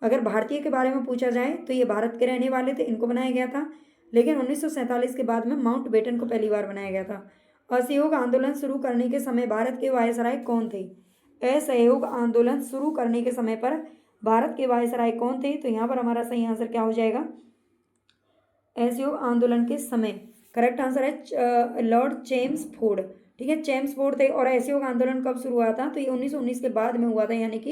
अगर भारतीय के बारे में पूछा जाए तो ये भारत के रहने वाले थे, इनको बनाया गया था। लेकिन 1947 के बाद में माउंट बेटन को पहली बार बनाया गया था। असहयोग आंदोलन शुरू करने के समय भारत के वायसराय कौन थे? असहयोग आंदोलन शुरू करने के समय पर भारत के वायसराय कौन थे? तो यहाँ पर हमारा सही आंसर क्या हो जाएगा? असहयोग आंदोलन के समय करेक्ट आंसर है लॉर्ड चेम्सफोर्ड, ठीक है। चेम्सफोर्ड थे। और असहयोग आंदोलन कब शुरू हुआ था? तो ये 1919 के बाद में हुआ था, यानी कि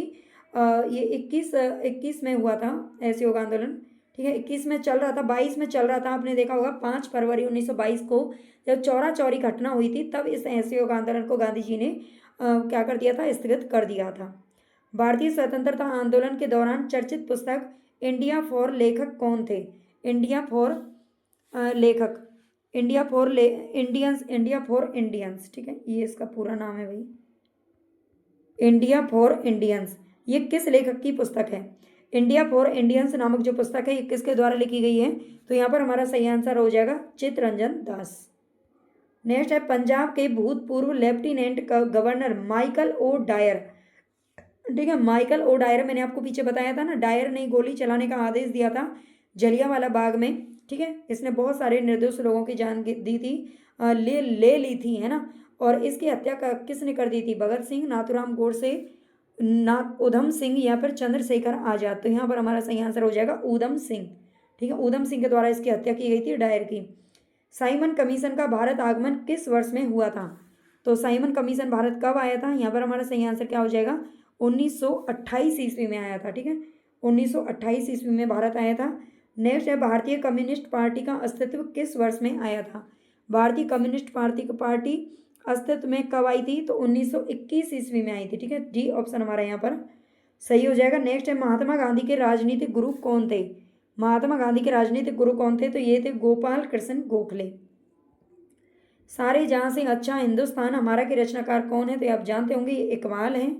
ये 21 में हुआ था असहयोग आंदोलन, ठीक है। 21 में चल रहा था, 22 में चल रहा था। आपने देखा होगा 5 फरवरी 1922 को जब चौरा चौरी घटना हुई थी, तब इस असहयोग आंदोलन को गांधी जी ने क्या कर दिया था? स्थगित कर दिया था। भारतीय स्वतंत्रता आंदोलन के दौरान चर्चित पुस्तक इंडिया फॉर लेखक कौन थे? इंडिया फॉर लेखक, इंडिया फॉर इंडियंस, ठीक है, ये इसका पूरा नाम है भाई, इंडिया फॉर इंडियंस। ये किस लेखक की पुस्तक है? इंडिया फॉर इंडियंस नामक जो पुस्तक है ये किसके द्वारा लिखी गई है? तो यहाँ पर हमारा सही आंसर हो जाएगा चित्तरंजन दास। नेक्स्ट है पंजाब के भूतपूर्व lieutenant governor Michael O'Dwyer, ठीक है। माइकल ओ डायर, मैंने आपको पीछे बताया था ना, डायर ने गोली चलाने का आदेश दिया था जलियांवाला बाग में, ठीक है। इसने बहुत सारे निर्दोष लोगों की जान दी थी, ले ली थी, है ना। और इसकी हत्या किसने कर दी थी? भगत सिंह, नाथूराम गोडसे, उधम सिंह या फिर चंद्रशेखर आजाद। तो यहाँ पर हमारा सही आंसर हो जाएगा उधम सिंह, ठीक है। उधम सिंह के द्वारा इसकी हत्या की गई थी डायर की। साइमन कमीशन का भारत आगमन किस वर्ष में हुआ था? तो साइमन कमीशन भारत कब आया था? यहाँ पर हमारा सही आंसर क्या हो जाएगा? 1928 ईस्वी में आया था, ठीक है। 1928 ईस्वी में भारत आया था। नेक्स्ट है भारतीय कम्युनिस्ट पार्टी का अस्तित्व किस वर्ष में आया था? भारतीय कम्युनिस्ट पार्टी अस्तित्व में कब आई थी? तो 1921 ईस्वी में आई थी, ठीक है। डी ऑप्शन हमारा यहाँ पर सही हो जाएगा। नेक्स्ट है महात्मा गांधी के राजनीतिक गुरु कौन थे? महात्मा गांधी के राजनीतिक गुरु कौन थे? तो ये थे गोपाल कृष्ण गोखले। सारे जहां से अच्छा हिंदुस्तान हमारा के रचनाकार कौन है? तो आप जानते होंगे ये इकबाल हैं।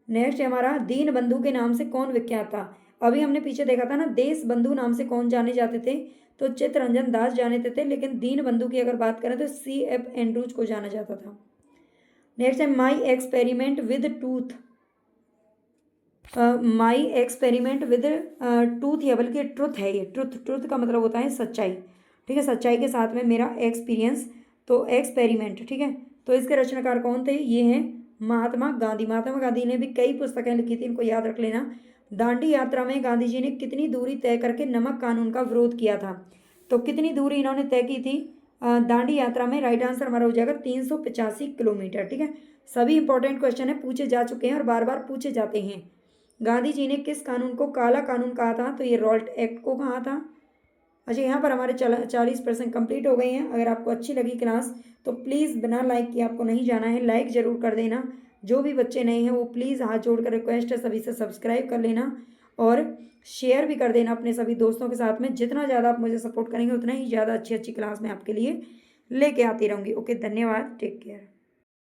नेक्स्ट है हमारा दीन बंधु के नाम से कौन विख्यात था? अभी हमने पीछे देखा था ना, देश बंधु नाम से कौन जाने जाते थे? तो चित्तरंजन दास जाने थे। लेकिन दीन बंधु की अगर बात करें तो CF एंड्रूज को जाना जाता था। नेक्स्ट है my experiment with tooth, my experiment with tooth या बल्कि ट्रुथ है ये, ट्रुथ का मतलब होता है सच्चाई, ठीक है। सच्चाई के साथ में मेरा एक्सपीरियंस, तो एक्सपेरिमेंट, ठीक है। तो इसके रचनाकार कौन थे? ये हैं महात्मा गांधी। महात्मा गांधी ने भी कई पुस्तकें लिखी थी, इनको याद रख लेना। दांडी यात्रा में गांधी जी ने कितनी दूरी तय करके नमक कानून का विरोध किया था? तो कितनी दूरी इन्होंने तय की थी दांडी यात्रा में? राइट आंसर हमारा हो जाएगा 385 किलोमीटर, ठीक है। सभी इंपॉर्टेंट क्वेश्चन है, पूछे जा चुके हैं और बार बार पूछे जाते हैं। गांधी जी ने किस कानून को काला कानून कहा था? तो ये रॉल्ट एक्ट को कहा था। अच्छा, यहाँ पर हमारे 40% कंप्लीट हो गए हैं। अगर आपको अच्छी लगी क्लास तो प्लीज़ बिना लाइक किए आपको नहीं जाना है, लाइक ज़रूर कर देना। जो भी बच्चे नए हैं वो प्लीज़ हाथ जोड़कर रिक्वेस्ट है सभी से सब्सक्राइब कर लेना और शेयर भी कर देना अपने सभी दोस्तों के साथ में। जितना ज़्यादा आप मुझे सपोर्ट करेंगे उतना ही ज़्यादा अच्छी अच्छी क्लास मैं आपके लिए लेके आती रहूँगी। ओके, धन्यवाद, टेक केयर।